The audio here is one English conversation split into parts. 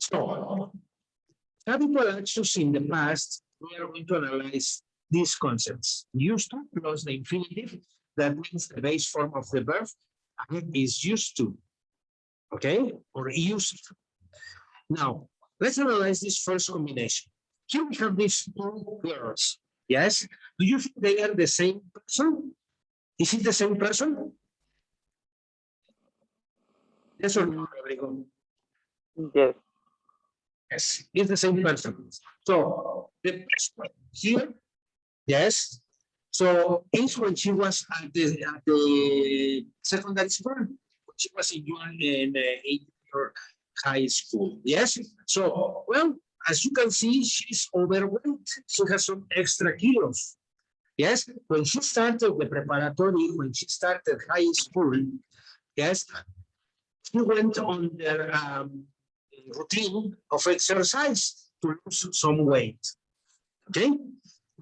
So, habitual actions in the past, we are going to analyze these concepts. Used to plus the infinitive, that means the base form of the verb is used to, okay, or used to. Now, let's analyze this first combination. Here we have these two girls, yes? Do you think they are the same person? Is it the same person? Yes or no, Rodrigo? Yes. Yes, it's the same person. So the person here, yes. So it's when she was at the secondary school. When she was in her high school. Yes. So well, as you can see, she's overweight. She has some extra kilos. Yes. When she started the preparatory, when she started high school, yes, she went on their routine of exercise to lose some weight. Okay.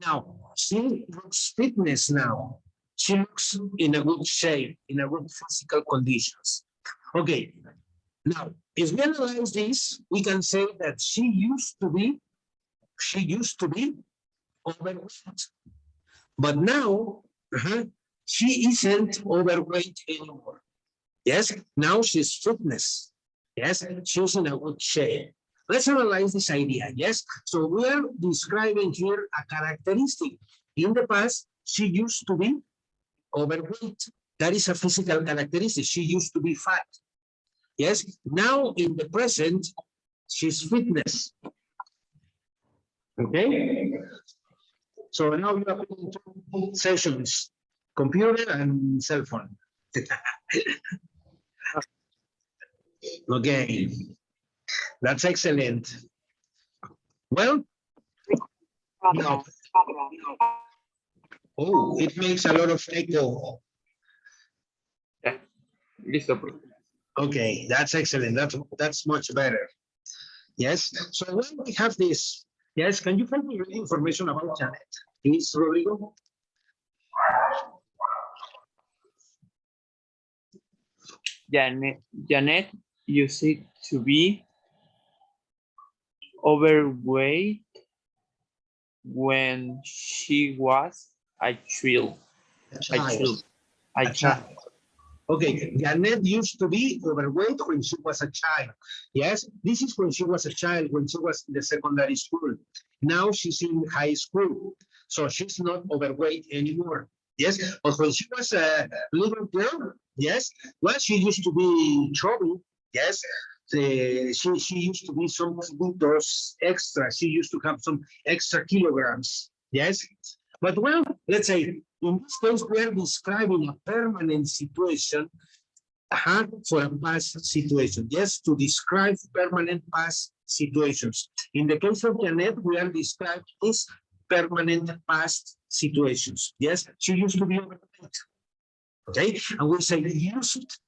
Now she looks fitness now. She looks in a good shape, in a good physical conditions. Okay. Now, if we analyze this, we can say that she used to be overweight, but now she isn't overweight anymore. Yes, now she's fitness. Yes, she's in a good shape. Let's analyze this idea. Yes, so we are describing here a characteristic. In the past, she used to be overweight. That is a physical characteristic. She used to be fat. Yes, now in the present, she's fitness. Okay, so now you are in two sessions, computer and cell phone. Okay, that's excellent. Well, no. Oh, it makes a lot of echo. Yeah. Listo. Okay, that's excellent. That's much better. Yes. So when we have this, yes, can you find me information about Janet, please, Rodrigo? Janet used to be overweight when she was a child. A child. Okay, Janet used to be overweight when she was a child. Yes, this is when she was a child, when she was in the secondary school. Now she's in high school, so she's not overweight anymore. Yes, but when she was a little girl, yes, well, she used to be chubby. Yes, she used to be some kilos extra. She used to have some extra kilograms. Yes, but well, let's say in this case we are describing a permanent situation for a past situation. Yes, to describe permanent past situations. In the case of Janet, we are describing this permanent past situations. Yes, she used to be overweight. Okay, and we say used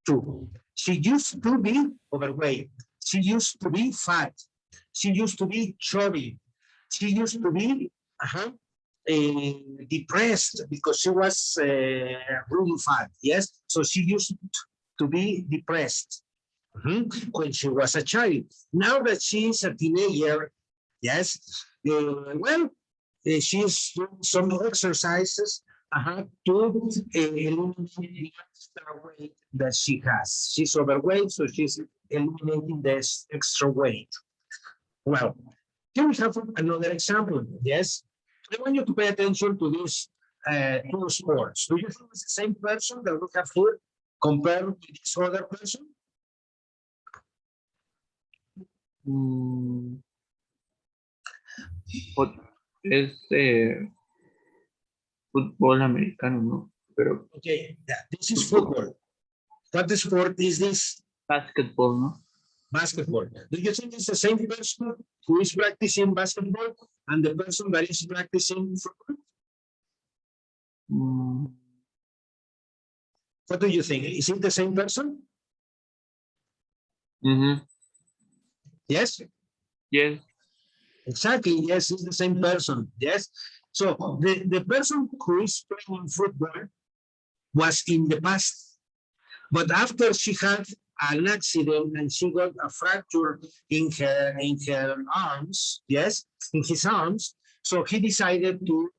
to. She used to be overweight. She used to be fat. She used to be chubby. She used to be depressed because she was really fat. Yes, so she used to be depressed when she was a child. Now that she is a teenager, yes, well, she's doing some exercises to eliminate the extra weight that she has. She's overweight, so she's eliminating this extra weight. Well, here we have another example. Yes, I want you to pay attention to these two sports. Do you think it's the same person that we have here compared to this other person? Es fútbol americano, ¿no? Pero okay, yeah, this is football. What sport is this? Basketball, ¿no? Basketball. Do you think it's the same person who is practicing basketball and the person that is practicing football? What do you think? Is it the same person? Yes? Yes. Exactly. Yes, it's the same person. Yes. So the person who is playing football was in the past. But after she had an accident and she got a fracture in her arms, yes, in his arms, so he decided to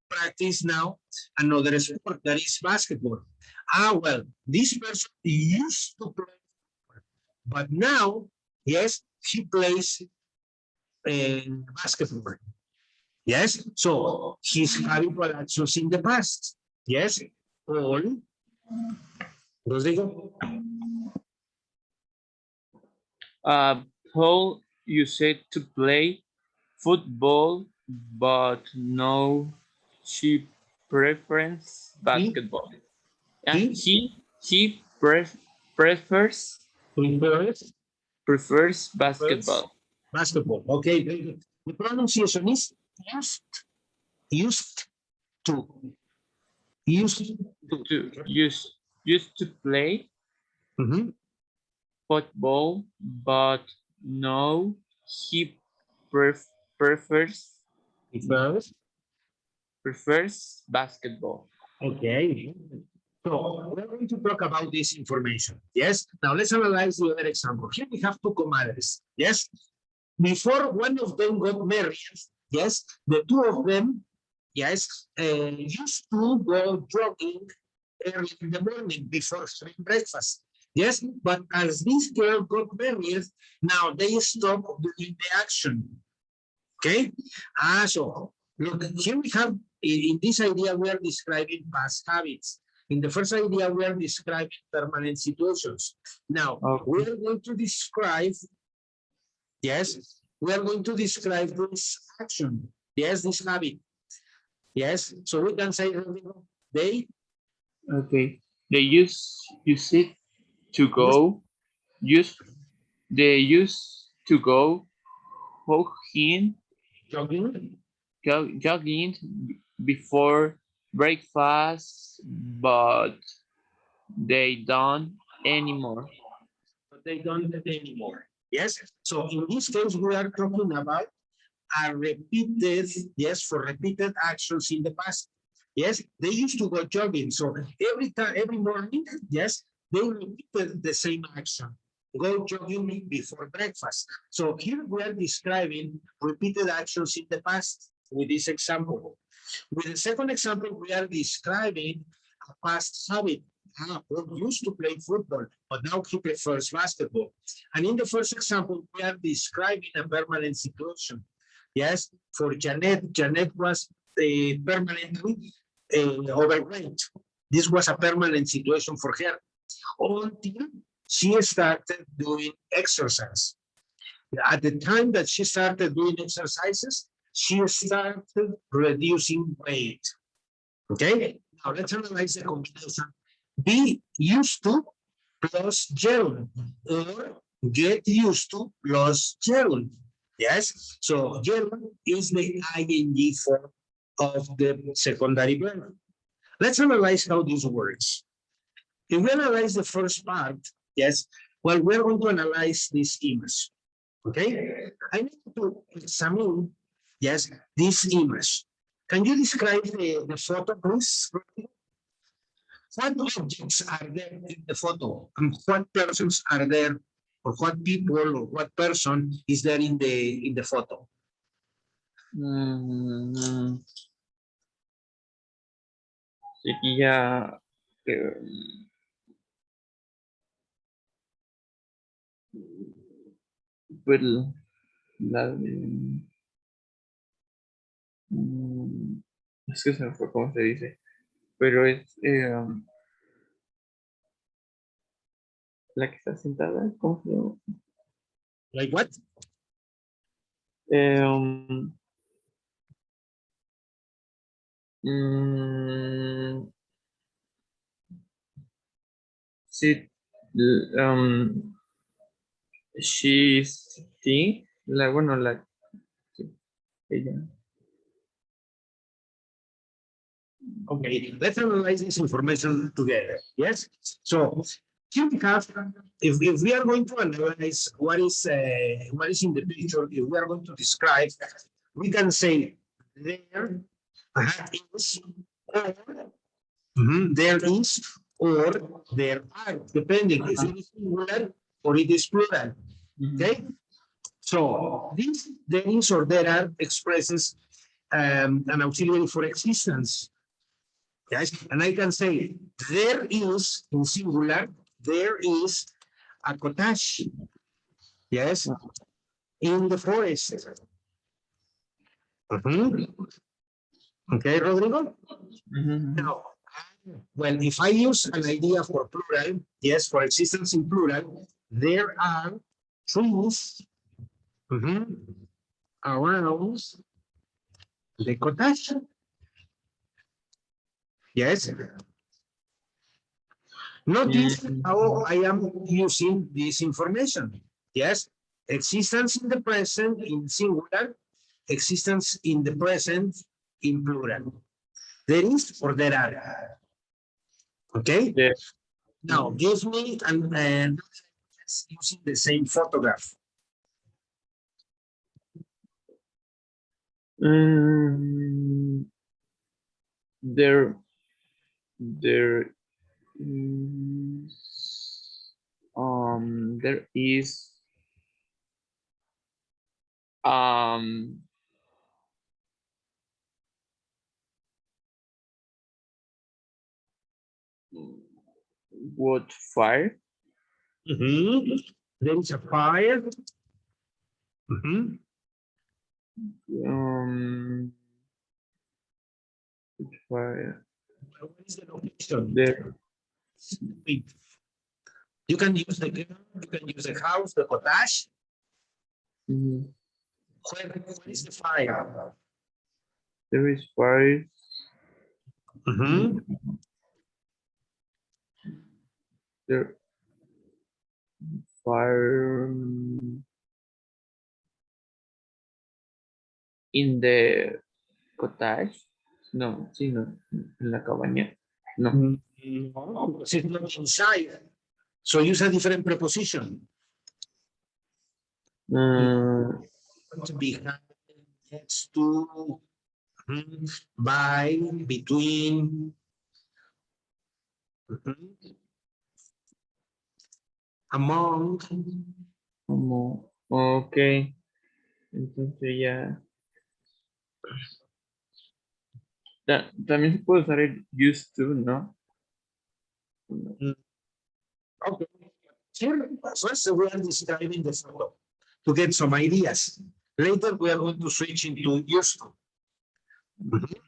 practice now another sport, that is basketball. Well, this person used to play, but now, yes, he plays basketball. Yes, so he's having actions in the past. Yes, all. Rodrigo? Paul used to play football, but no, she prefers basketball. And he prefers prefers basketball. Basketball. Okay, very good. The pronunciation is used to. Used to. Used to play football, but no, he prefers basketball. Okay. So we're going to talk about this information. Yes. Now let's analyze the other example. Here we have two comadres. Yes. Before one of them got married, yes, the two of them, yes, used to go jogging early in the morning before having breakfast. Yes, but as this girl got married, now they stop doing the action. Okay. So look, here we have in this idea we are describing past habits. In the first idea, we are describing permanent situations. Now, we are going to describe, yes, we are going to describe this action. Yes, this habit. Yes, so we can say they. Okay, they used to go. They used to go jogging before breakfast, but they don't anymore. Yes, so in this case, we are talking about a repeated, yes, for repeated actions in the past. Yes, they used to go jogging. So every time, every morning, yes, they repeated the same action. Go jogging before breakfast. So here we are describing repeated actions in the past with this example. With the second example, we are describing a past habit. Paul used to play football, but now he prefers basketball. And in the first example, we are describing a permanent situation. Yes, for Janet, Janet was permanently overweight. This was a permanent situation for her until she started doing exercise. At the time that she started doing exercises, she started reducing weight. Okay, now let's analyze the combination. Be used to plus gerund or get used to plus gerund. Yes, so gerund is the ing form of the secondary verb. Let's analyze how this works. If we analyze the first part, yes, well, we're going to analyze this image. Okay, I need to examine, yes, this image. Can you describe the photo, please? What objects are there in the photo? And what persons are there, or what people, or what person is there in the photo? Sería pues, la de, es que se me fue cómo se dice, pero es la que está sentada, ¿cómo se llama? Like what? Sí, she's sí, bueno, sí, ella. Okay, let's analyze this information together. Yes, so here we have, if we are going to analyze what is in the picture, if we are going to describe, we can say there is, or there is, or there are, depending if it is singular or it is plural. Okay? So this there is or there are expresses an auxiliary for existence. Yes, and I can say there is in singular, there is a cottage. Yes, in the forest. Mhm. Okay, Rodrigo? Now, well, if I use an idea for plural, yes, for existence in plural, there are trees around the cottage. Yes. Notice how I am using this information. Yes, existence in the present in singular, existence in the present in plural. There is or there are. Okay. Yeah. Now give me and using the same photograph. There there is wood fire. There is a fire. Wood fire. What is the location? There. You can use the girl, you can use the house, the cottage. Where is the fire? There is fire. There fire in the cottage. No, sí, no, en la cabaña. No. No, because it's not inside. So use a different preposition. Behind, next to, by, between. Among. Como, ok. Entonces ya. También se puede usar el used to, ¿no? Okay. Here, first we are describing the photo to get some ideas. Later we are going to switch into used to. Okay.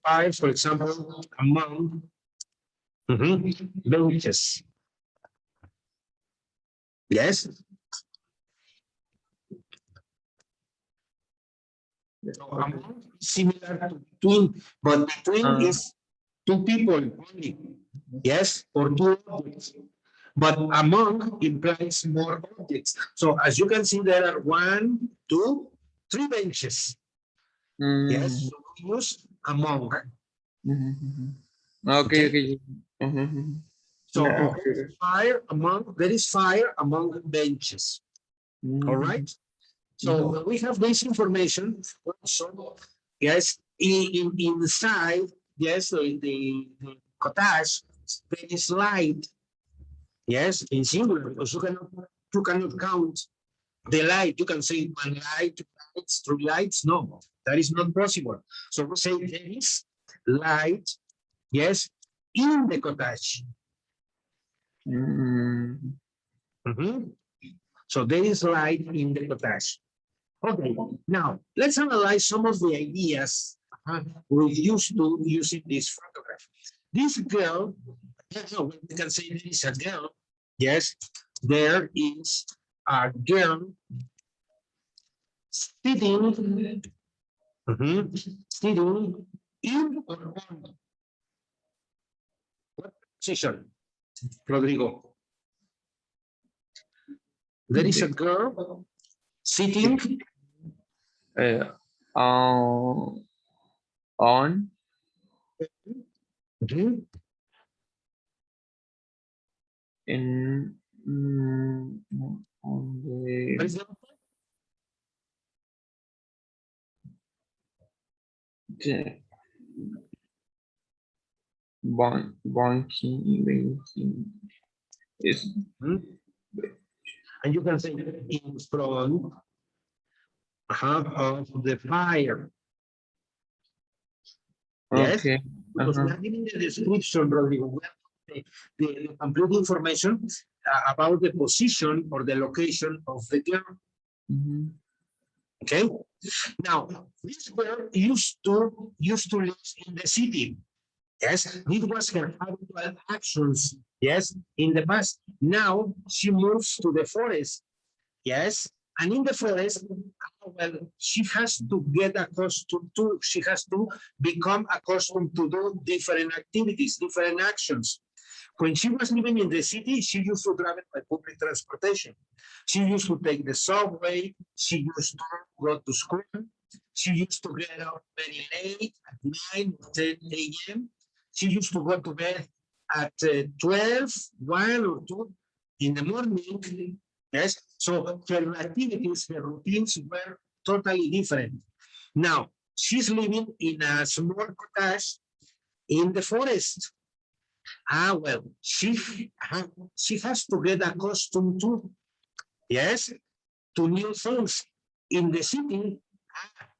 Five, for example, among benches. Yes. So among similar to between, but between is two people only. Yes, or two objects. But among implies more objects. So as you can see, there are 1, 2, 3 benches. Yes, so we use among. Okay, okay. So Okay. there is fire among benches. All right. So we have this information also. Yes, inside, yes, the cottage, there is light. Yes, in singular, because you cannot count the light. You can say one light, 2 lights, 3 lights. No, that is not possible. So we say there is light, yes, in the cottage. So there is light in the cottage. Okay, now let's analyze some of the ideas we used to using this photograph. This girl, we can say there is a girl. Yes, there is a girl sitting, sitting in or on. What position, Rodrigo? There is a girl sitting On. in on the What is the banking is Hmm? And you can say in front of the fire. Yes, okay. because we are giving the description, Rodrigo. We are the complete information about the position or the location of the girl. Mhm. Okay. Now, this girl used to live in the city. Yes, it was her habitual actions. Yes, in the past. Now she moves to the forest. Yes, and in the forest, well, she has to get accustomed to. She has to become accustomed to do different activities, different actions. When she was living in the city, she used to travel by public transportation. She used to take the subway. She used to go to school. She used to get out very late at 9 or 10 a.m. She used to go to bed at 12, 1 or 2 in the morning. Yes. So her activities, her routines were totally different. Now, she's living in a small cottage in the forest. Well, she has to get accustomed to, yes, to new things. In the city,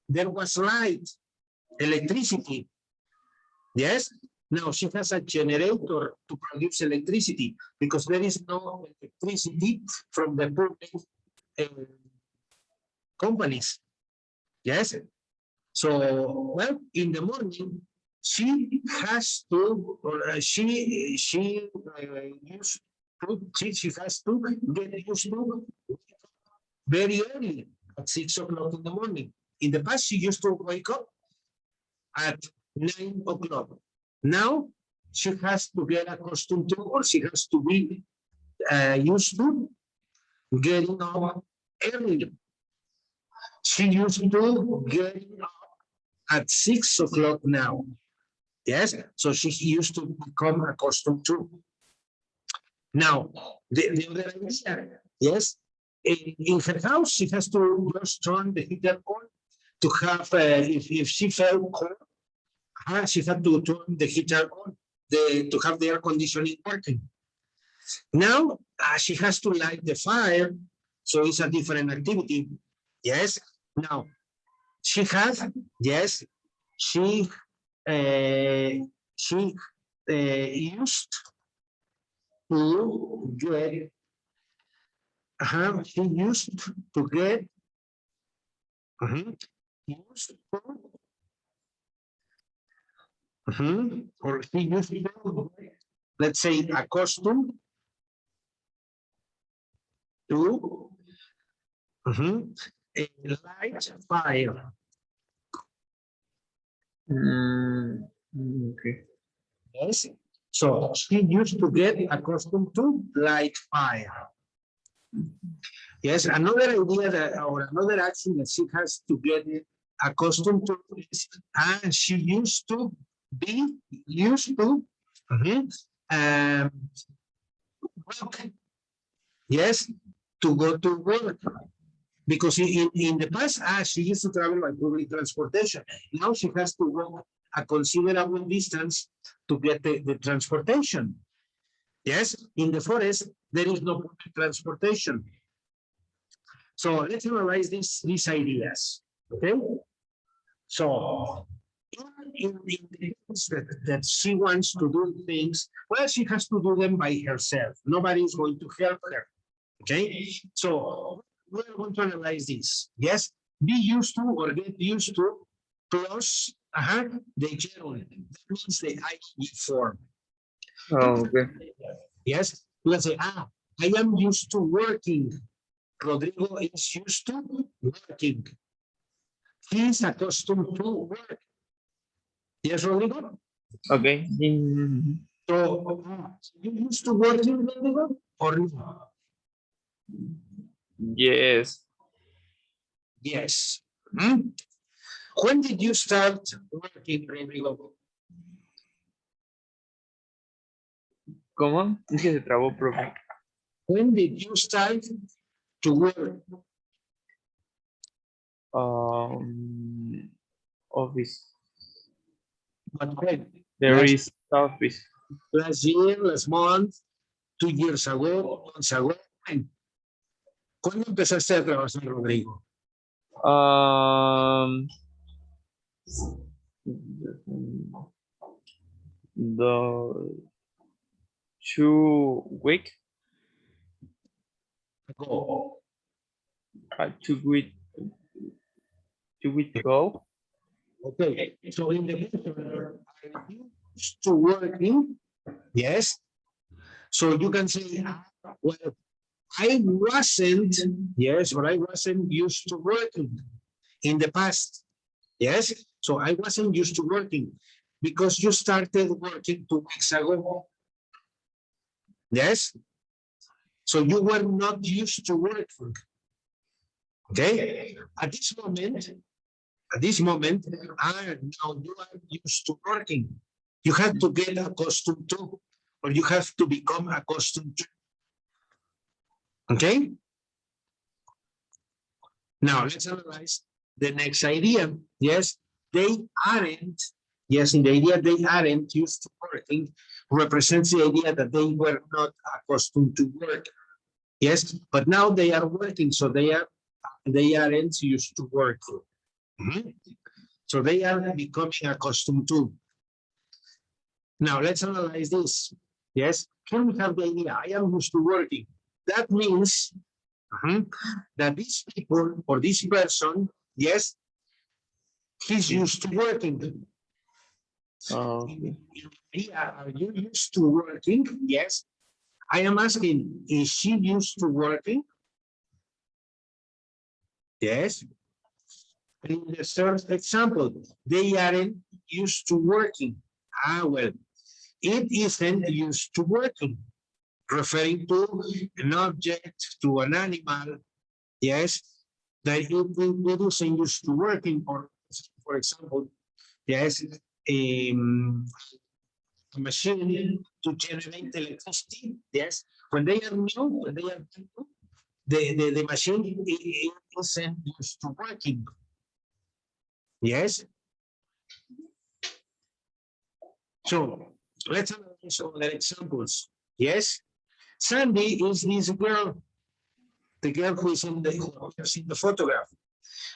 there was light, electricity, yes. Now she has a generator to produce electricity because there is no electricity from the public companies, yes. So, well, in the morning, she has to, or she used to, she has to get used to very early at 6 o'clock in the morning. In the past, she used to wake up at 9 o'clock. Now, she has to get accustomed to, or she has to be used to getting up early. She used to get up at 6 o'clock now. Yes, so she used to become accustomed to. Now, the other idea, yes, in her house, she has to just turn the heater on to have, if she felt cold, she had to turn the heater on to have the air conditioning working. Now, she has to light the fire, so it's a different activity. Yes, now, she has, yes, she she used to get, she used to get, used to, or he used to, let's say, accustomed to a light fire. Okay. Yes. So she used to get accustomed to light fire. Yes, another idea that, or another action that she has to get accustomed to is, she used to be used to work. Yes, to go to work. Because in the past, she used to travel by public transportation. Now she has to walk a considerable distance to get the transportation. Yes, in the forest, there is no public transportation. So let's analyze these ideas. Okay. So in the case that she wants to do things, well, she has to do them by herself. Nobody is going to help her. Okay. So we're going to analyze this. Yes. Be used to or get used to plus the gerund. That means the ing form. Okay. Yes. Let's say, I am used to working. Rodrigo is used to working. He is accustomed to work. Yes, Rodrigo? Okay. So, you used to working, Rodrigo, or no? Yes. Yes. When did you start working, Rodrigo? ¿Cómo? Es que se trabó, profe. When did you start to work? Office. But when? There Last, is office. last year, last month, 2 years ago, months ago. When? ¿Cuándo empezaste a trabajar, Rodrigo? The 2 week, Ago. 2 week, 2 week ago. Okay, so in the future, are you used to working? Yes. So you can say, well, I wasn't, yes, but I wasn't used to working in the past. Yes. So I wasn't used to working because you started working 2 weeks ago. Yes. So you were not used to working. Okay. At this moment, now you are used to working. You have to get accustomed to, or you have to become accustomed to. Okay? Now let's analyze the next idea. Yes, they aren't. Yes, in the idea they aren't used to working represents the idea that they were not accustomed to work. Yes, but now they are working, so they aren't used to work. Mhm. So they are becoming accustomed to. Now let's analyze this. Yes, here we have the idea. I am used to working. That means that these people or this person, yes, he's used to working. Okay. Yeah, are you used to working? Yes. I am asking, is she used to working? Yes. In the third example, they aren't used to working. Well, it isn't used to working, referring to an object, to an animal, yes, that it isn't used to working, or for example, yes, a machine to generate electricity, yes, when they are new, the machine isn't used to working, yes. So let's analyze other examples. Yes, Sandy is this girl, the girl who is in the photograph.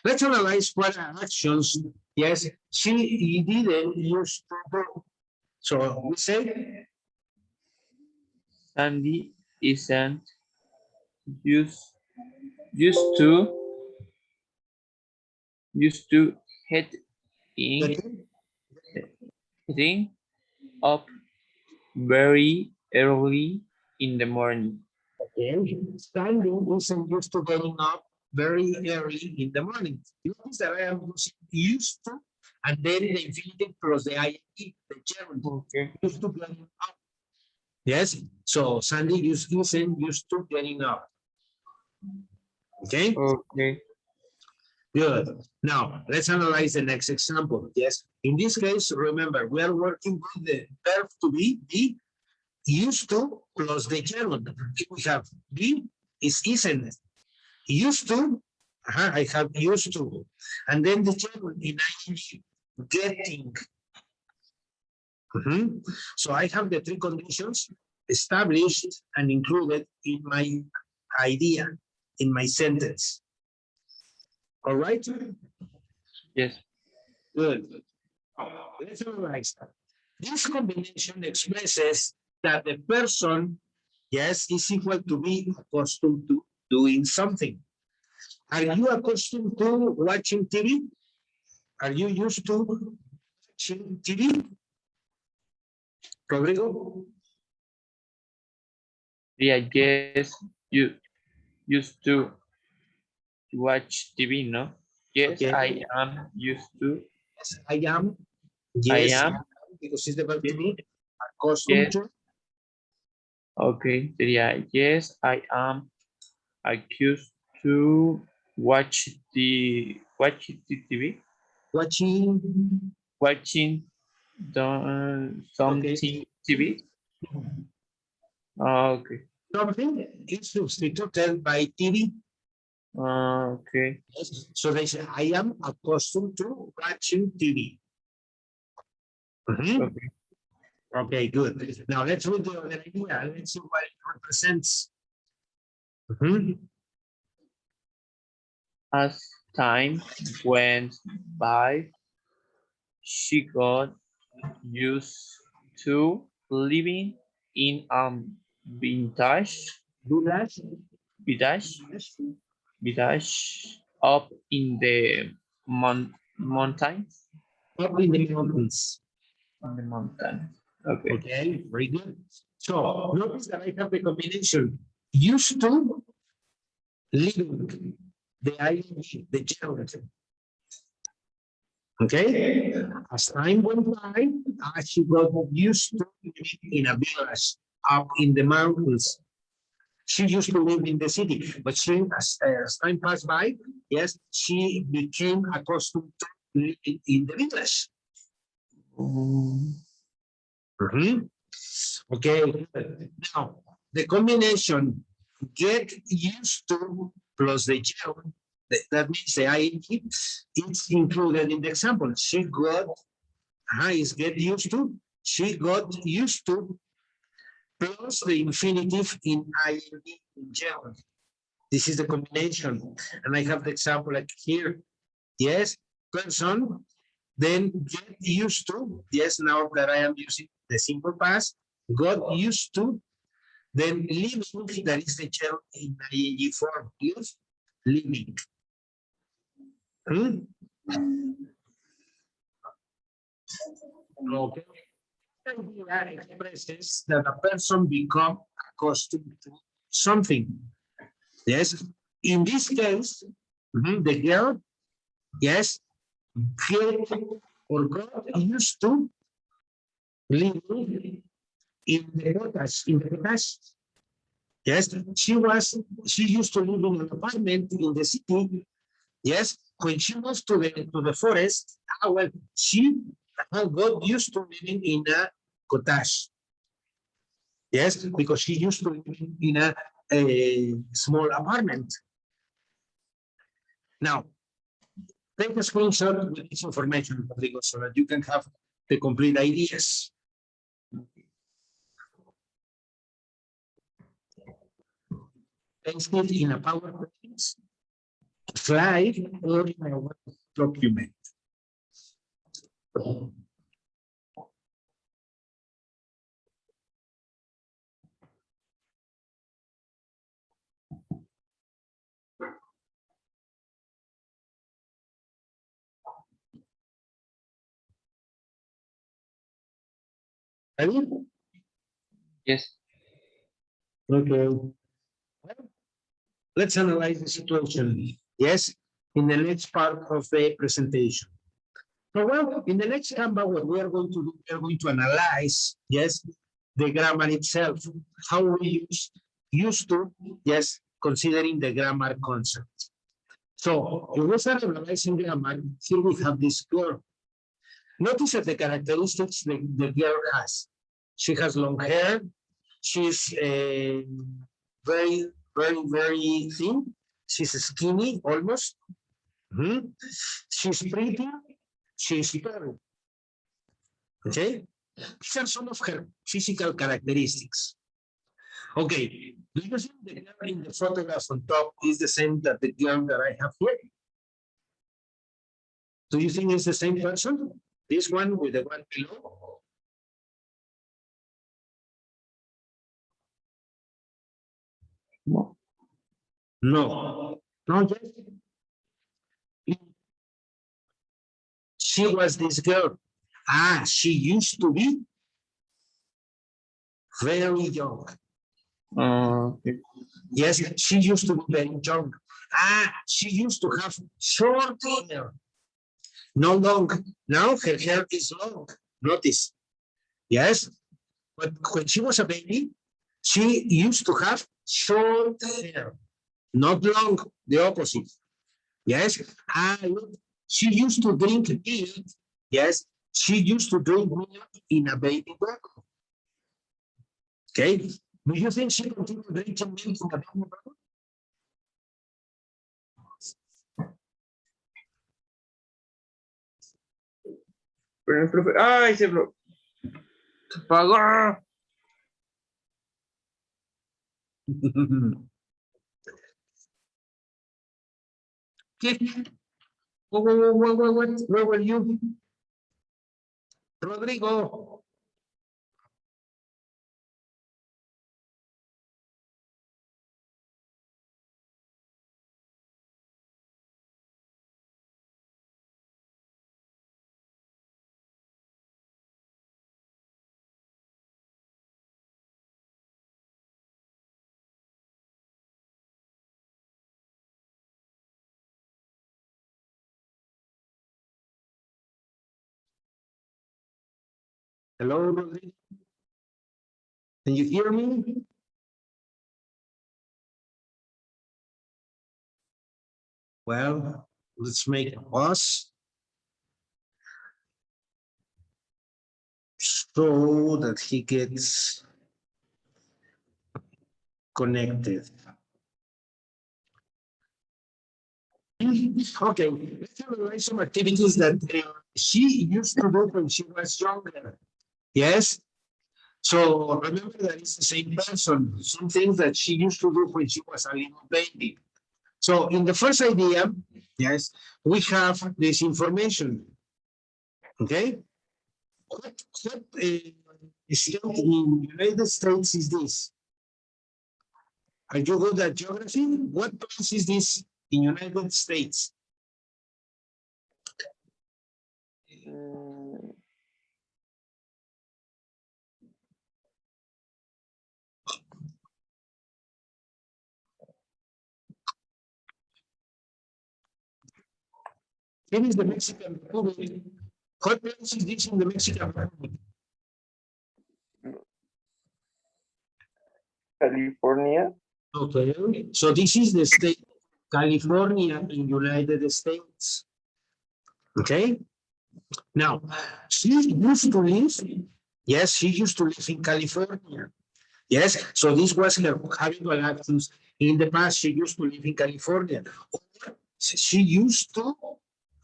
Let's analyze what actions, yes, she didn't use to do. So we say, Sandy isn't used used to head in getting up very early in the morning. okay, standing isn't used to getting up very early in the morning. Notice that I am used to, and then the infinitive plus the ing, the gerund, Okay. used to getting up. Yes, so Sandy isn't used to getting up. Okay, Okay. good. Now let's analyze the next example. Yes, in this case, remember we are working with the verb to be used to plus the gerund. We have be is isn't. Used to, I have used to, and then the gerund in ing, getting. So I have the three conditions established and included in my idea, in my sentence. All right? Yes. Good. Let's analyze that. This combination expresses that the person, yes, is equal to be accustomed to doing something. Are you accustomed to watching TV? Are you used to watching TV? Rodrigo? Yeah, yes, you used to watch TV, no? Yes, Okay. I am used to. Yes, I am. I Yes, am. because it's the verb to Yes. be accustomed Yes. to. Okay. Yeah, yes, I am accused to watch the TV, Watching. watching the Okay. something TV. Okay. Something is substituted by TV. Okay. Yes. So they say, I am accustomed to watching TV. Mhm. Okay. Okay, good. Now let's read the other idea. Let's see what it represents. Mhm. As time went by, she got used to living in a vintage, Village. village, village up in the mountains. Up in the mountains. In the mountains. Okay. Okay, very good. So notice that I have the combination used to living, the ing, the gerund. Okay, as time went by, she got used to living in a village up in the mountains. She used to live in the city, but she, as time passed by, yes, she became accustomed to living in the village. Mhm. Okay, now the combination get used to plus the gerund, that means the ing, it's included in the example. She got, is get used to, she got used to plus the infinitive in ing in gerund. This is the combination, and I have the example like here. Yes, person, then get used to, yes, now that I am using the simple past, got used to, then living, that is the gerund in ing form, use, living. Hmm? Okay. Idea expresses that a person become accustomed to something. Yes, in this case, the girl, yes, get or got used to living in the cottage. Yes, she used to live in an apartment in the city. Yes, when she moved to the forest, well, she got used to living in a cottage. Yes, because she used to live in a small apartment. Now, take a screenshot with this information, Rodrigo, so that you can have the complete ideas. Paste it in a PowerPoint slide or in a Word document. Ready? Yes. Okay. Let's analyze the situation. Yes, in the next part of the presentation. So, well, in the next Canva, what we are going to do, we are going to analyze, yes, the grammar itself, how we used to, yes, considering the grammar concept. So, if we start analyzing grammar, here we have this girl. Notice that the characteristics the girl has. She has long hair. She's very, very, very thin. She's skinny, almost. She's pretty. She's tall. Okay? These are some of her physical characteristics. Okay, do you see the girl in the photograph on top is the same that the girl that I have here? Do you think it's the same person? This one with the one below? No. No. No, yes. She was this girl. She used to be very young. Okay. Yes, she used to be very young. She used to have short hair. No long. Now her hair is long. Notice. Yes. But when she was a baby, she used to have short hair. Not long, the opposite. Yes. Look, she used to drink milk. Yes. She used to drink milk in a baby bottle. Okay. Do you think she continued drinking milk in the baby bottle? Pero el profe, ¡ay! Se apagó. ¿Qué? Where were you? Rodrigo. Hello, Rodrigo. Can you hear me? Well, let's make a pause so that he gets connected. Okay, let's analyze some activities that she used to do when she was younger. Yes? So remember that it's the same person, some things that she used to do when she was a little baby. So in the first idea, yes, we have this information. Okay? What state in United States is this? Are you good at geography? What place is this in United States? It is the Mexican Republic. What place is this in the Mexican Republic? California. Okay, so this is the state California in United States. Okay, now she used to live, yes, she used to live in California. Yes, so this was her habitual actions in the past. She used to live in California. Or she used to,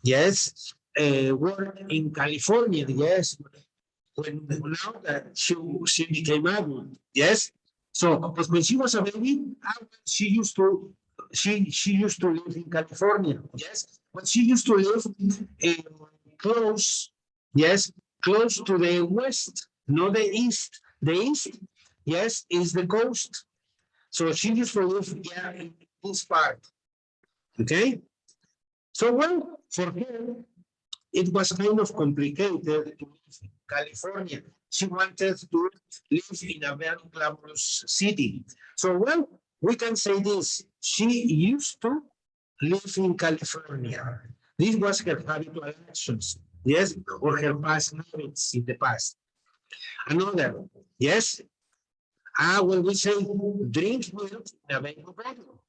yes, work in California. Yes, when now that she became adult. Yes, so but when she was a baby, she used to she used to live in California. Yes, but she used to live close, yes, close to the west, not the east. The east, yes, is the coast. So she used to live, yeah, in this part. Okay. So well, for her, it was kind of complicated to live in California. She wanted to live in a very glamorous city. So, well, we can say this. She used to live in California. This was her habitual actions, yes, or her past habits in the past. Another, yes. When we say drink milk in a baby bottle.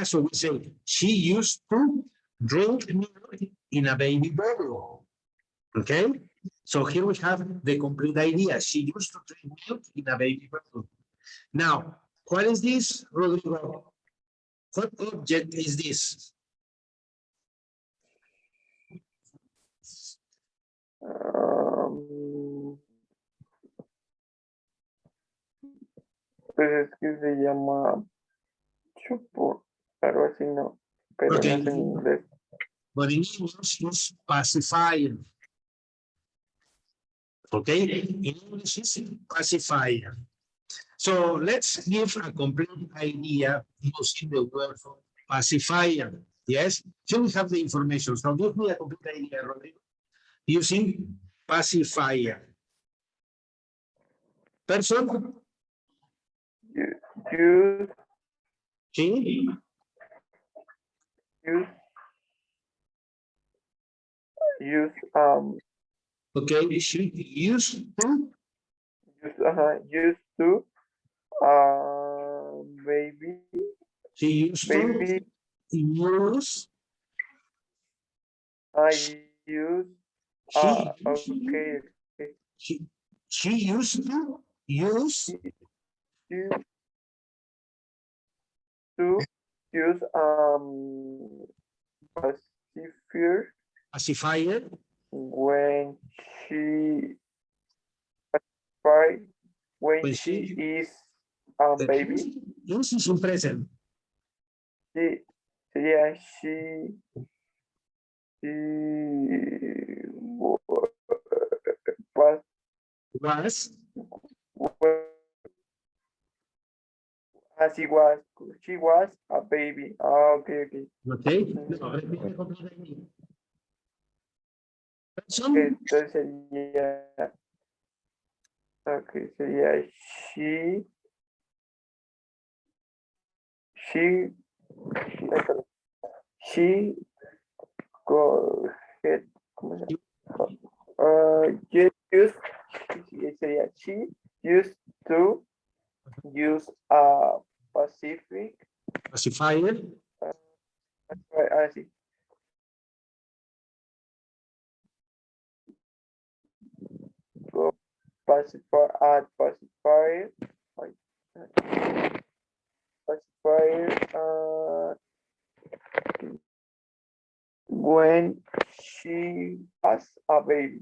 So we say she used to drink milk in a baby bottle. Okay, so here we have the complete idea. She used to drink milk in a baby bottle. Now, what is this, Rodrigo? What object is this? Pues es que se llama chupo, algo así, ¿no? Pero Okay. no es en inglés. But in English, it's pacifier. Okay, in English, it's pacifier. So let's give a complete idea using the word for pacifier. Yes, here we have the information. So give me a complete idea, Rodrigo, using pacifier. Person? Use, Sí. use, Okay, she used to. used to, baby, She used baby, to use. I use, okay. She used to use used to use pacifier Pacifier. when she pacified when When she she- is a baby. This is in present. Sí, sería she was Was. as she was a baby. Okay, okay. Okay. No, repite completamente. Person. Entonces sería, okay, sería she, she go ahead, ¿cómo se llama? Used, sí, sería she used to use a Pacific, Pacifier. sí. Go pacifier, when she was a baby.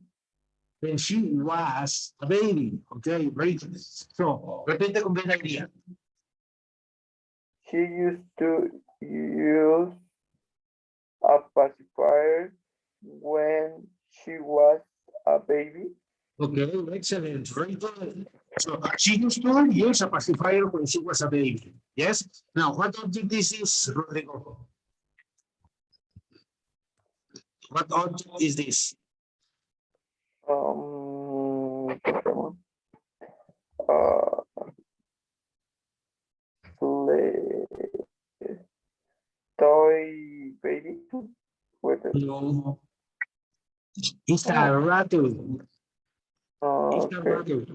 When she was a baby. Okay, very good. So, repite completa idea. She used to use a pacifier when she was a baby. Okay, excellent, very good. So she used to use a pacifier when she was a baby. Yes. Now, what object this is, Rodrigo? What object is this? Uh, play, toy baby. With it. No. It's a rattle. It's a Okay. rattle.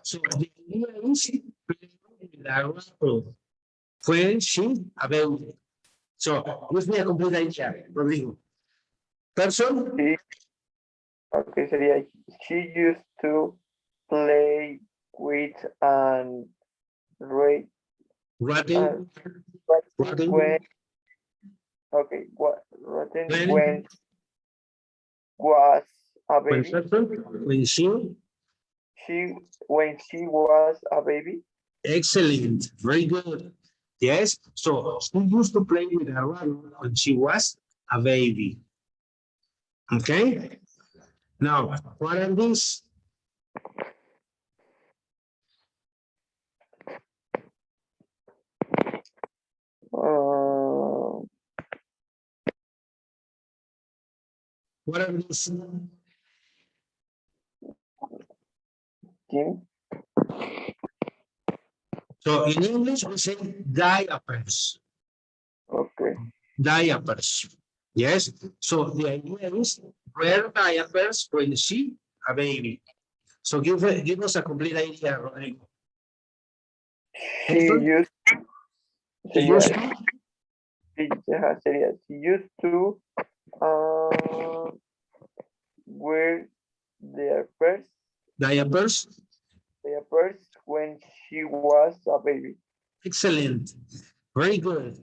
So the idea is the rattle when she a baby. So give me a complete idea, Rodrigo. Person. Okay, sería she used to play with and rate Rattle. Rattle. when okay When? when was a When baby. person. When she. When she was a baby. Excellent, very good. Yes, so she used to play with her rattle when she was a baby. Okay. Now, what are these? What are these? Kim. So in English, we say diapers. Okay. Diapers. Yes. So the idea is wear diapers when she a baby. So give us a complete idea, Rodrigo. She used She sería, used to sería she used to wear diapers. diapers when she was a baby. Excellent. Very good.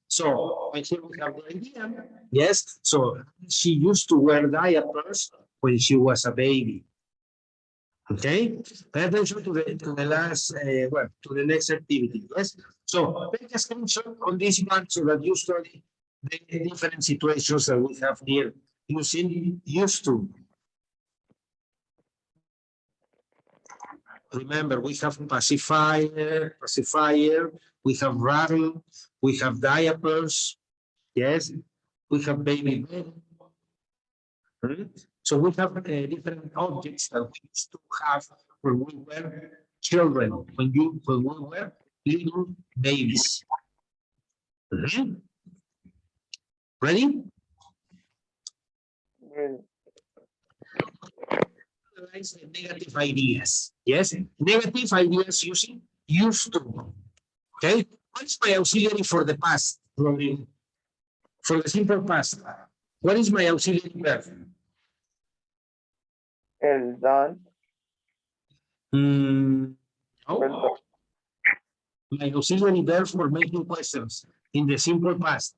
So here we have the idea. Yes. So she used to wear diapers when she was a baby. Okay. Pay attention to the last to the next activity. Yes. So pay attention on this one so that you study the different situations that we have here using used to. Remember, we have pacifier, we have rattle, we have diapers, yes, we have baby bed. So we have different objects that we used to have when we were children, when we were little babies. Ready? Analyze the negative ideas. Yes, negative ideas using used to. Okay, what is my auxiliary for the past, Rodrigo? For the simple past, what is my auxiliary verb? El done. No. My auxiliary verb for making questions in the simple past.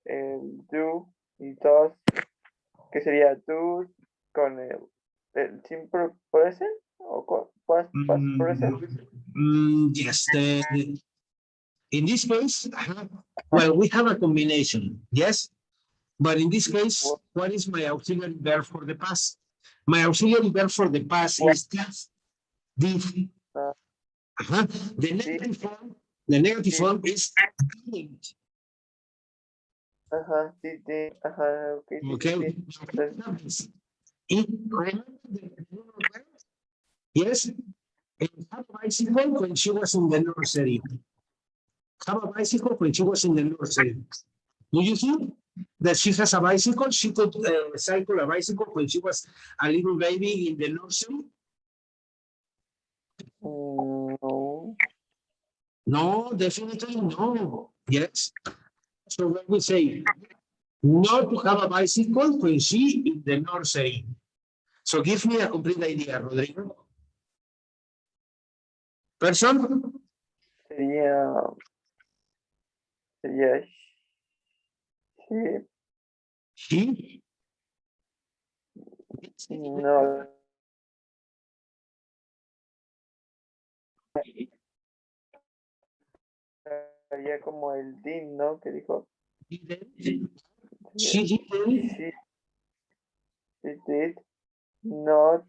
El do y does, que sería do con el simple present o con past present. Yes, in this case, well, we have a combination, yes? But in this case, what is my auxiliary verb for the past? My auxiliary verb for the past is did. The negative form is didn't. Did, Okay. Yes. And have a bicycle when she was in the nursery. Have a bicycle when she was in the nursery. Do you think that she has a bicycle? She could cycle a bicycle when she was a little baby in the nursery? No. No, definitely no. Yes. So when we say not to have a bicycle when she in the nursery. So give me a complete idea, Rodrigo. Person? Sería She? no. Sería como el did, ¿no? Que dijo. She didn't. She did not.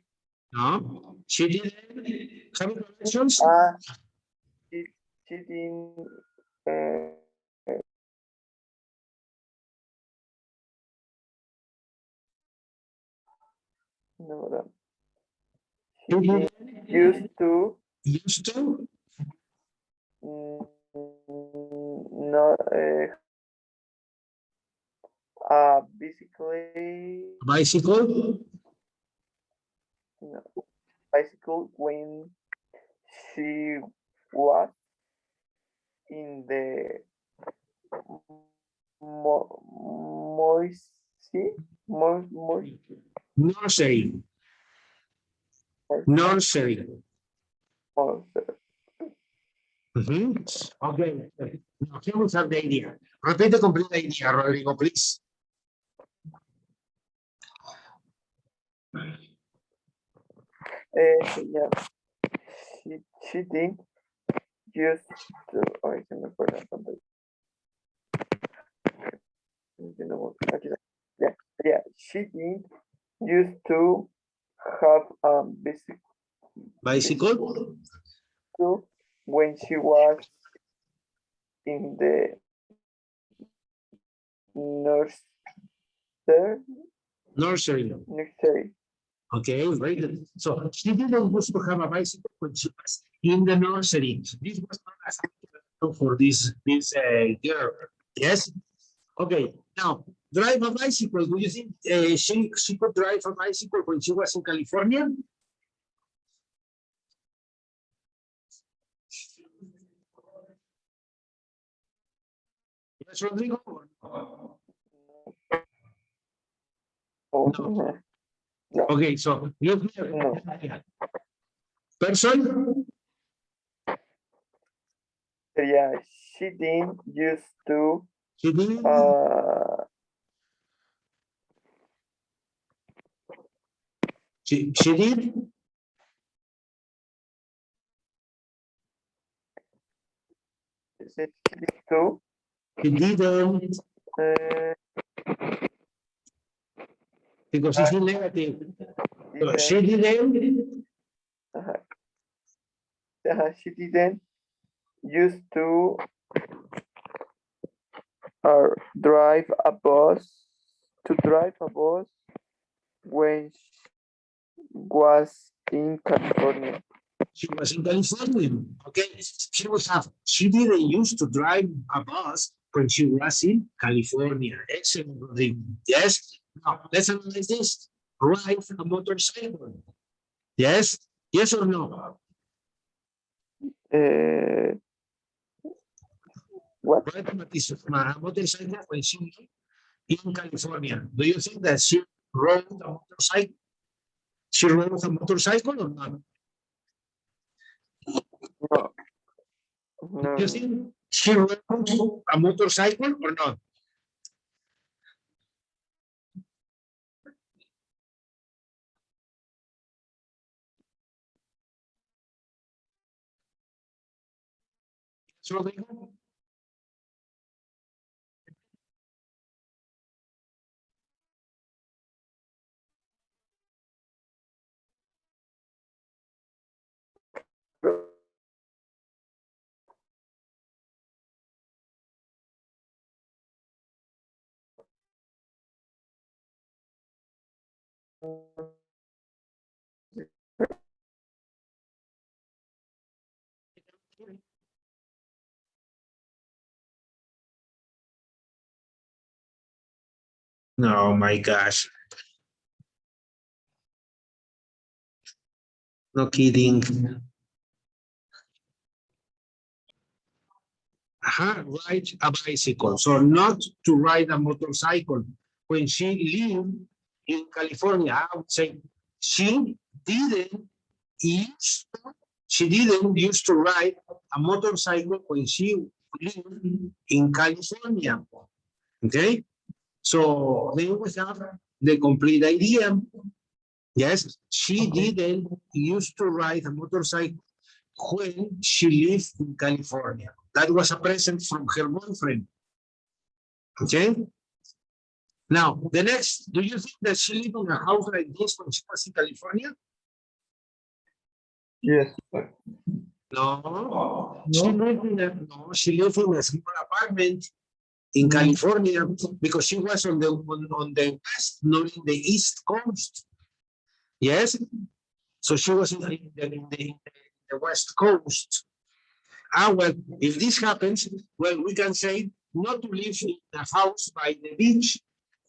No, she didn't have connections. She didn't. No, she didn't used to. Used to. Not basically Bicycle. no, bicycle when she was in the Nursery. Nursery. Okay. Now, here we have the idea. Repeat the complete idea, Rodrigo, please. Yeah. She didn't used to. Ay, se me fue la pantalla. Yeah. She didn't used to have a Bicycle. when she was in the Nursery. Okay, very good. So she didn't used to have a bicycle when she was in the nursery. This was not a sample for this girl. Yes. Okay. Now, drive a bicycle. Do you think she could drive a bicycle when she was in California? Yes, Rodrigo. No. Okay, so you person. Yeah, she didn't used to. She didn't. She did. She didn't. Because it's in negative. She didn't. She didn't used to drive a bus when she was in California. She was in California. Okay, she didn't used to drive a bus when she was in California. Excellent, Rodrigo. Yes. Now let's analyze this. Ride a motorcycle. Yes. Yes or no? What? Ride a motorcycle when she in California. Do you think that she rode a motorcycle? She rode a motorcycle or not? No. No. You think she rode a motorcycle or not? Rodrigo? No, my gosh. No kidding. Ride a bicycle. So not to ride a motorcycle. When she lived in California, I would say she didn't used to ride a motorcycle when she lived in California. Okay, so then we have the complete idea. Yes, she didn't used to ride a motorcycle when she lived in California. That was a present from her boyfriend. Okay. Now, the next, do you think that she lived in a house like this when she was in California? Yes. No. She lived in a small apartment in California because she was on the west, not in the east coast. Yes. So she was in the west coast. Well, if this happens, well, we can say not to live in a house by the beach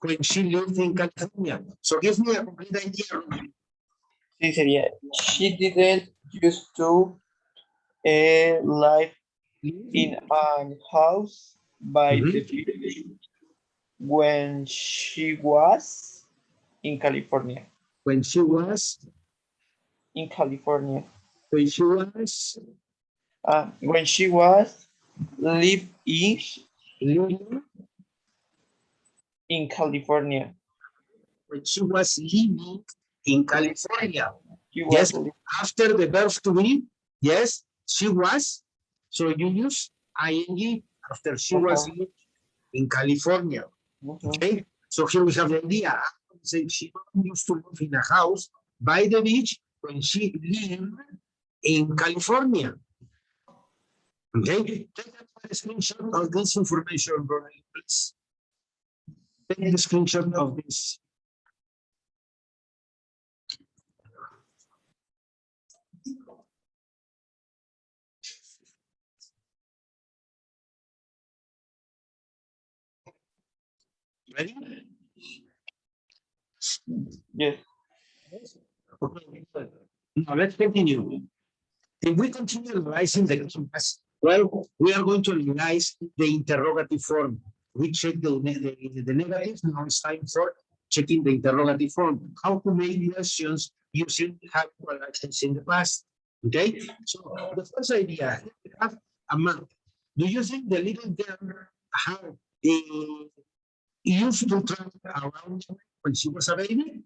when she lived in California. So give me a complete idea. Sí, sería. She didn't used to live in a house by the beach when she was in California. When she was In California. when she was When she was living living in California. when she was living in California. She was Yes, living. after the verb to be, yes, she was. So you use ing after she was living in California. Okay, so here we have the idea. Say she used to live in a house by the beach when she lived in California. Okay, take a screenshot of this information, Ronald, please. Take the screenshot of this. Ready? Yes. Okay. Now let's continue. If we continue analyzing the class, well, we are going to analyze the interrogative form. We check the negative, now it's time for checking the interrogative form. How to make questions using habitual actions in the past. Okay, so the first idea, we have a map. Do you think the little girl had used to travel around when she was a baby?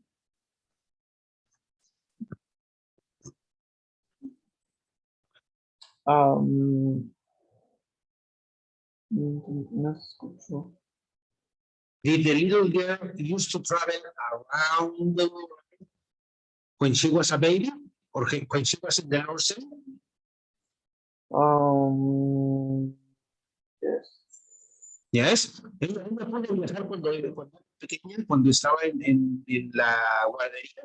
No escucho. Did the little girl used to travel around the world when she was a baby or when she was in the nursery? Yes. Yes. Ella puede viajar cuando pequeña, cuando estaba en la guardería.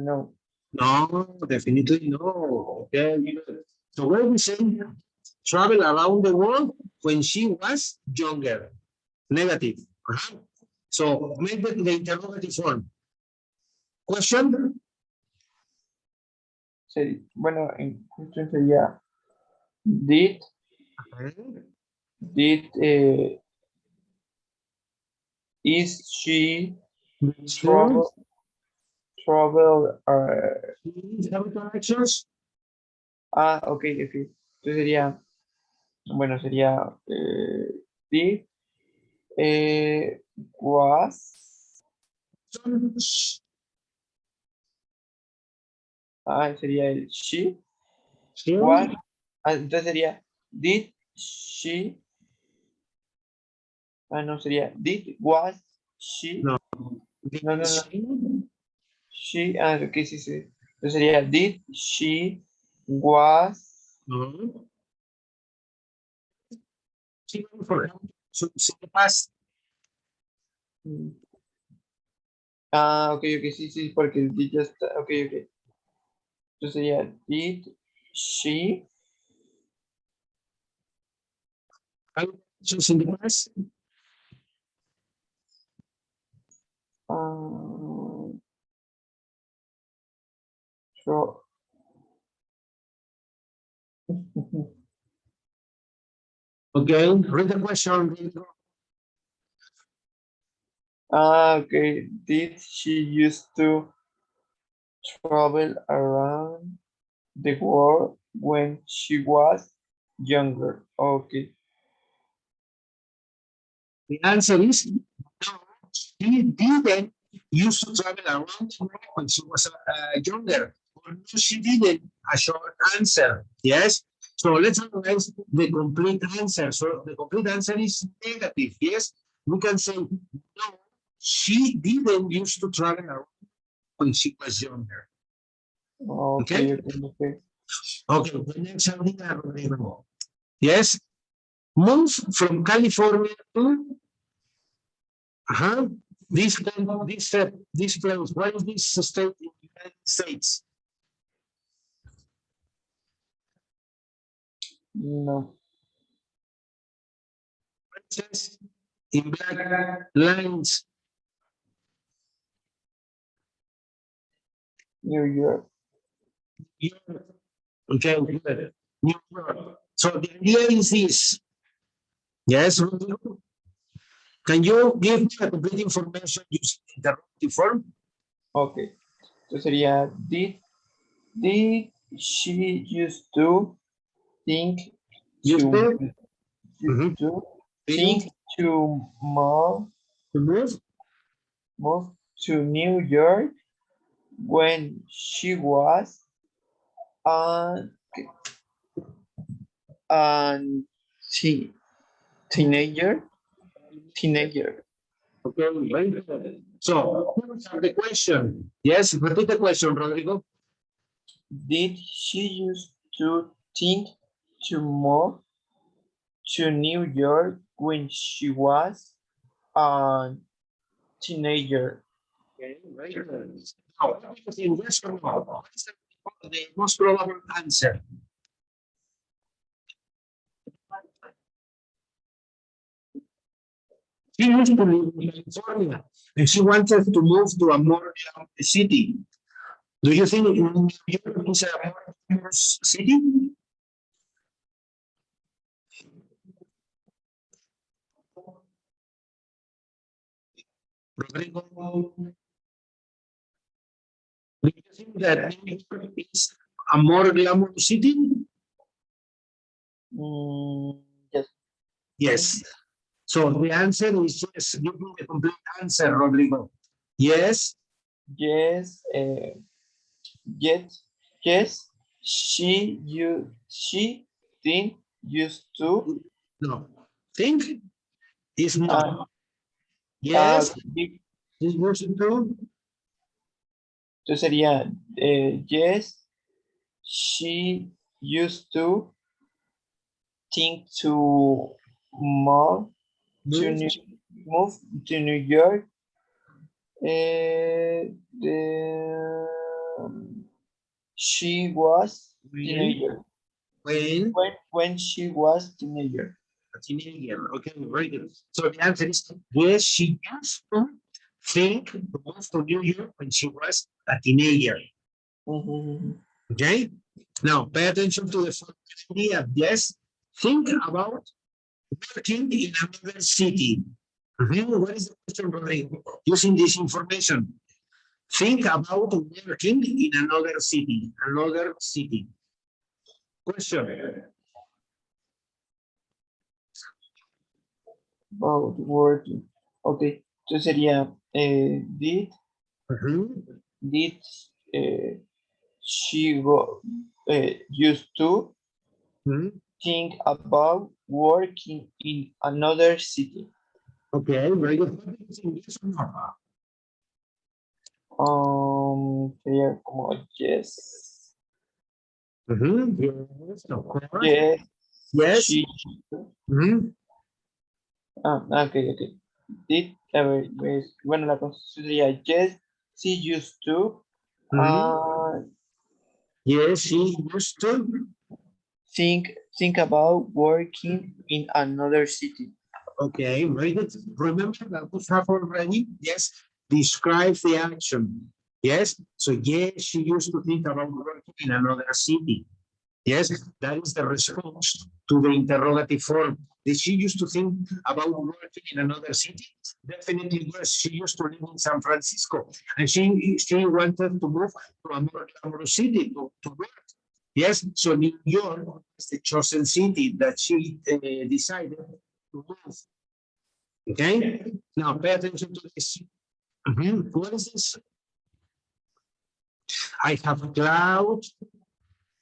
No. No, definitely no. Okay. So where we say travel around the world when she was younger. Negative. So make the interrogative form. Question? Bueno, en cuestión sería did is she travel, Have corrections? ok, ok. Entonces sería, bueno, sería, did, was, sería el she, Sí. was, entonces sería, did she, no, sería, did, was, she, No. no, she, ok, sí, sí. Entonces sería, did she, was, No. Sí, for example, so the past. mm, ok, ok, sí, sí, porque did ya está, ok, ok. Entonces sería, did she, So in the past. um, so, Okay, read the question. okay. Did she used to travel around the world when she was younger? Okay. The answer is no. She didn't used to travel around the world when she was younger. Or no, she didn't. A short answer. Yes. So let's analyze the complete answer. So the complete answer is negative. Yes. We can say no. She didn't used to travel around when she was younger. Okay, Okay. okay, okay. Okay. The next idea, Rodrigo. Yes. Move from California to this this place. What is this state in the United States? No, It says in black lines. New York. Europe. Okay, good. New York. So the idea is this. Yes, Rodrigo? Can you give me a complete information using the interrogative form? Okay. Entonces sería did she used to think Used to to used to think think to to move. move to New York when she was a and teenager. Okay, very good. So here's the question. Yes, repeat the question, Rodrigo. Did she used to think to move to New York when she was a teenager? Okay, very good. Now, in yes or no, what is the most probable answer? She used to live in California and she wanted to move to a more city. Do you think New York is a more famous city? Rodrigo, do you think that New York is a more glamorous city? Yes. Yes. So the answer is yes. Give me the complete answer, Rodrigo. Yes. Yes. Yes. Yes. She think used to No. Think is uh, no. Yes. be- Is used to. entonces sería yes. She used to think to move to Move. move to New York. The, she was teenager When when she was teenager. a teenager. Okay, very good. So the answer is yes, she used to think to move to New York when she was a teenager. Mhm. Okay. Now pay attention to the first idea. Yes. Think about working in another city. What is the question, Rodrigo? Using this information. think about working in another city. Another city. Question. About working. Okay, entonces sería, Mhm. did she used to Mhm. think about working in another city? Okay, very good. What do you think? Yes or no? Sería como yes. Yes, of course. Yes. Yes. She. Mhm. Ok. Did, bueno, la constitución sería yes, she used to Mhm. Yes, she used to. think about working in another city. Okay, very good. Remember that we have already, yes, describe the action. Yes, so yes, she used to think about working in another city. Yes, that is the response to the interrogative form. Did she used to think about working in another city? Definitely yes. She used to live in San Francisco and she wanted to move to a more glamorous city to work. Yes, so New York is the chosen city that she decided to move. Okay, now pay attention to this. What is this? I have a cloud.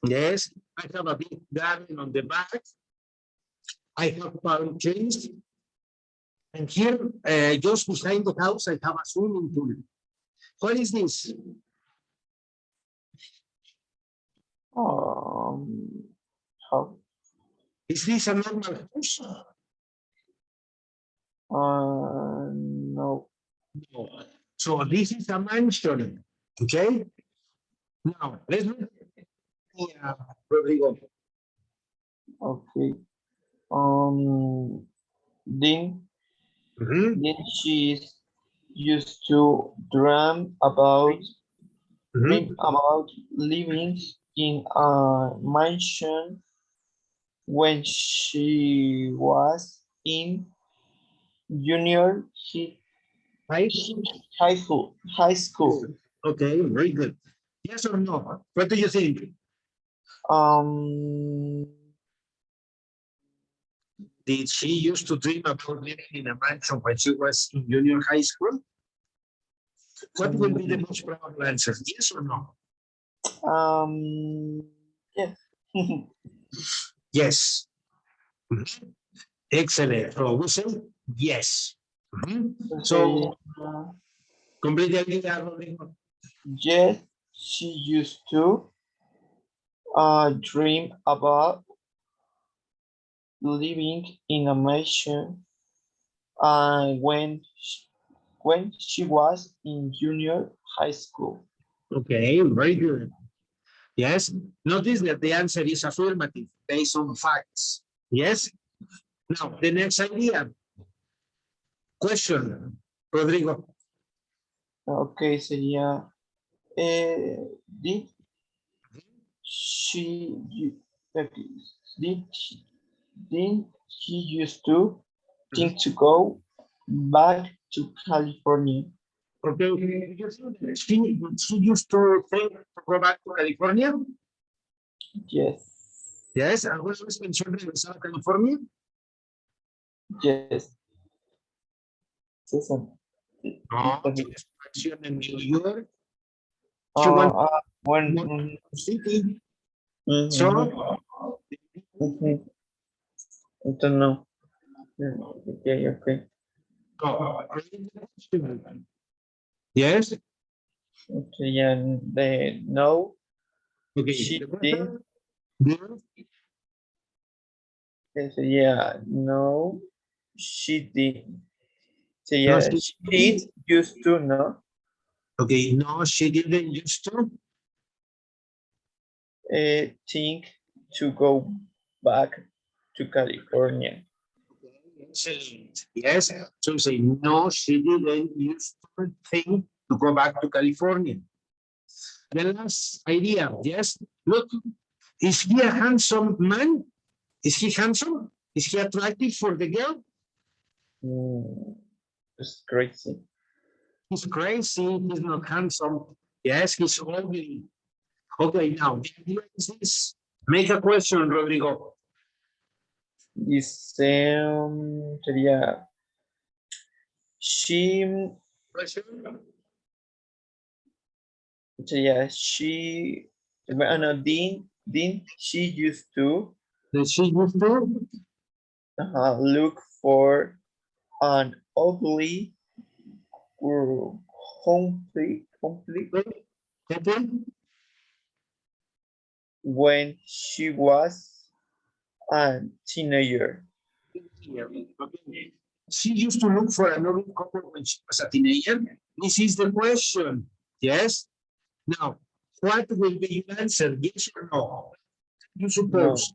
Yes, I have a big garden on the back. I have palm trees. And here, just behind the house, I have a swimming pool. What is this? How? Is this a normal house? No. No. So this is a mansion. Okay. Now let's look at Rodrigo. Okay. Then Mhm, she used to dream mhm. about living in a mansion when she was in junior Right? high school. Okay, very good. Yes or no? What do you think? Um, Did she used to dream about living in a mansion when she was in junior high school? What will be the most probable answer? Yes or no? yeah. Yes. Mhm. Excellent. So we say yes. Mhm. Okay, So completely agree, Rodrigo. yes, she used to dream about living in a mansion when she was in junior high school. Okay, very good. Yes. Notice that the answer is affirmative based on facts. Yes. Now, the next idea. Question, Rodrigo. Okay, sería, did she, okay, did she, did she used to think to go back to California? Okay, she used to think to go back to California. Yes, Yes, ¿alguna vez pensó en regresar a California? yes. César. No, tiene su mansión en New York. She Uh, went uh, when, to city. mhm, So, mhm. Entonces no. Okay, okay. yes. Okay, yeah, the no, Okay. she The did. question, yes. Yes, yeah, no, she did. So No, yeah, she she did. did used to, no, Okay, no, she didn't used to. think to go back to California. Excellent. Yes. So say no, she didn't used to think to go back to California. The last idea, yes. Look, is he a handsome man? Is he handsome? Is he attractive for the girl? It's crazy. He's crazy, he's not handsome. Yes, he's ugly. Okay, now, the idea is this. Make a question, Rodrigo. Dice, sería, she, sería, she, bueno, didn't she used to Did she used to? look for an ugly or complete Okay. when she was a teenager? Okay. She used to look for another couple when she was a teenager. This is the question. Yes. Now, what will be your answer? Yes or no? You suppose?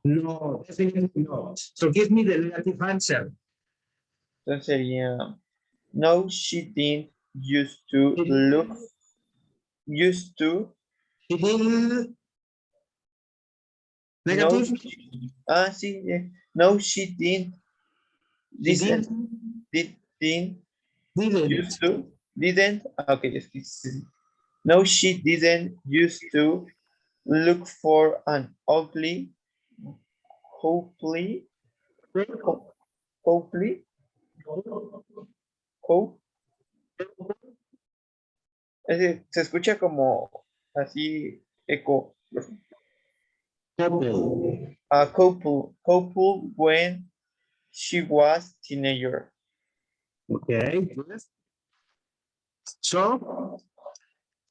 No, definitely no. So give me the negative answer. Entonces sería, no, she didn't used to, She didn't. no, Negative? sí, no, she didn't, She didn't, didn't. used to, didn't, okay, no, she didn't used to look for an ugly, hopefully, hopefully, hope, es decir, se escucha como así eco, a couple when she was teenager. Okay. So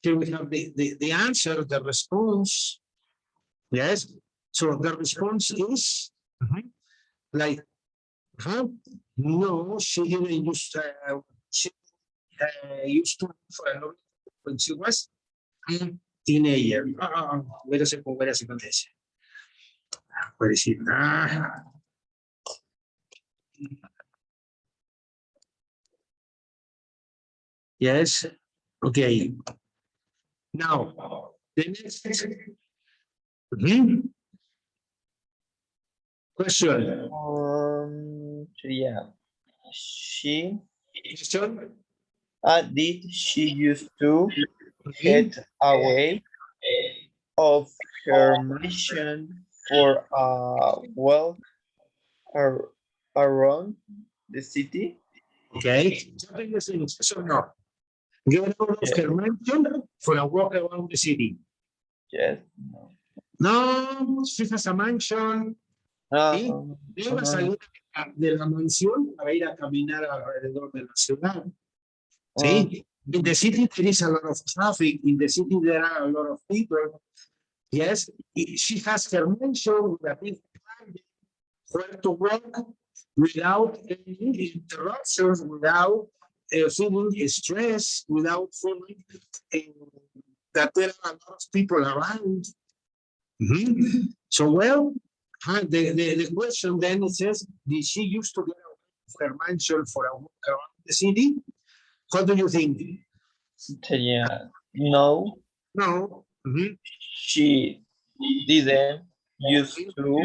here we have the answer, the response. Yes. So the response is like, no, she didn't used to look for a lawyer when she was a teenager. Wait a second. This. Where is it? Yes. Okay. Now, the next question. Yeah. She, Question. did she used to get away of her mission for a walk around the city? Okay. Something the same. So no. Get out of her mansion for a walk around the city. Yes. No, she has a mansion. Sí, iba a salir de la mansión para ir a caminar alrededor de la ciudad. Sí, in the city there is a lot of traffic. In the city there are a lot of people. Yes, she has her mansion with a big garden where to walk without any interruptions, without feeling stress, without feeling that there are a lot of people around. So, well, the question then it says, did she used to get away from her mansion for a walk around the city? What do you think? Yeah. No, No. she didn't used to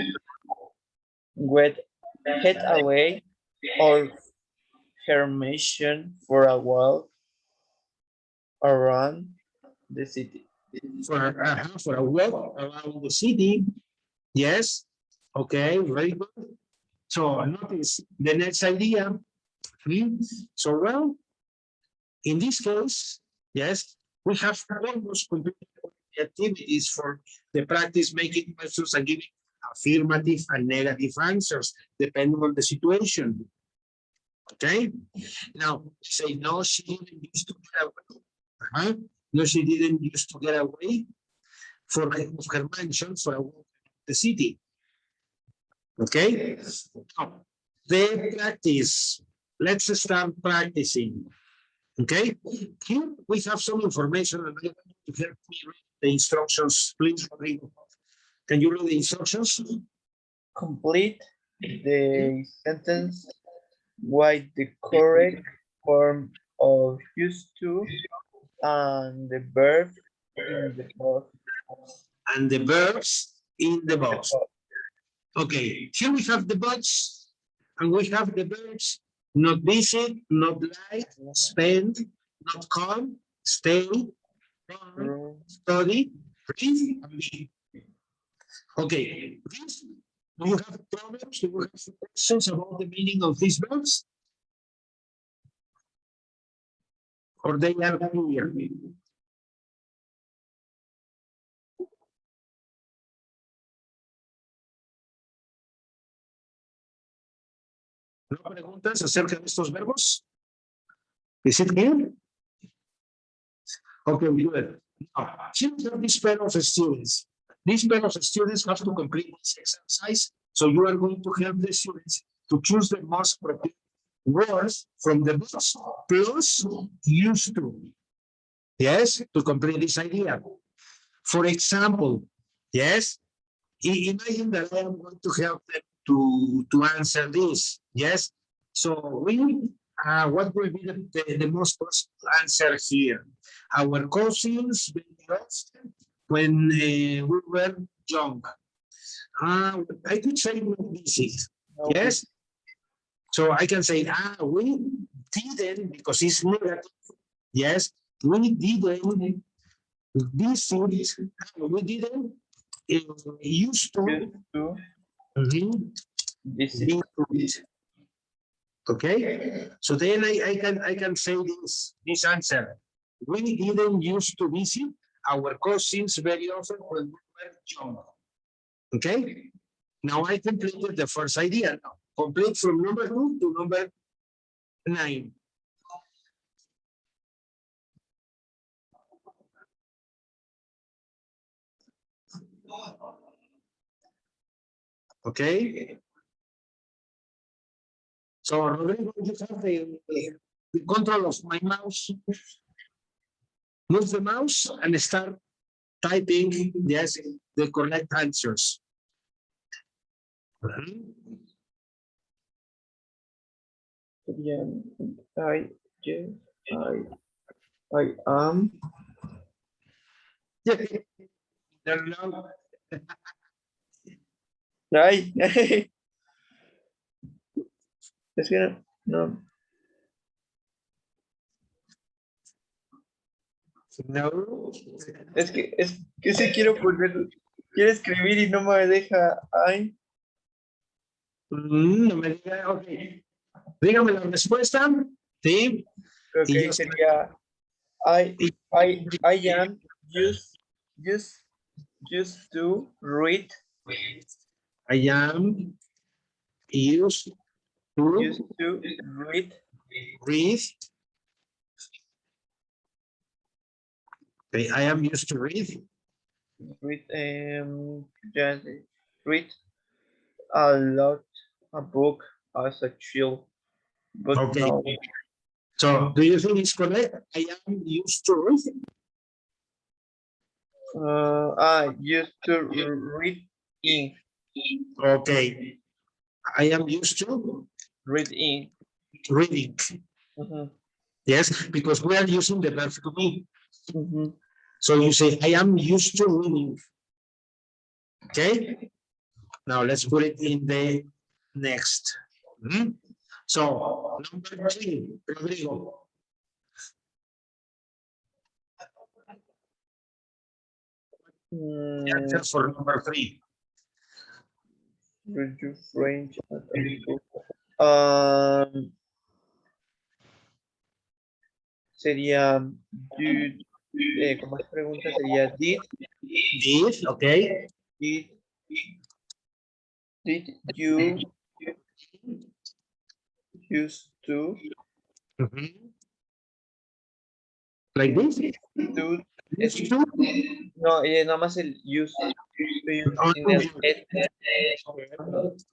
get away of her mission for a walk around the city. For a walk around the city. Yes. Okay, very good. So notice the next idea. So, well, in this case, yes, we have almost completed the activities for the practice making questions and giving affirmative and negative answers depending on the situation. Okay, now say no, she didn't used to get away. No, she didn't used to get away for her mansion for a walk in the city. Okay, now the practice. Let's start practicing. Okay, here we have some information and I want you to help me read the instructions, please, Rodrigo. Can you read the instructions? Complete the sentence with the correct form of used to and the verb in the box. And the verbs in the box. Okay, here we have the box and we have the verbs not visit, not like, spend, not come, stay, learn, study, read, and be. Okay, this, do you have problems? Do you have questions about the meaning of these verbs? Or they are clear? ¿No preguntas acerca de estos verbos? Is it clear? Okay, good. Now, here are this pair of students. This pair of students have to complete this exercise. So you are going to help the students to choose the most appropriate words from the books plus used to. Yes, to complete this idea. For example, yes, imagine that I am going to help them to answer this. Yes. So what will be the most possible answer here? Our cousins very often when we were young. I could say we visit. Yes. So I can say, we didn't because it's negative. Yes, we didn't visit. We didn't used to. Visit. Okay, so then I can say this answer. We didn't used to visit our cousins very often when we were young. Okay, now I completed the first idea. Now complete from number 2 to number 9. Okay. So Rodrigo, you have the control of my mouse. Move the mouse and start typing yes the correct answers. Yeah, I am. Ay, es que no. No. Es que sí quiero quiero escribir y no me deja. Ay. No me diga, ok. Dígame la respuesta. Sí. Ok, sería I am used to read. I am used to read. Read. Okay, I am used to read. Just read a lot a book as a child. But okay. No. So do you think it's correct? I am used to read. I used to read in. Okay. I am used to Read in. reading. Yes, because we are using the verb to be. So you say, I am used to reading. Okay. Now let's put it in the next. So number 3, Rodrigo. Answer for number 3. Read your French. Sería, como es pregunta, sería did. Did, okay. Did you used to? Like this? Do, Used to? no, nada más el use.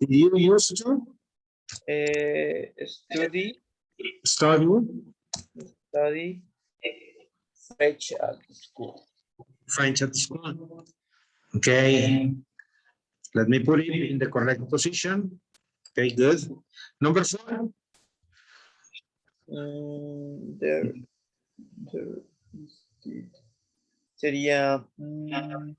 You used to? Study French at school. French at school. Okay. Let me put it in the correct position. Okay, good. Number 4. There sería no.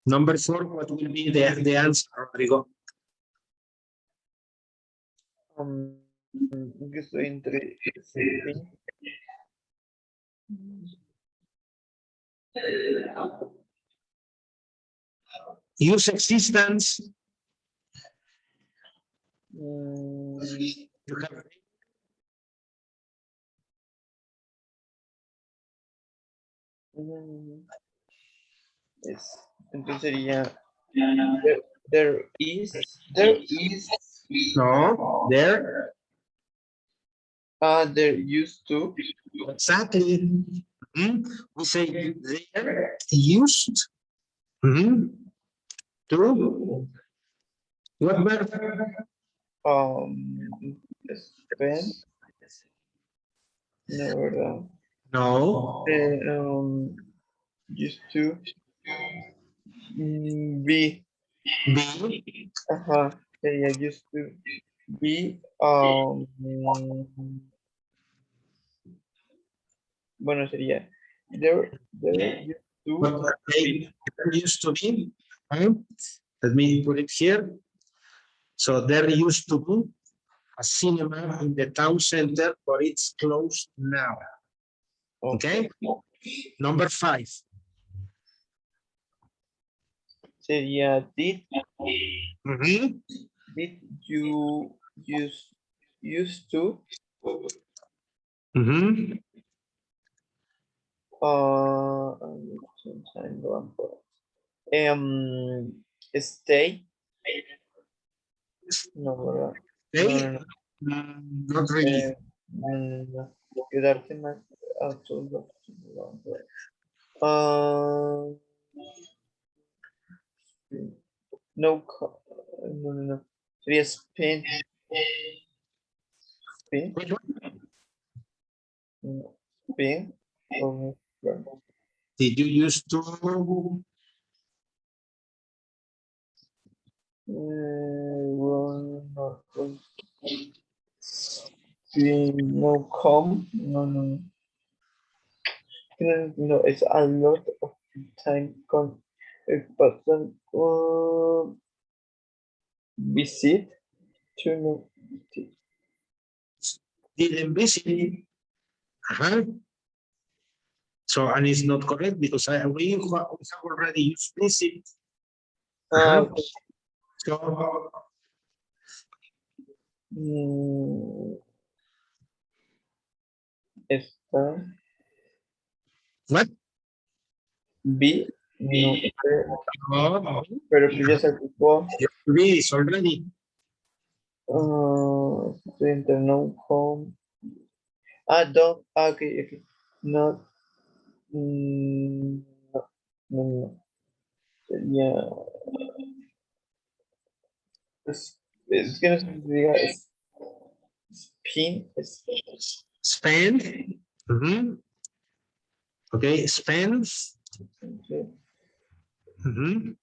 Number 4, what will be the answer, Rodrigo? Que estoy entre spend. Use existence. Mm, You have es, entonces sería there is no there. there used to Exactly. Mhm. We say there used mhm, to what verb? spend no verdad No. used to be Be. sería used to be bueno sería there used to What they used to be. Let me put it here. So there used to be a cinema in the town center, but it's closed now. Okay. Number 5. sería Mhm. did you used to Mhm. sometime going forward. Stay no ¿verdad? Okay. No. Not really. Quedarte más no no sería spend Which one? spend or Did you used to? no come no it's a lot of time con a person visit to know Didn't visit. So, and it's not correct because we have already used visit. So, está what? B no Oh, pero que ya se ocupó this already. estudiante no home don't okay not no sería es que no sé si diga spin Spend. Mhm. Okay, spends. Mhm.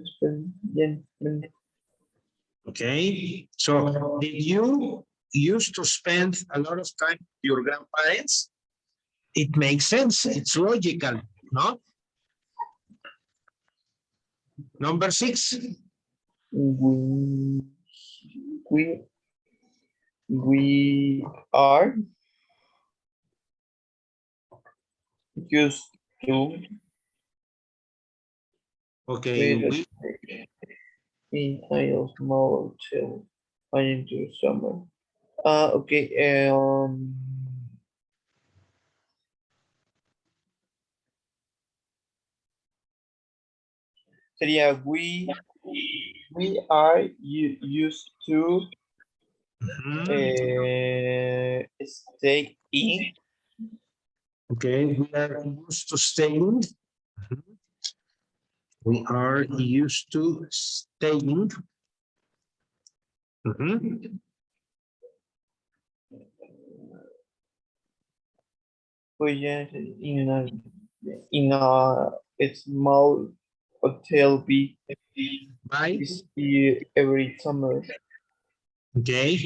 spend bien Okay, so did you used to spend a lot of time with your grandparents? It makes sense. It's logical, no? Number 6. we we are used to Okay, wait in a small hotel into summer. Okay. Sería we are used to stay in. okay, we are used to staying. We are used to staying. In a small hotel By, every summer. okay.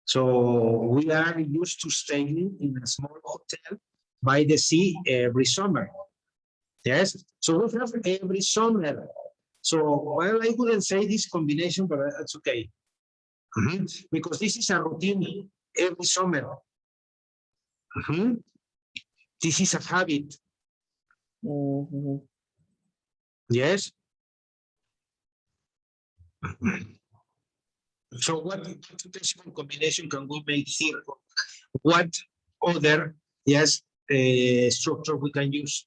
So we are used to staying in a small hotel by the sea every summer. Yes, so we have every summer. So, well, I wouldn't say this combination, but that's okay. Because this is a routine every summer. This is a habit. Mhm. Yes. So what possible combination can we make here? What other, yes, structure we can use?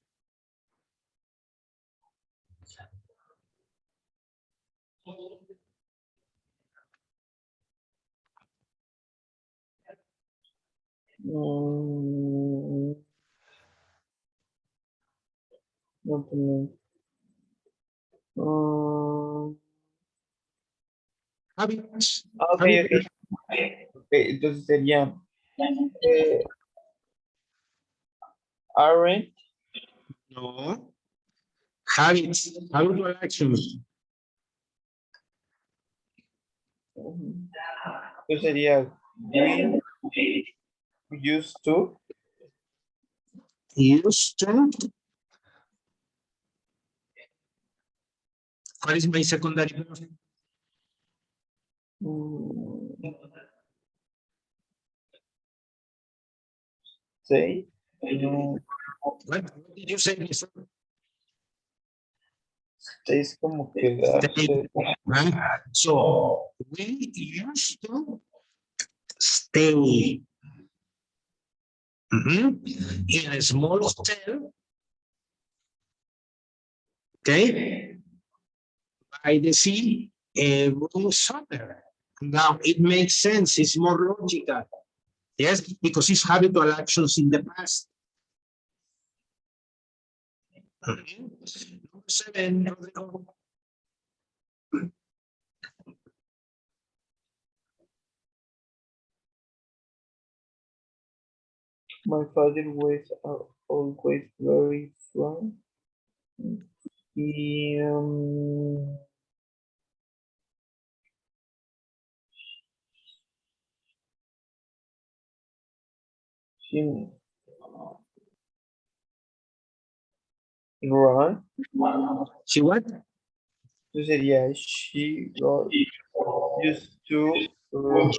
Mm, no problem. Habits. Ok, Habits. ok. Ok, entonces sería eh, aren't. No. Habits. Habitual actions. Entonces sería we used to. Used to. ¿Cuál es my secondary verb? Say. No, What did you say before? say es como quedarse. So we used to stay in a small hotel, okay, by the sea every summer. Now it makes sense, it's more logical. Yes, because it's habitual actions in the past. Number 7, Rodrigo. My father was always very strong. He, she run. She what? Entonces sería she used to run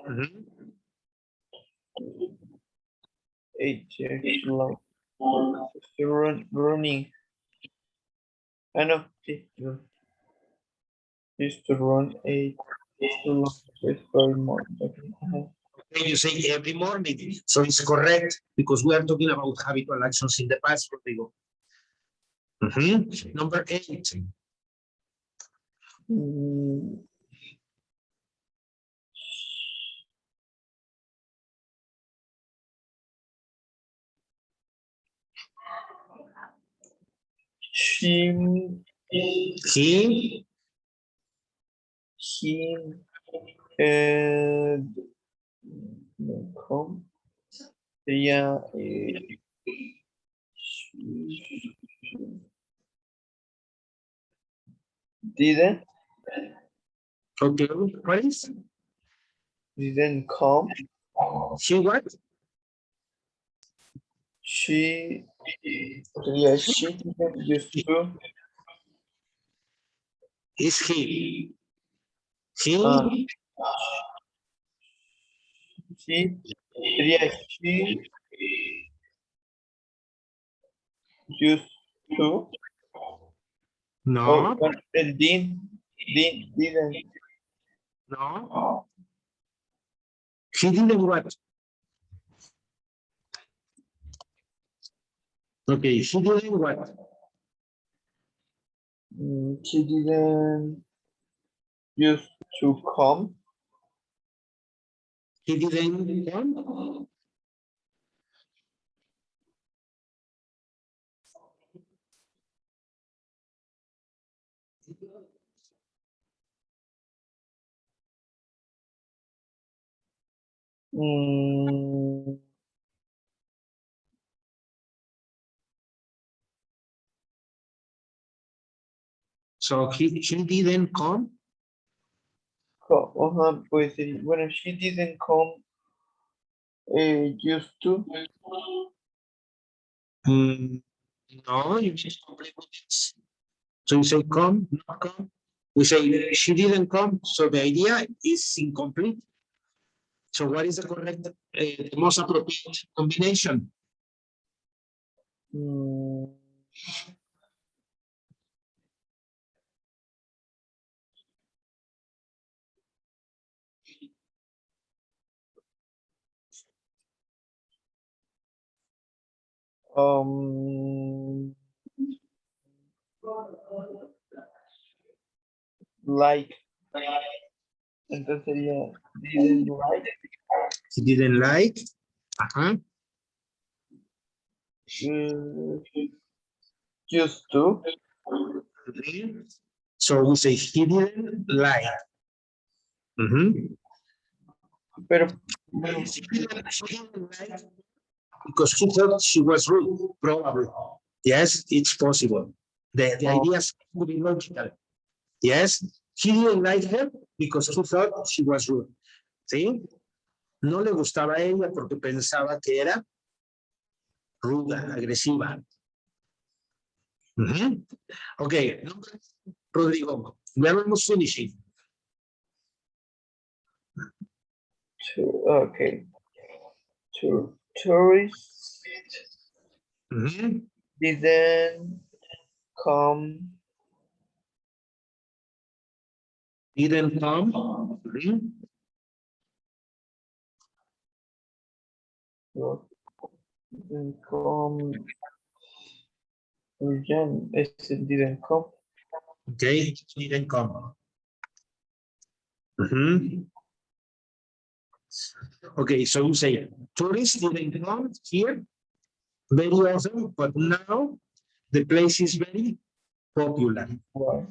Mhm. 8 years long. Running. I know. Sí, run. Used to run 8 years long. It's very morning. Okay, you say every morning, so it's correct because we are talking about habitual actions in the past, Rodrigo. Number 8. Mm, she He had come. Sería didn't okay, what is? didn't come. She what? She yeah, she didn't used to. Is he? He Uh, she yeah, she used to. Oh, no, but didn't. no. He didn't what? Okay, she didn't what? She didn't used to come. He didn't come. Mm, So she didn't come. Pues, bueno, she didn't come, used to. No, you just complete with this. So you say come, not come. We say she didn't come. So the idea is incomplete. So what is the correct, the most appropriate combination? Mm, like, entonces sería didn't like, He didn't like. Uh-huh. used to. So we say he didn't like. Pero, She didn't like because he thought she was rude, probably. Yes, it's possible. The idea is to be logical. Yes, he didn't like her because he thought she was rude. ¿Sí? No le gustaba a ella porque pensaba que era ruda, agresiva. Okay, Rodrigo, we are almost finishing. okay. Tourists didn't come. Didn't come. Didn't come. Again, it didn't come. Okay, didn't come. Okay, so you say tourists didn't come here very often, but now the place is very popular. Why?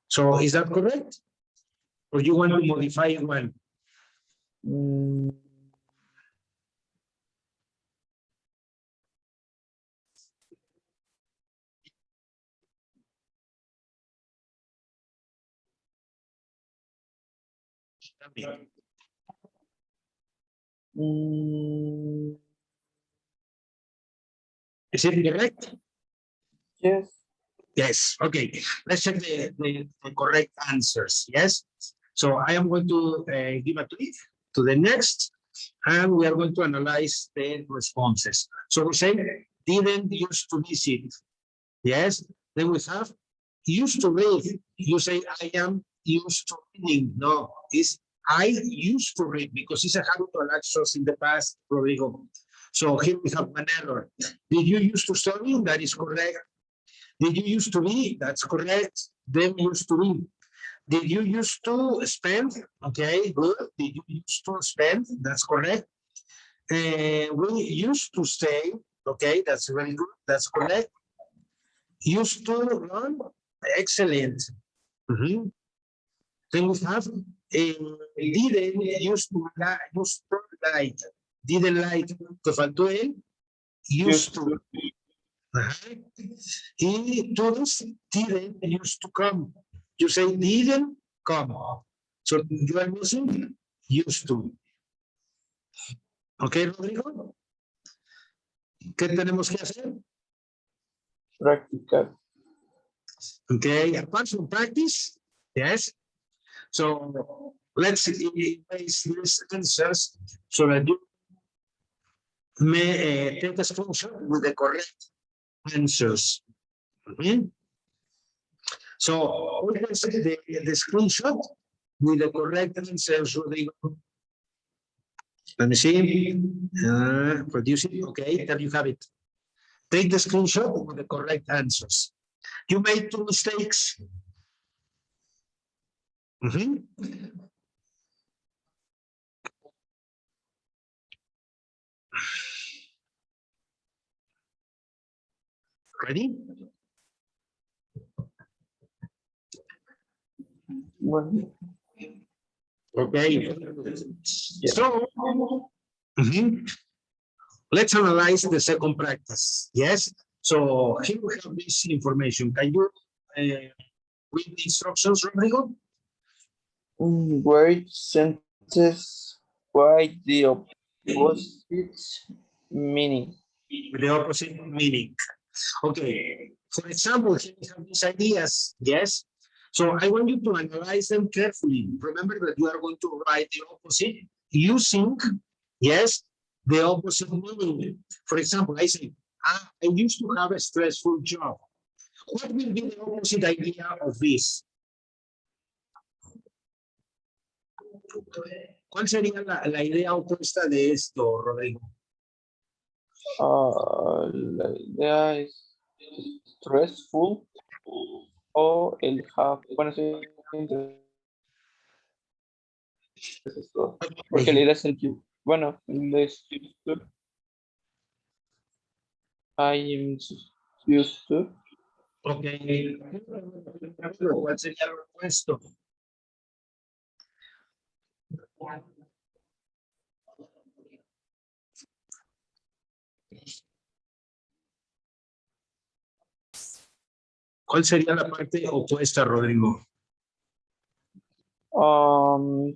So is that correct? Or you want to modify one? Is it correct? Yes. Yes, okay. Let's check the correct answers. Yes. So I am going to give a click to the next, and we are going to analyze the responses. So we say didn't used to visit. Yes. Then we have used to read. You say I am used to reading. No, it's I used to read because it's a habitual action in the past, Rodrigo. So here we have one error. Did you used to study? That is correct. Did you used to be? That's correct. Them used to be. Did you used to spend? Okay, good. Did you used to spend? That's correct. We used to stay. Okay, that's very good. That's correct. Used to run. Excellent. Then we have didn't used to like. Didn't like. Te faltó el used to. Y todos didn't used to come. You say didn't come. So you are missing used to. Okay, Rodrigo. ¿Qué tenemos que hacer? Practical. Okay, apart from practice, yes. So let's erase these answers so that you may take a screenshot with the correct answers. So we can see the screenshot with the correct answers, Rodrigo. Let me see. Produce it. Okay, there you have it. Take the screenshot with the correct answers. You made 2 mistakes. Ready? Well, Okay. So, Let's analyze the second practice. Yes. So here we have this information. Can you read the instructions, Rodrigo? Write sentence, write the opposite meaning. With the opposite meaning. Okay. For example, here we have these ideas. Yes. So I want you to analyze them carefully. Remember that you are going to write the opposite using, yes, the opposite meaning. For example, I say, I used to have a stressful job. What will be the opposite idea of this? ¿Cuál sería la idea opuesta de esto, Rodrigo? La idea es stressful o el have, bueno, sí, porque la idea es el que, bueno, I am used to. Ok. ¿Cuál sería lo opuesto? ¿Cuál sería la parte opuesta, Rodrigo?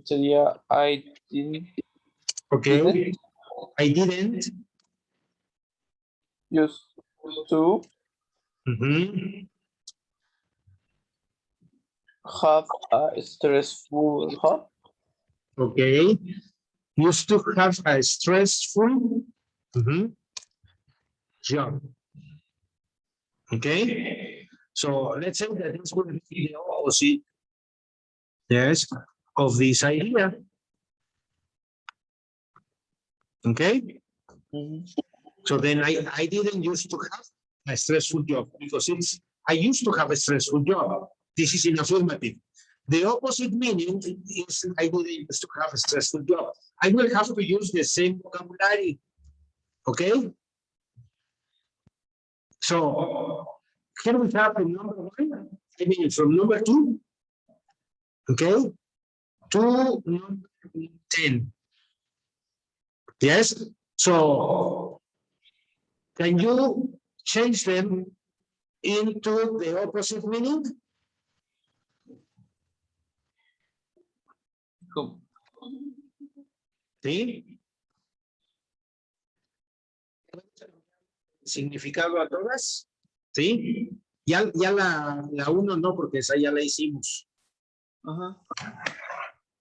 Sería I didn't Okay. I didn't. used to Mhm. have a stressful job. Okay. Used to have a stressful job. Okay. So let's say that this will be the opposite, yes, of this idea. Okay. So then I didn't used to have a stressful job because I used to have a stressful job. This is in affirmative. The opposite meaning is I didn't used to have a stressful job. I will have to use the same vocabulary. Okay. So here we have from number one, I mean from number two, okay, to number 10. Yes. So can you change them into the opposite meaning? ¿Sí? ¿Significado a todas? ¿Sí? Ya la uno no, porque esa ya la hicimos.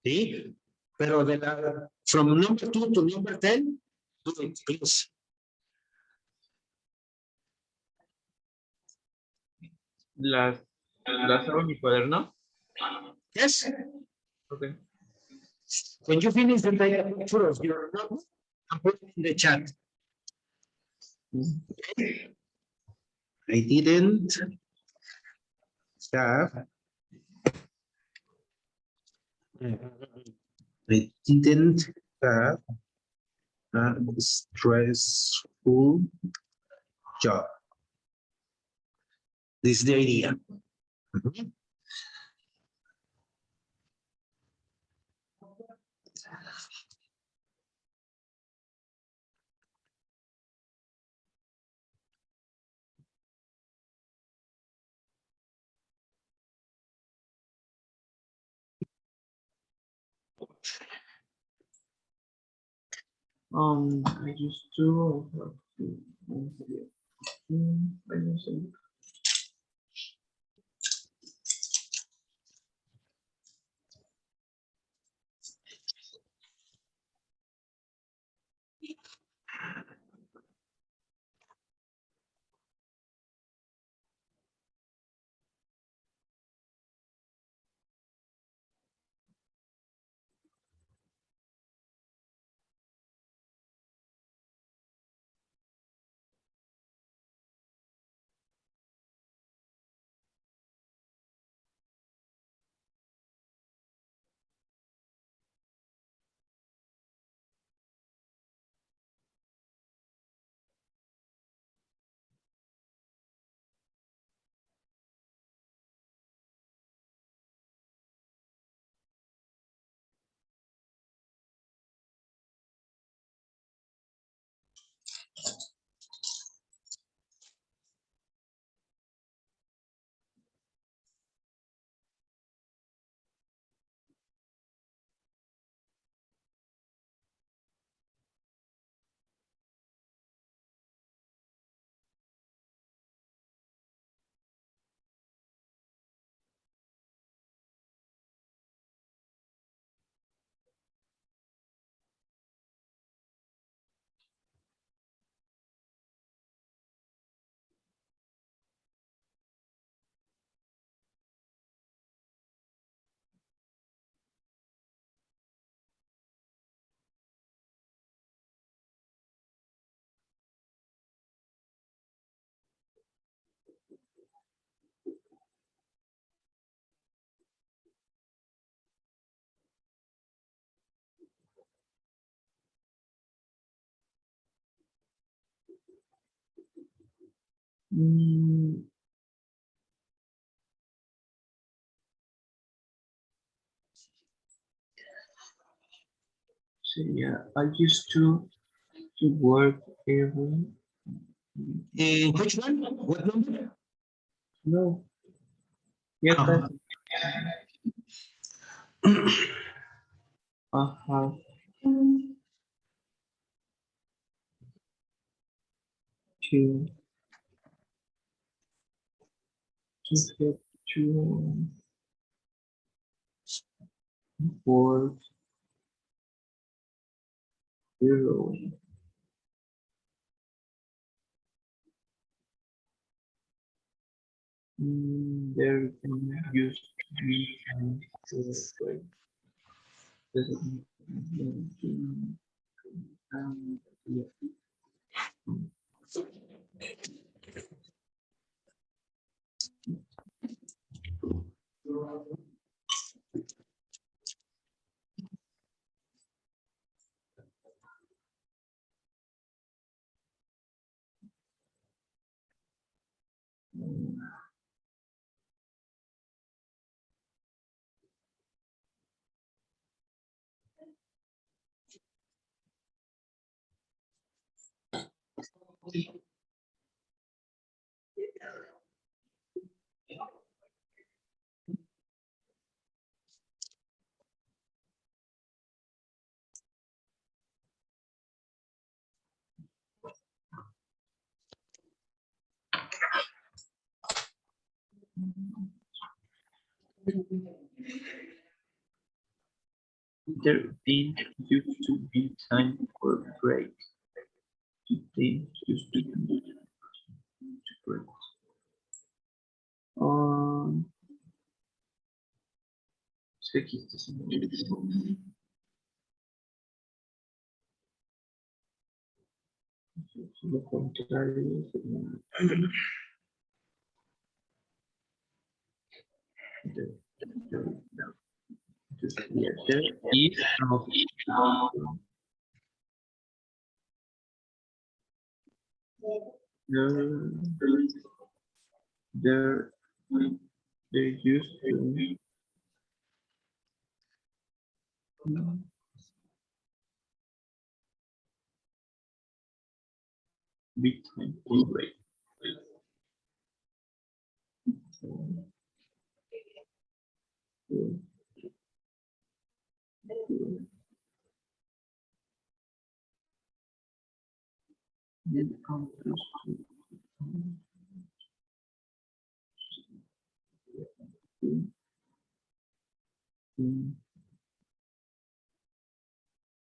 ¿Sí? Pero de la, from number 2 to number 10, do it, please. Las hago en mi cuaderno. Yes. Okay. When you finish the picture of your notebook, and put it in the chat. Okay. I didn't have. I didn't have a stressful job. This is the idea. I used to. Mm, so yeah, I used to work every. Which one? What number? No. Yeah, Uh, I have to have to work zero. There used to be time to work. Yeah. There didn't used to be time for breaks. They used to break. Sé que esto es lo contrario. Yeah, there is there there used to be time for break.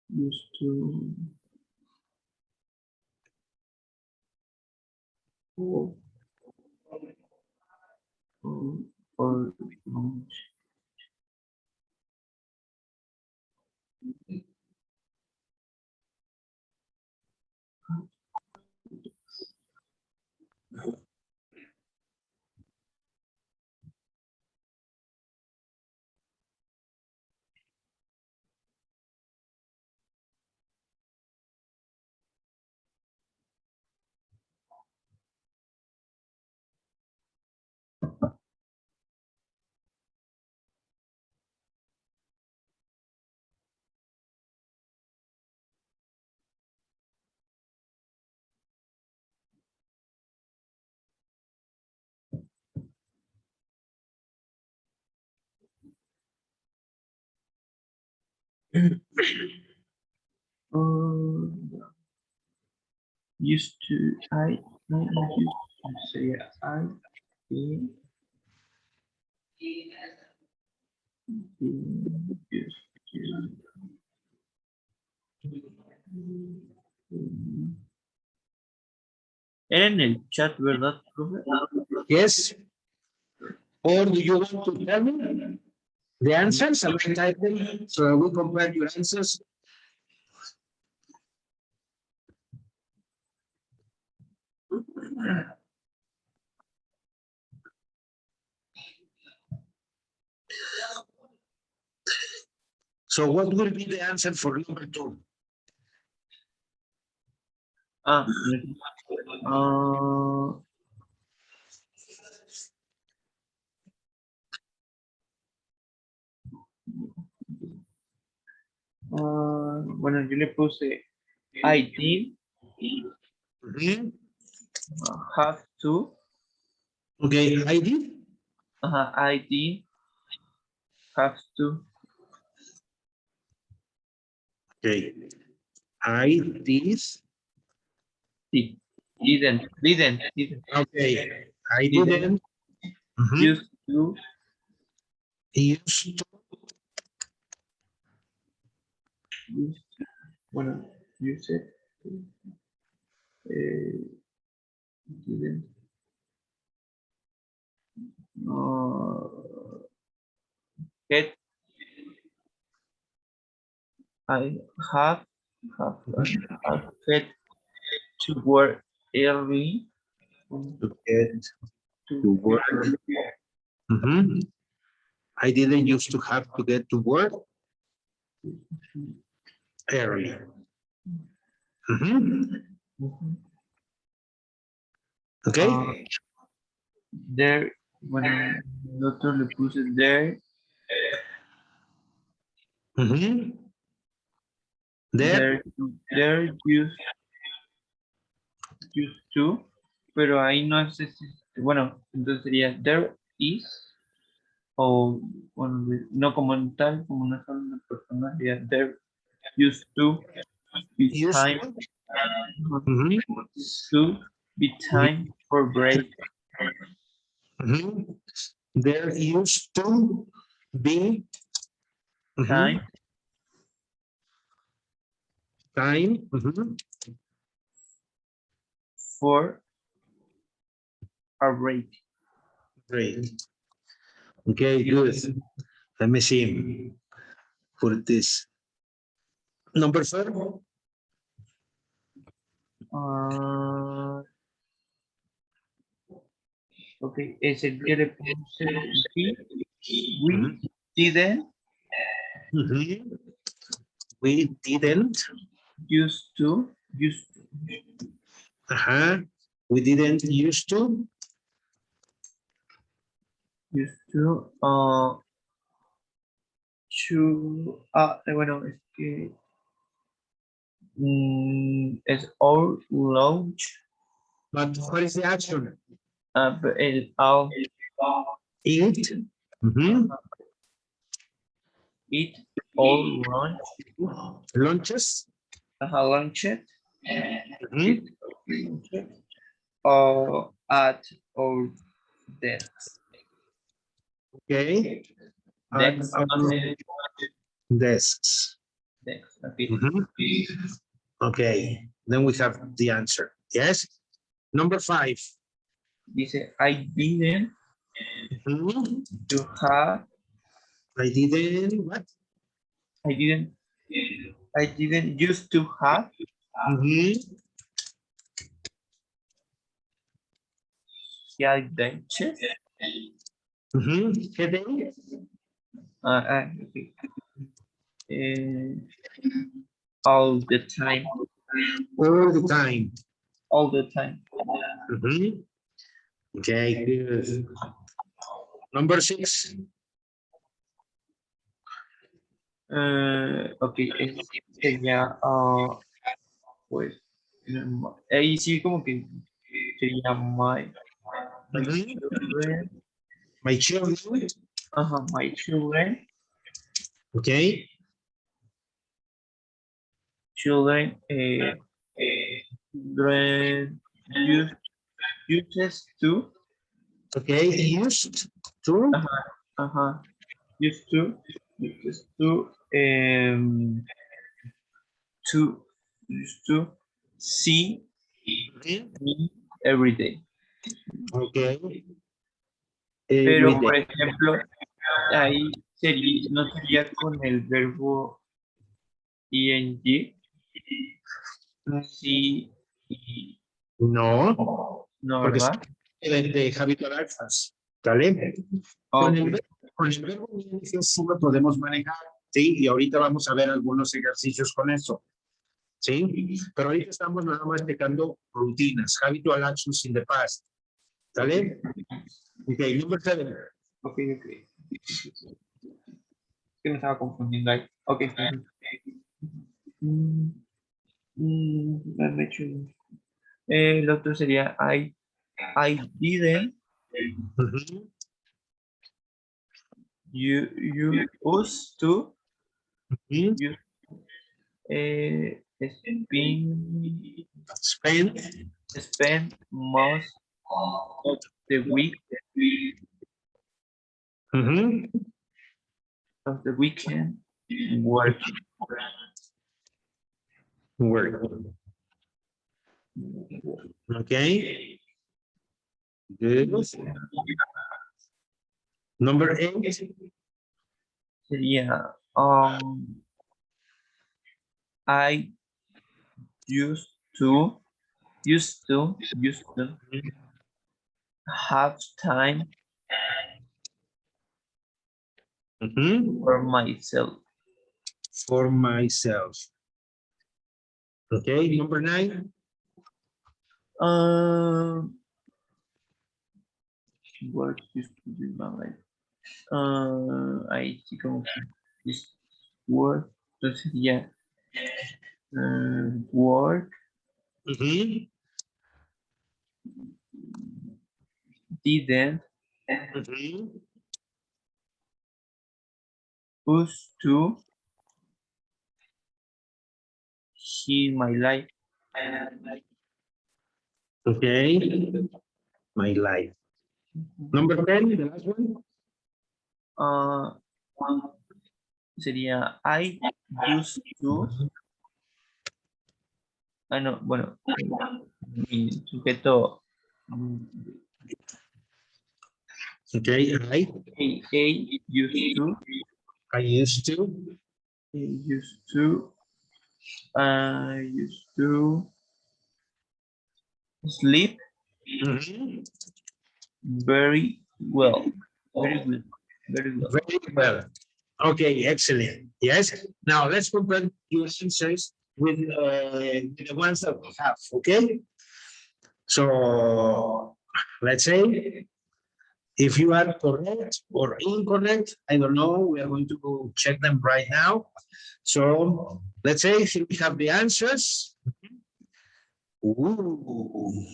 Used to or or lunch. Used to I used to say I think used to era en el chat, ¿verdad, profe? yes. Or do you want to tell me the answers? I will type them so I will compare your answers. So what will be the answer for number two? Ah, ah, bueno, yo le puse I did Mhm. have to. Okay, I did. I did have to. Okay, I did. Didn't. Okay, I Didn't. didn't. Mhm. Used to. Used to. Used, bueno, you said. Didn't. Get. I have had to work early To get to to work. Mhm. I didn't used to have to get to work early. Mhm. Okay. There, bueno, nosotros le puse there, Mhm. There. there used to, pero ahí no sé si, bueno, entonces sería there is, o bueno, no como en tal, como una sola persona, sería there used to be Used time, to. Mhm. to be time for break. Mhm. There used to be mhm, Time time. Mhm. for a break. Great. Okay, good. Let me see. Put this. Number 4. Okay, ese que le puse we Mhm. didn't Mhm. We didn't. used to We didn't used to. Bueno, es que es our lunch, But what is the action? el all Eat. Mhm. eat all lunch, Lunches. lunch Mhm. or at our desks. Okay. At Desks, our no sé, desks. desks, okay. Mhm. Okay. Then we have the answer. Yes. Number 5. Dice, I didn't Mhm. to have, I didn't. What? I didn't, I didn't used to have Mhm. headaches. Mhm. Headache. Okay. All the time, All the time. all the time. Mhm. Okay, good. Number 6. Ok, sería, pues, ahí sí como que sería my Mhm. children, My children. my children, Okay. children, children uses to, Okay. Used to. ajá, used to, uses to, used to see Mhm. me every day. Okay. Pero, Every day. por ejemplo, ahí sería, no sería con el verbo ing, sí, y No, no, porque es ¿verdad? de habitual alphas. ¿Vale? Con Ok, el verbo ing sí lo podemos manejar. Sí, y ahorita vamos a ver algunos ejercicios con eso. ¿sí? Pero ahorita estamos nada más checando rutinas, habitual actions in the past. ¿Sale? Ok, number 7. Ok, ok. Que me estaba confundiendo ahí. Ok. Mm, let me choose. El otro sería I didn't you used to use spend most of the week of the weekend working. Work. Okay. Good. Number 8. Sería I used to have time for myself. For myself. Okay, number 9. Work used to be my life. Ahí sí como que es work, entonces sería work didn't used to see my life. Okay, my life. Number 10, the last one. Sería I used to. Ah, no, bueno, mi sujeto. Okay, A used to. I used to. I used to sleep very well. Very good. Very well. Very well. Okay, excellent. Yes. Now let's compare your answers with the ones that we have. Okay. So let's say if you are correct or incorrect, I don't know. We are going to go check them right now. So let's say here we have the answers. Ooh.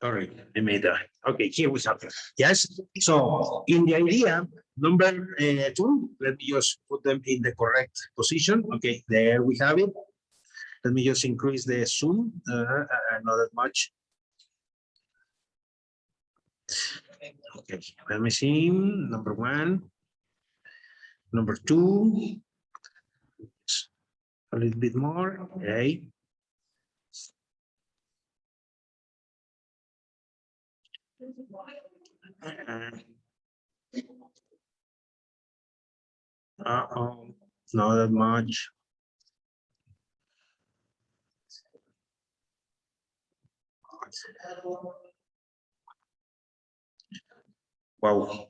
Sorry, I made that. Okay, here we have it. Yes. So in the idea, number 2, let me just put them in the correct position. Okay, there we have it. Let me just increase the zoom, not that much. Okay, let me see. Number 1, number 2, a little bit more. Okay. Not that much. Wow.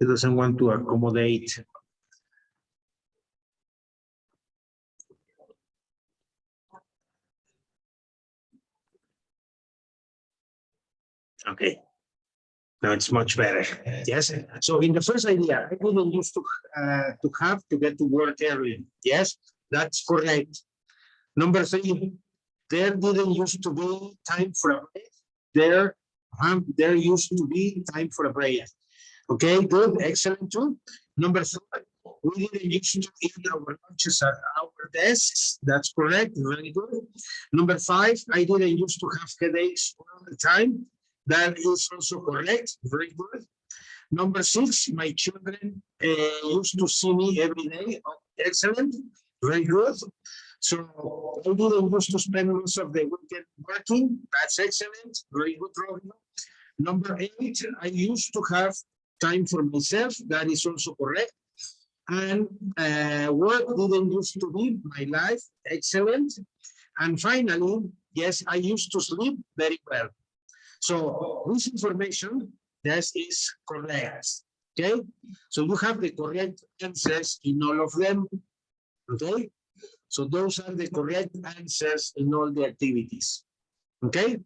It doesn't want to accommodate. Okay. Now it's much better. Yes. So in the first idea, I wouldn't used to have to get to work early. Yes, that's correct. Number 3, there didn't used to be time for a break. There used to be time for a break. Okay, good, excellent too. Number 4, we didn't used to eat our lunches at our desks. That's correct, very good. Number 5, I didn't used to have headaches all the time. That is also correct, very good. Number 6, my children used to see me every day. Oh, excellent, very good. So I didn't used to spend most of the weekend working. That's excellent, very good, Romeo. Number 8, I used to have time for myself. That is also correct. And work didn't used to be my life. Excellent. And finally, yes, I used to sleep very well. So this information, that is correct. Okay. So you have the correct answers in all of them. Okay. So those are the correct answers in all the activities. Okay.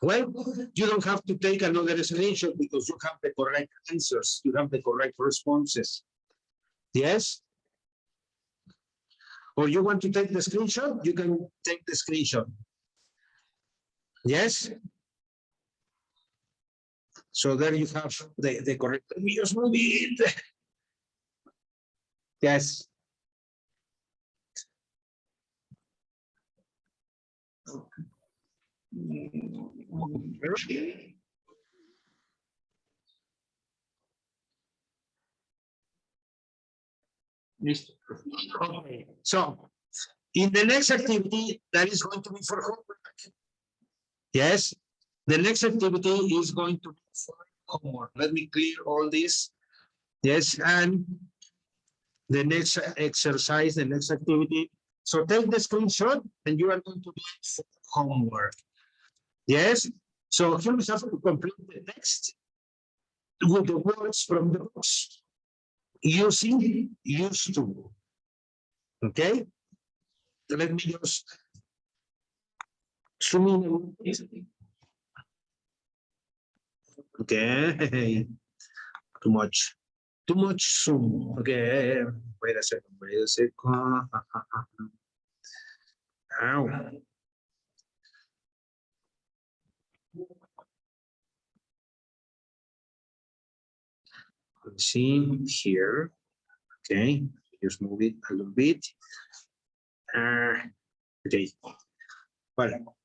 Well, you don't have to take another screenshot because you have the correct answers. You have the correct responses. Yes? Or you want to take the screenshot? You can take the screenshot. Yes? So there you have the correct. Let me just move it. Yes. Listo. Okay. So in the next activity, that is going to be for homework. Yes, the next activity is going to be for homework. Let me clear all this. Yes, and the next exercise, the next activity. So take the screenshot and you are going to do it for homework. Yes, so here we have to complete the text with the words from the books using used to. Okay, let me just zoom in. Okay, too much zoom. Okay, wait a second. Ow. See here. Okay, just move it a little bit. Okay. Vale.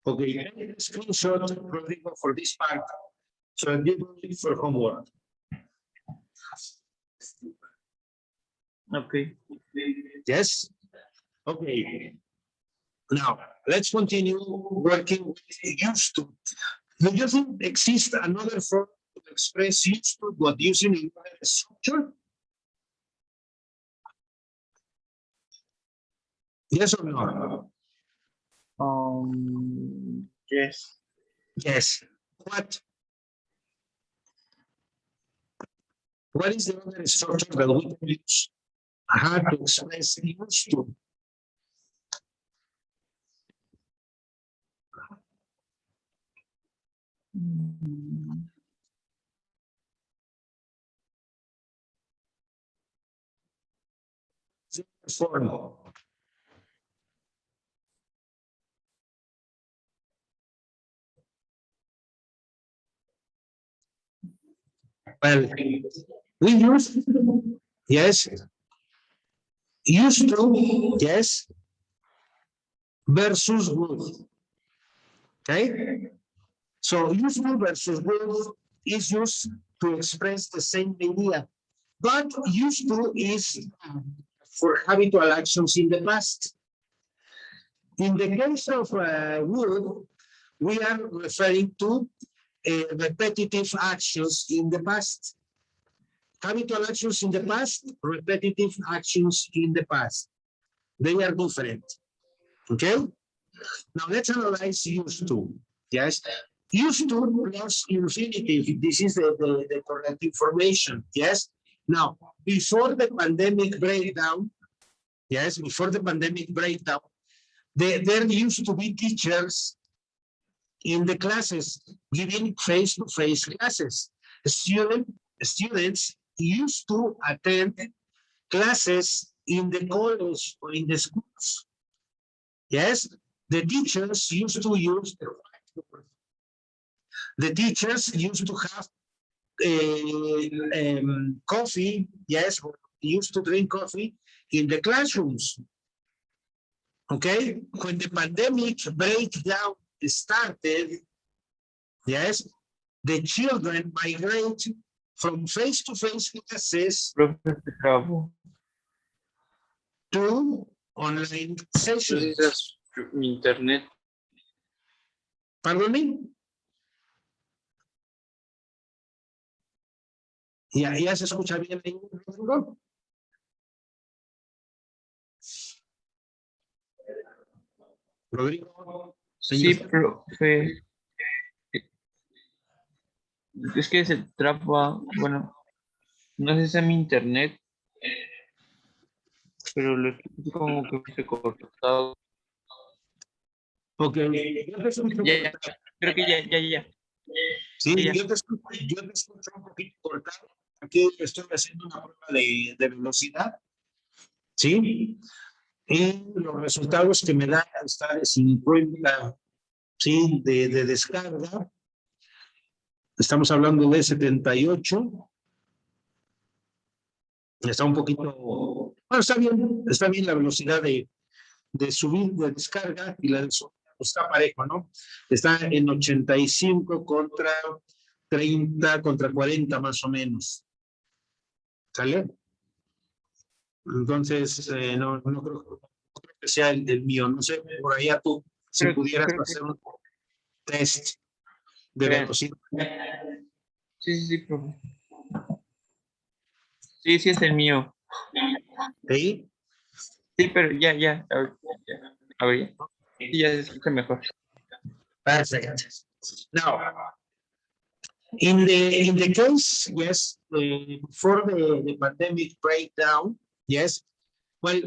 Okay, screenshot, Rodrigo, for this part. So I'm giving it for homework. Okay. Yes? Okay. Now, let's continue working with used to. Do you think exists another form to express used to but using another structure? Yes or no? Yes. Yes. What is the other structure that we can use? How to express used to? Form. Well, we use, yes, used to, yes, versus would. Okay, so useful versus would is used to express the same idea, but used to is for habitual actions in the past. In the case of would, we are referring to repetitive actions in the past. Habitual actions in the past, repetitive actions in the past. They are different. Okay? Now let's analyze used to. Yes. Used to plus infinitive. This is the correct information. Yes. Now, before the pandemic breakdown, yes, before the pandemic breakdown, there used to be teachers in the classes giving face-to-face classes. Students used to attend classes in the college or in the schools. Yes, the teachers used to use the whiteboard. The teachers used to have coffee, yes, used to drink coffee in the classrooms. Okay, when the pandemic breakdown started, yes, the children migrate from face-to-face classes. Profe, se trabó. to online sessions. Entonces, mi internet. Pardon me. Ya se escucha bien ahí, Rodrigo? Rodrigo. Sí, señor. profe. Es que se traba, bueno, no sé si es mi internet, pero lo escucho como que se cortado. Ok, yo te escucho Ya, ya, cortado. creo que ya. Sí, Ya. yo te escucho un poquito cortado. Aquí estoy haciendo una prueba de velocidad. Sí. Y los resultados que me dan está de 50, sí, de descarga. Estamos hablando de 78. Está un poquito, bueno, está bien la velocidad de subir, de descarga, y la de subir está parejo, ¿no? Está en 85 contra 30, contra 40 más o menos. ¿Sale? Entonces, no creo que sea el mío. No sé, por allá tú, si pudieras Creo que hacer un test de vean. velocidad. Sí, profe. Sí, es el mío. ¿Sí? Sí, pero ya. A ver, ya. Sí, ya se escucha mejor. Perfect. Now, in the case, yes, before the pandemic breakdown, yes, well,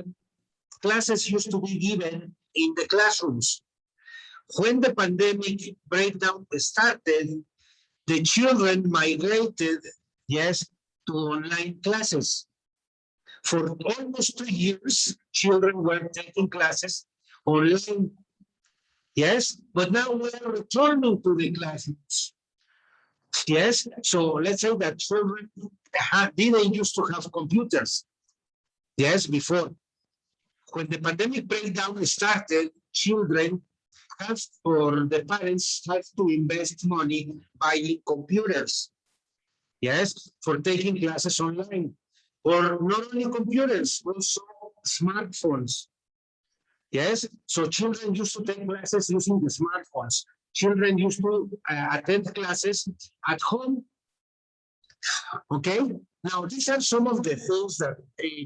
classes used to be given in the classrooms. When the pandemic breakdown started, the children migrated, yes, to online classes. For almost 2 years, children were taking classes online. Yes, but now we are returning to the classrooms. Yes, so let's say that children didn't used to have computers. Yes, before. When the pandemic breakdown started, children have, or the parents have to invest money buying computers. Yes, for taking classes online. Or not only computers, also smartphones. Yes, so children used to take classes using the smartphones. Children used to attend classes at home. Okay, now these are some of the things that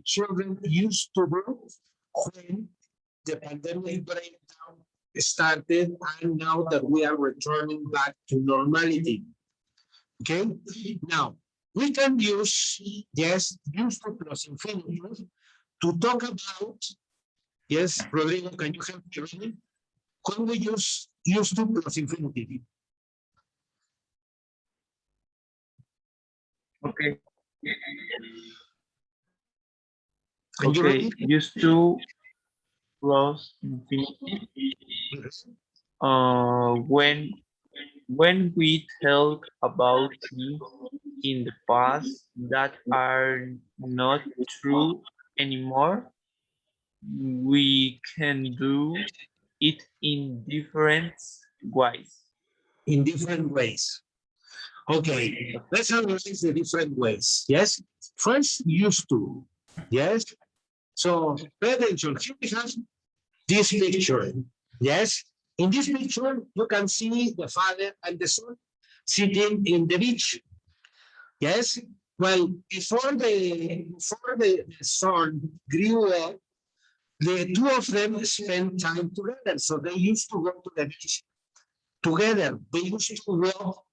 children used to do when the pandemic breakdown started, and now that we are returning back to normality. Okay, now we can use, yes, use to plus infinity to talk about, yes, Rodrigo, can you help me reading? When we use to plus infinity. Okay. Can you Okay, read? used to plus infinity. When we talk about things in the past that are not true anymore, we can do it in different ways. In different ways. Okay, let's analyze the different ways. Yes, first used to. Yes, so pay attention. Here we have this picture. Yes, in this picture you can see the father and the son sitting in the beach. Yes, well, before the son grew up, the two of them spent time together. So they used to go to the beach together. They used to walk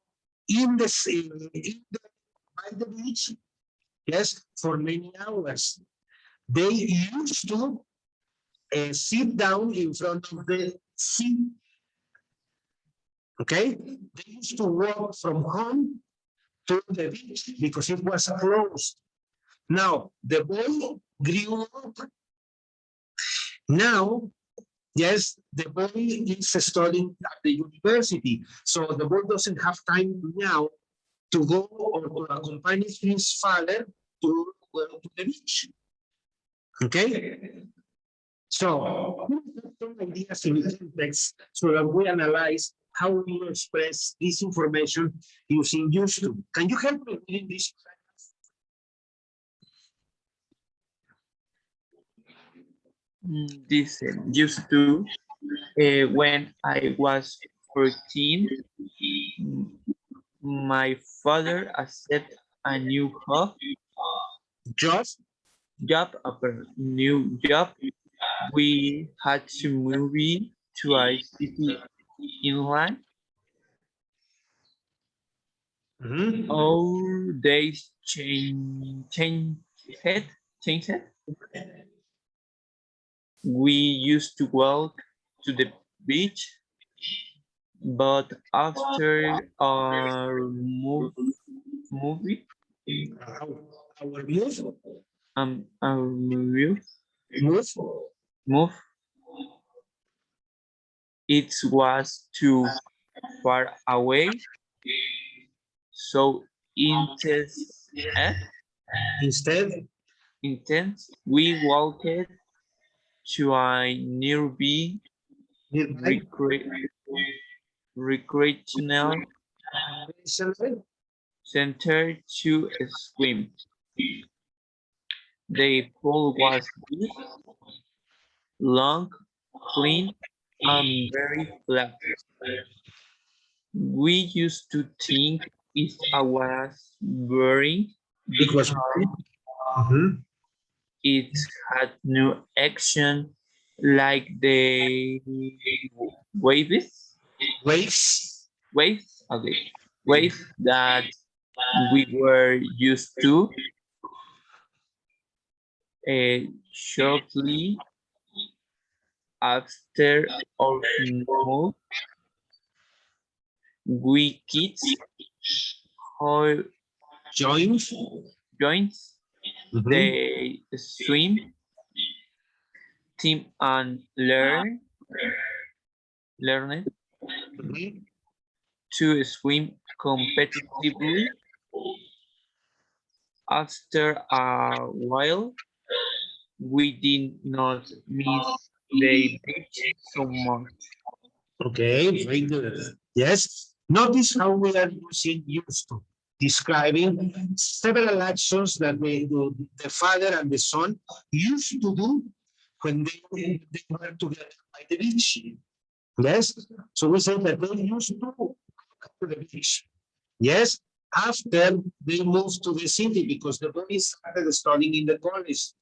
by the beach, yes, for many hours. They used to sit down in front of the sea. Okay, they used to walk from home to the beach because it was closed. Now the boy grew up. Now, yes, the boy is studying at the university, so the boy doesn't have time now to go or to accompany his father to the beach. Okay? So, some ideas in context so that we analyze how we express this information using used to. Can you help me reading this? This used to when I was 14, mm, my father accepted a new Just job, a new job. We had to move to a city inland. Our days changed. We used to walk to the beach, but after our movie, our move, our movie move. move, it was too far away. So Instead, we walked to a nearby nearby, recreational center to swim. The pool was big, long, clean, and very flat. We used to think it was boring it was. because Mhm. it had no action like the waves, Waves. okay, waves that we were used to. Shortly after our move, we kids who Joined. joined Mhm. the swim team and learned Mhm. to swim competitively. After a while, we did not miss the beach so much. Okay, very good. Yes. Notice how we are using used to, describing several actions that the father and the son used to do when they were together by the beach. Yes. So we say that they used to go to the beach. Yes. After they moved to the city because the boy started studying in the college.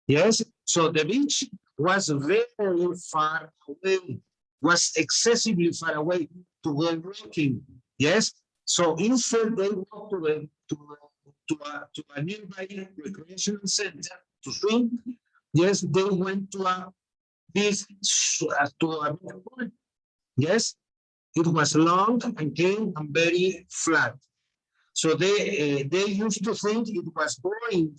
Yes, so the beach was very far away, was excessively far away to go walking. Yes, so instead they walked to a nearby recreational center to swim. Yes, they went to a big to a big pool. Yes, it was long and clean and very flat. So they used to think it was boring.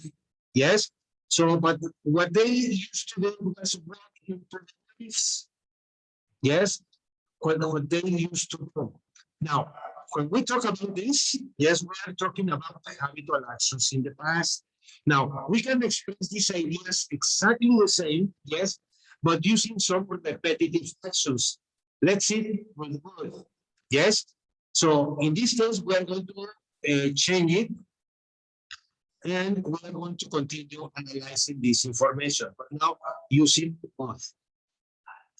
Yes. So, but what they used to do was walk into the cliffs. Yes. What they used to do. Now, when we talk about this, yes, we are talking about the habitual actions in the past. Now, we can express these ideas exactly the same, yes, but using some repetitive actions. Let's see with good. Yes. So in this case, we are going to change it and we are going to continue analyzing this information, but now using both.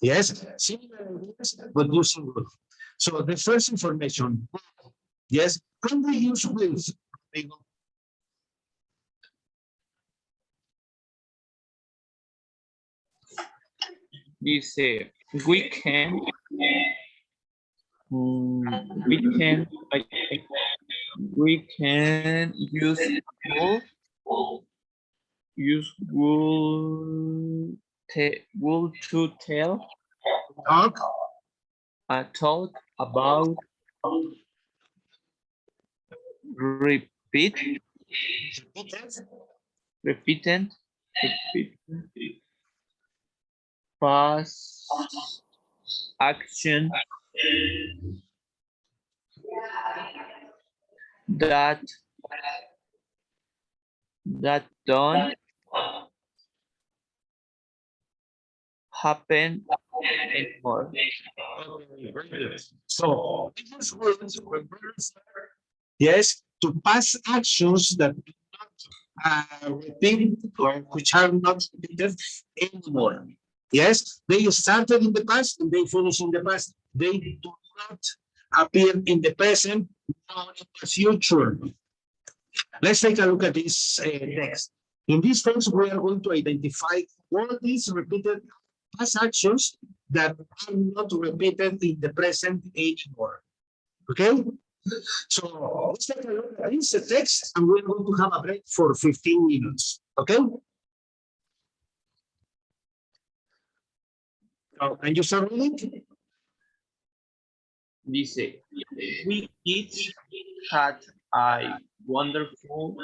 Yes, similar ideas, but using both. So the first information, yes, can we use with? Dice, we can, we can, we can use will to tell Talk, a talk about repeat, repeated, repeat, past action that don't happen anymore. so this is words, yes, to pass actions that do not repeat or which are not repeated anymore. Yes, they started in the past and they finish in the past. They do not appear in the present nor in the future. Let's take a look at this text. In this text, we are going to identify all these repeated past actions that are not repeated in the present anymore. Okay? So let's take a look at this text and we're going to have a break for 15 minutes. Okay? And you start reading? Dice, we kids had a wonderful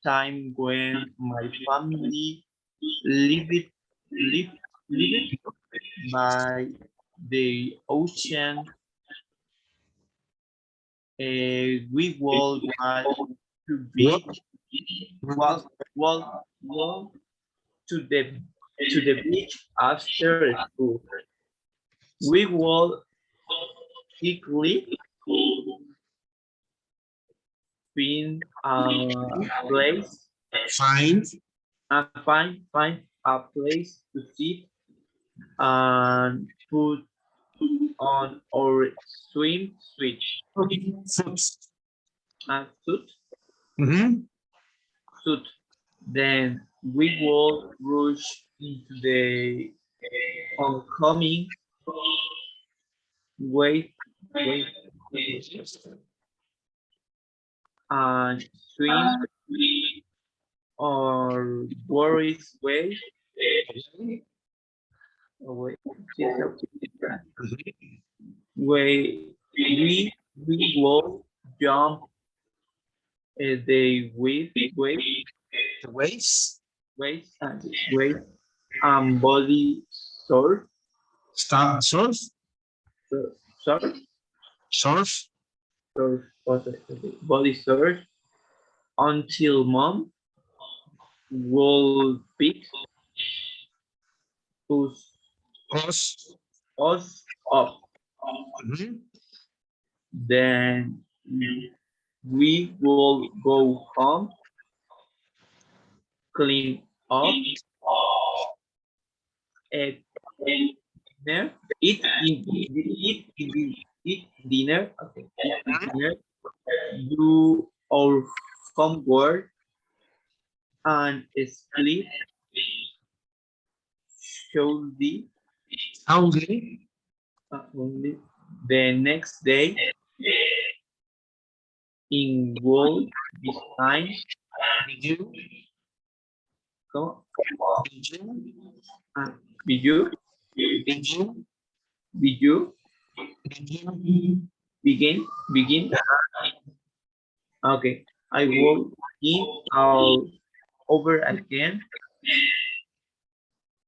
time when my family lived by the ocean. We will to beach, walk to the beach after school. We will quickly find a place Fine. and find a place to sit and put on our swimsuit and Mhm. suit. Then we will rush into the oncoming wave and swim or worries away. We will jump the The waves. wave and body surf, Surf. surf, Surf. body surf until mom will pick us, Us. us up. Mhm. Then we will go home, clean up, eat dinner, eat dinner, okay, eat dinner, do our homework, and sleep shortly. Hungry. Only the next day in world design. Begin. Come Begin. on. Did you Begin. Begin. begin? Okay, I will begin all over again.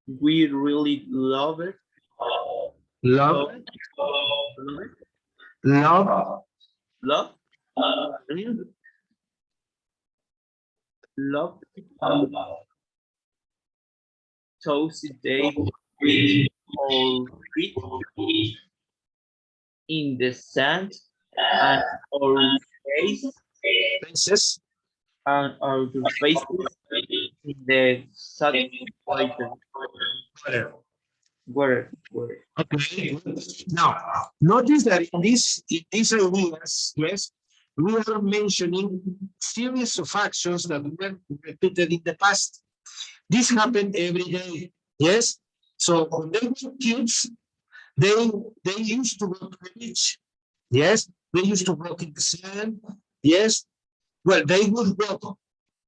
We really love it. Love. Love it. Love. Love, love. Tuesday with our feet in the sand and our face Faces. and our faces in the saturated Water. water. Okay. Now, notice that in these ideas, yes, we are mentioning series of actions that were repeated in the past. This happened every day. Yes. So when they were kids, they used to go to the beach. Yes. They used to walk in the sand. Yes. Well, they would walk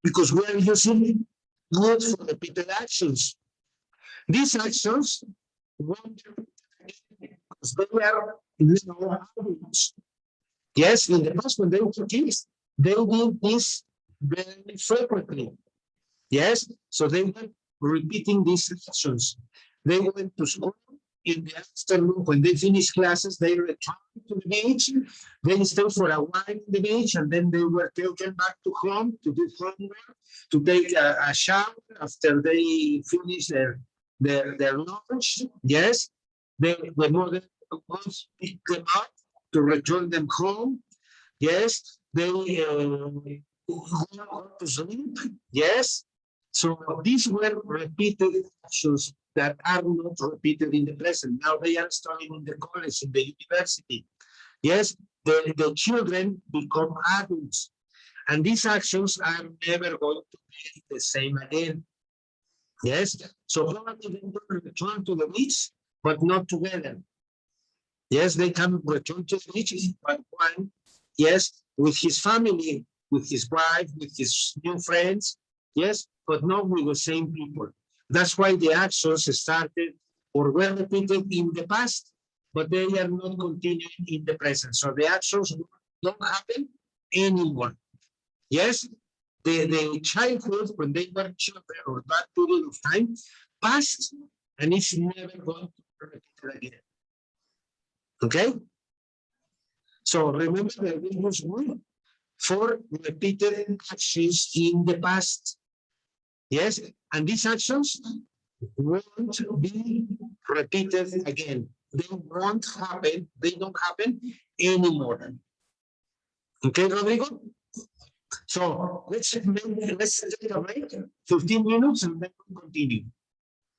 because we are using words for repeated actions. These actions won't because they are now adults. Yes, in the past when they were kids, they did this very frequently. Yes, so they were repeating these actions. They went to school in the afternoon when they finished classes. They returned to the beach. They stayed for a while in the beach, and then they were taken back to home to do homework, to take a shower after they finished their lunch. Yes, the mother was pick them up to return them home. Yes, they go to sleep. Yes, So these were repeated actions that are not repeated in the present. Now they are studying in the college, in the university. Yes, the children become adults. And these actions are never going to be the same again. Yes, so probably they will return to the beach, but not together. Yes, they can return to the beach, but one, yes, with his family, with his wife, with his new friends, yes, but not with the same people. That's why the actions started or were repeated in the past, but they are not continuing in the present. So the actions don't happen anymore. Yes, the childhood when they were children or that period of time passed and it's never going to be repeated again. Okay? So remember that we use would for repeated actions in the past. Yes, and these actions won't be repeated again. They won't happen, they don't happen anymore. Okay, Rodrigo? So let's take a break, 15 minutes, and then we'll continue.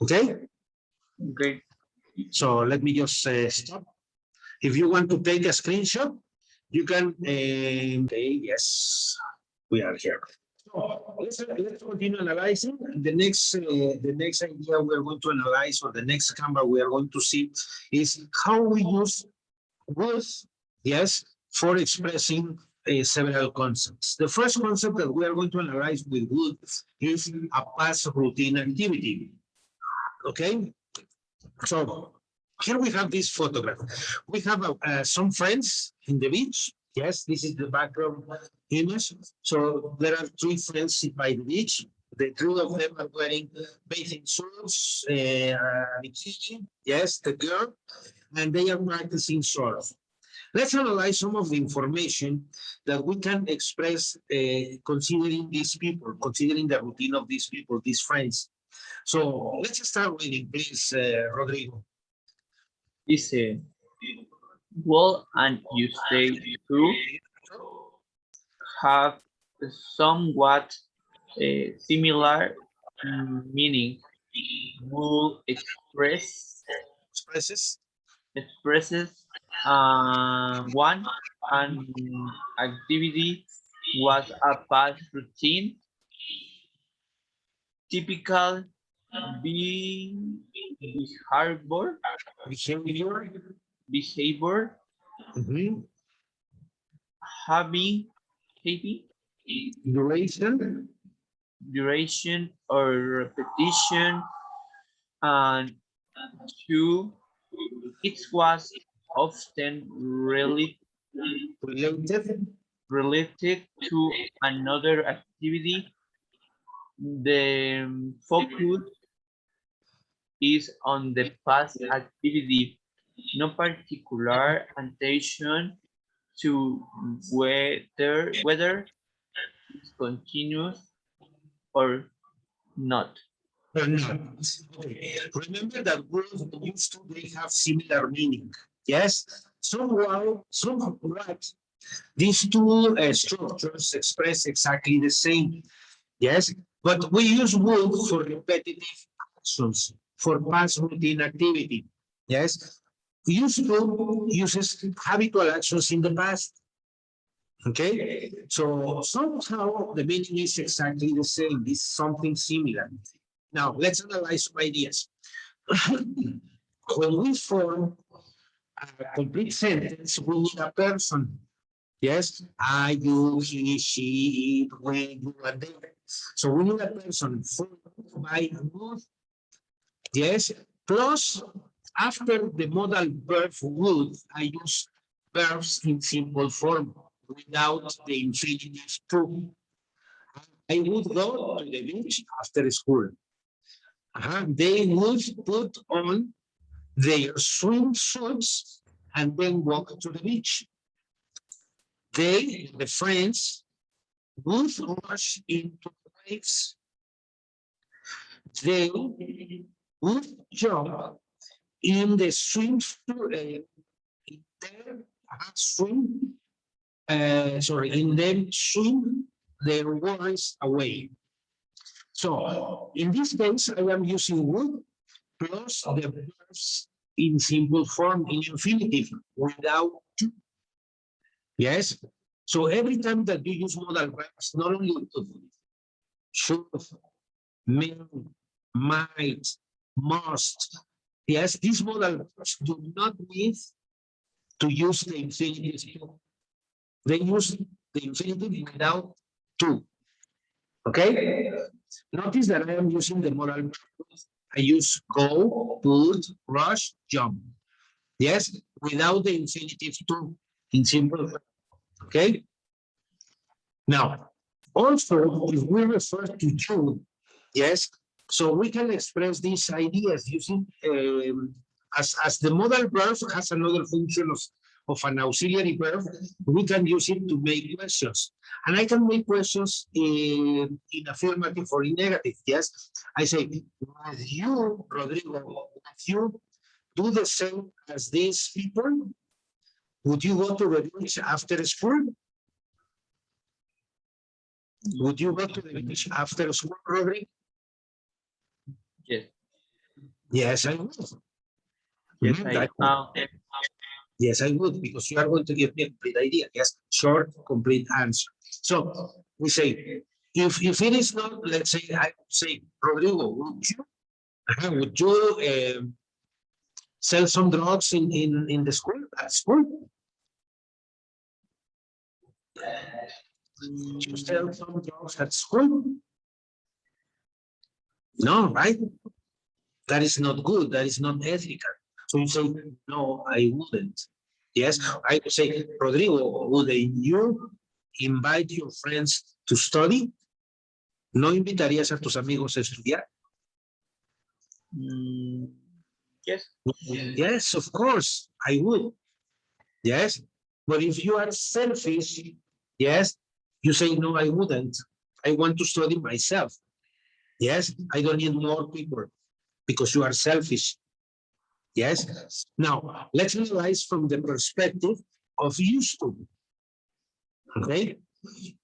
Okay? Okay. So let me just stop. If you want to take a screenshot, you can. Okay, yes, we are here. So let's continue analyzing. The next idea we are going to analyze, or the next camera we are going to see, is how we use words, yes, for expressing several concepts. The first concept that we are going to analyze with would is a past routine activity. Okay, so here we have this photograph. We have some friends in the beach. Yes, this is the background image. So there are three friends by the beach. The three of them are wearing bathing suits, bikini. Yes, the girl, and they are practicing surf. Let's analyze some of the information that we can express considering these people, considering the routine of these people, these friends. So let's start reading, please, Rodrigo. Dice, well, and you say to have somewhat similar meaning. Will Expresses. expresses one an activity was a past routine, typical being behavior, Behavior. behavior, Mhm. having Duration. duration or repetition, and two, it was often Related. related to another activity. The focus is on the past activity, no particular attention to whether it's continuous or not. Or not. Okay. Remember that words used to they have similar meaning. Yes. Somewhat these two structures express exactly the same. Yes, but we use would for repetitive actions, for past routine activity. Yes, used to uses habitual actions in the past. Okay, so somehow the meaning is exactly the same. It's something similar. Now let's analyze some ideas. When we form a complete sentence, we need a person. Yes, I, you, he, she, it, we, you, and they. So we need a person followed by would. Yes, plus after the modal verb would, I use verbs in simple form without the infinitive to. I would go to the beach after school. They would put on their swimsuits and then walk to the beach. They, the friends, would rush into the waves. They would jump in the in them swim their worries away. So in this case, I am using would plus the verbs in simple form in infinitive without to. Yes. So every time that you use modal verbs, not only to should, may, might, must. Yes, these modal verbs do not need to use the infinitive. They use the infinitive without to. Okay? Notice that I am using the modal verbs. I use go, put, rush, jump. Yes, without the infinitive to in simple. Okay? Now, also, if we refer to you, yes, so we can express these ideas using as the modal verb has another function of an auxiliary verb, we can use it to make questions. And I can make questions in affirmative or in negative. Yes, I say, would you, Rodrigo, would you do the same as these people? Would you go to the beach after school? Would you go to the beach after school, Rodrigo? Yes. Yes, I would. Yes, Mhm, I I would. Yes, I would, because you are going to give me a complete idea. Yes, short, complete answer. So we say, if it is not, let's say, I would say, Rodrigo, would you sell some drugs in the school, at school? Would you sell some drugs at school? No, right? That is not good. That is not ethical. So you say, no, I wouldn't. Yes, I would say, Rodrigo, would you invite your friends to study? ¿No invitarías a tus amigos a estudiar? Yes. Yes, of course, I would. Yes, but if you are selfish, yes, you say, no, I wouldn't. I want to study myself. Yes, I don't need more people because you are selfish. Yes. Now, let's analyze from the perspective of used to. Okay.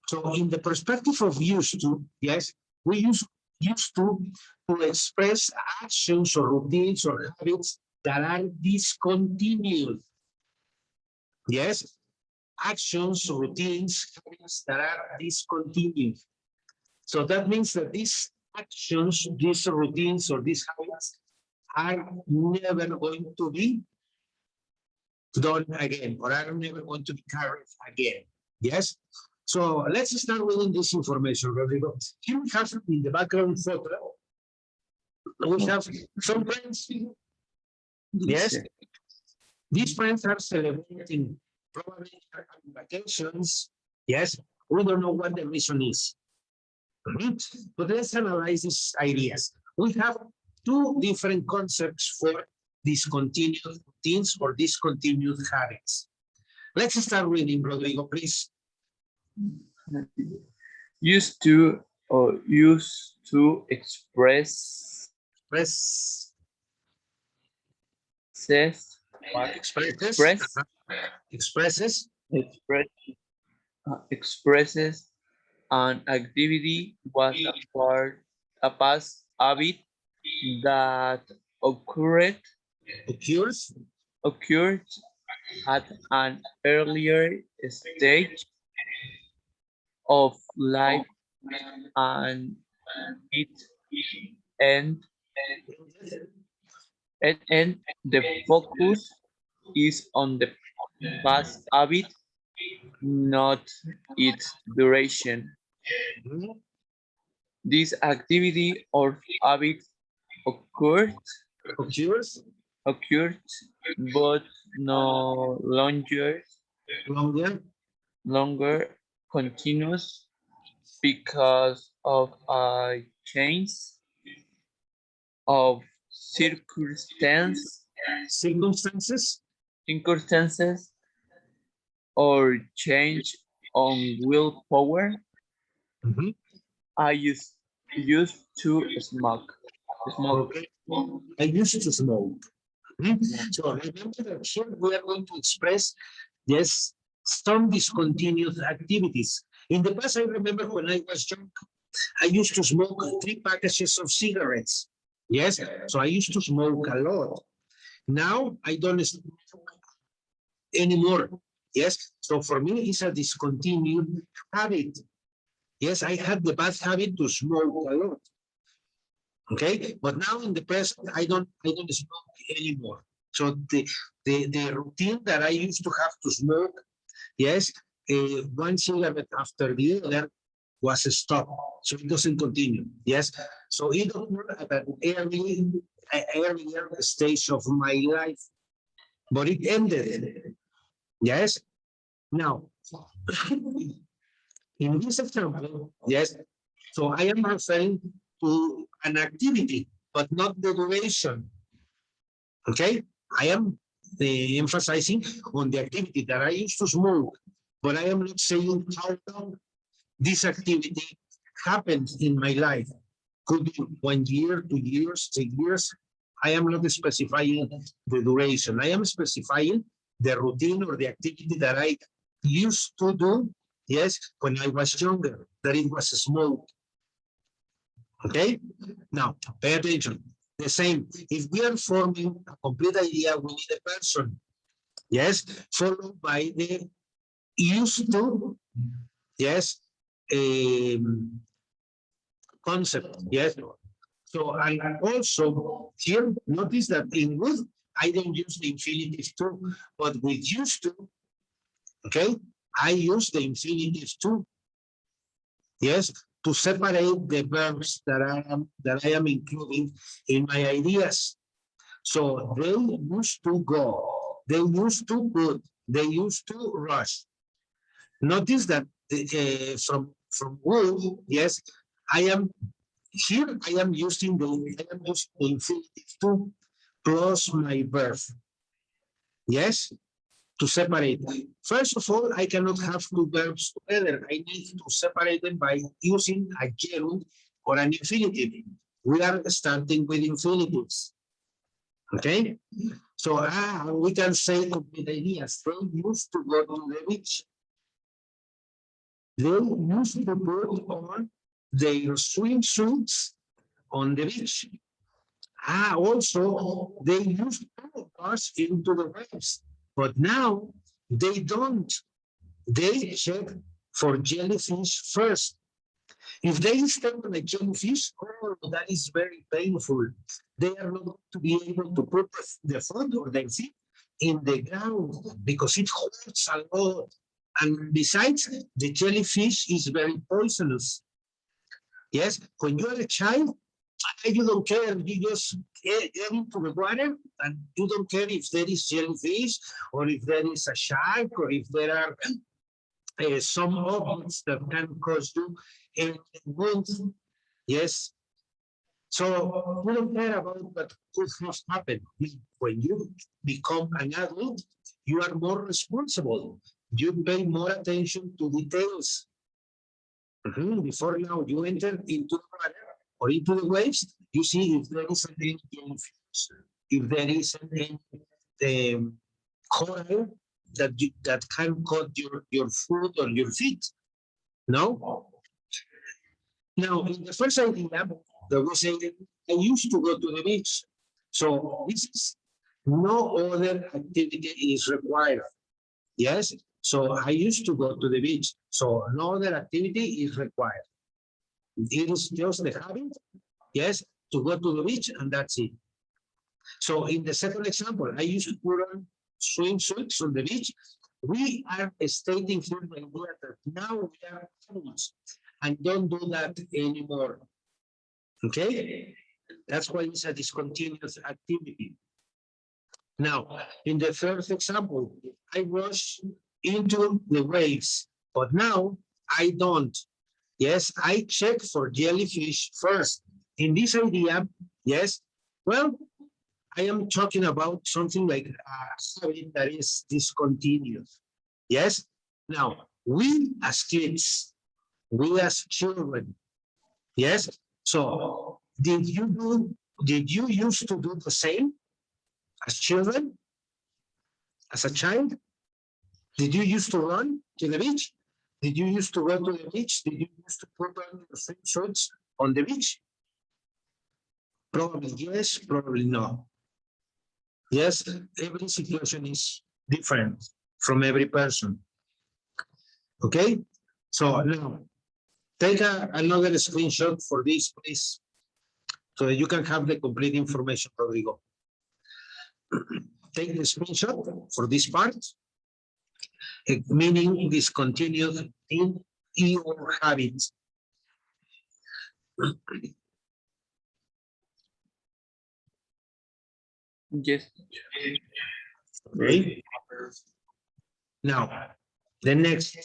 So in the perspective of used to, yes, we use used to express actions or routines or habits that are discontinued. Yes, actions, routines, habits that are discontinued. So that means that these actions, these routines, or these habits are never going to be done again, or are never going to be carried again. Yes. So let's start with this information, Rodrigo. Here we have in the background photo, we have some friends. Yes. These friends are celebrating, probably are having vacations. Yes. We don't know what the reason is. But let's analyze these ideas. We have two different concepts for discontinued routines or discontinued habits. Let's start reading, Rodrigo, please. Used to or used to express Express, says expresses, expresses, express expresses an activity was a past habit that occurs, occurred at an earlier stage of life and it and and the focus is on the past habit, not its duration. This activity or habit occurred occurs, occurred but no longer, longer continues because of a change of circumstances or change on willpower. Mhm. I used to smoke. Okay. I used to smoke. So remember that here we are going to express, yes, some discontinued activities. In the past, I remember when I was young, I used to smoke 3 packages of cigarettes. Yes, so I used to smoke a lot. Now I don't smoke anymore. Yes, so for me, it's a discontinued habit. Yes, I had the bad habit to smoke a lot. Okay, but now in the present, I don't smoke anymore. So the routine that I used to have to smoke, yes, one cigarette after the other was stopped. So it doesn't continue. Yes. So it occurred at an earlier stage of my life, but it ended. Yes. Now, in this example, yes, so I am referring to an activity, but not the duration. Okay, I am emphasizing on the activity that I used to smoke, but I am not saying how long this activity happens in my life. Could be 1 year, 2 years, 3 years. I am not specifying the duration. I am specifying the routine or the activity that I used to do, yes, when I was younger, that it was smoke. Okay, now pay attention. The same, if we are forming a complete idea, we need a person, yes, followed by the used to, yes, concept, yes. So I also here notice that in would I don't use the infinitive too, but with used to, okay, I use the infinitive too. Yes, to separate the verbs that I am including in my ideas. So they used to go, they used to put, they used to rush. Notice that from would, yes, I am here. I am using the infinitive to plus my verb. Yes, to separate. First of all, I cannot have two verbs together. I need to separate them by using a gerund or an infinitive. We are starting with infinitives. Okay, so we can say complete ideas. They used to go to the beach. They used to put on their swimsuits on the beach. Also, they used to pass into the waves, but now they don't. They check for jellyfish first. If they step on a jellyfish, oh, that is very painful. They are not to be able to put the foot or their feet in the ground because it hurts a lot. And besides, the jellyfish is very poisonous. Yes, when you are a child, you don't care. You just get into the water and you don't care if there is jellyfish or if there is a shark or if there are some objects that can cause you a wound. Yes. So we don't care about what could have happened. When you become an adult, you are more responsible. You pay more attention to details. Before now, you enter into the water or into the waves, you see if there is any jellyfish, if there is any coral that can cut your foot or your feet. No? Now, in the first idea that we say, I used to go to the beach. So this is no other activity is required. Yes. So I used to go to the beach. So no other activity is required. It is just the habit, yes, to go to the beach and that's it. So in the second example, I used to put on swimsuits on the beach. We are stating here the idea that now we are adults and don't do that anymore. Okay, that's why it's a discontinuous activity. Now, in the third example, I rush into the waves, but now I don't. Yes, I check for jellyfish first. In this idea, yes, well, I am talking about something like a habit that is discontinuous. Yes, now we as kids, we as children, yes. So did you used to do the same as children, as a child? Did you used to run to the beach? Did you used to go to the beach? Did you used to put on your swimsuits on the beach? Probably yes, probably no. Yes, every situation is different from every person. Okay, so now take another screenshot for this, please, so that you can have the complete information, Rodrigo. Take the screenshot for this part, meaning discontinued in or habit. Yes. Okay. Now, the next,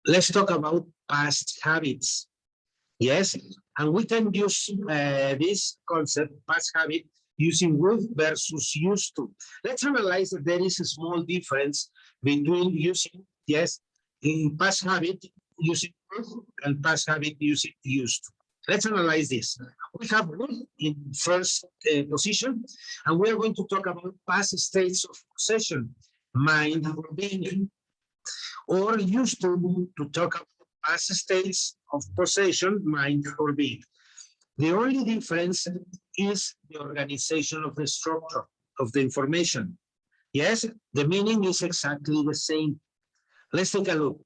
let's talk about past habits. Yes, and we can use this concept, past habit, using would versus used to. Let's analyze that there is a small difference between using, yes, in past habit, using would, and past habit using used to. Let's analyze this. We have would in first position, and we are going to talk about past states of possession, mind or being, or used to talk about past states of possession, mind, or being. The only difference is the organization of the structure of the information. Yes, the meaning is exactly the same. Let's take a look.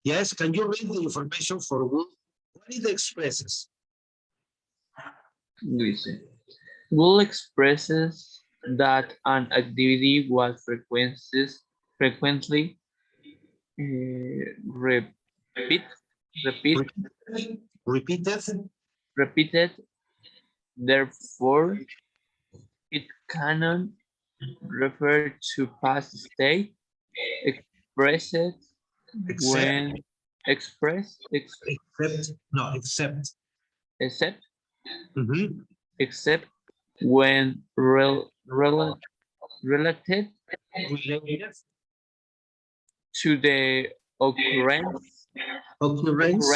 Yes, can you read the information for would? What it expresses? Listen. Will expresses that an activity was frequently Repeated. repeated. Therefore, it cannot refer to past state expressed when expressed Except. except Mhm. except when related Related. to the occurrence Occurrence.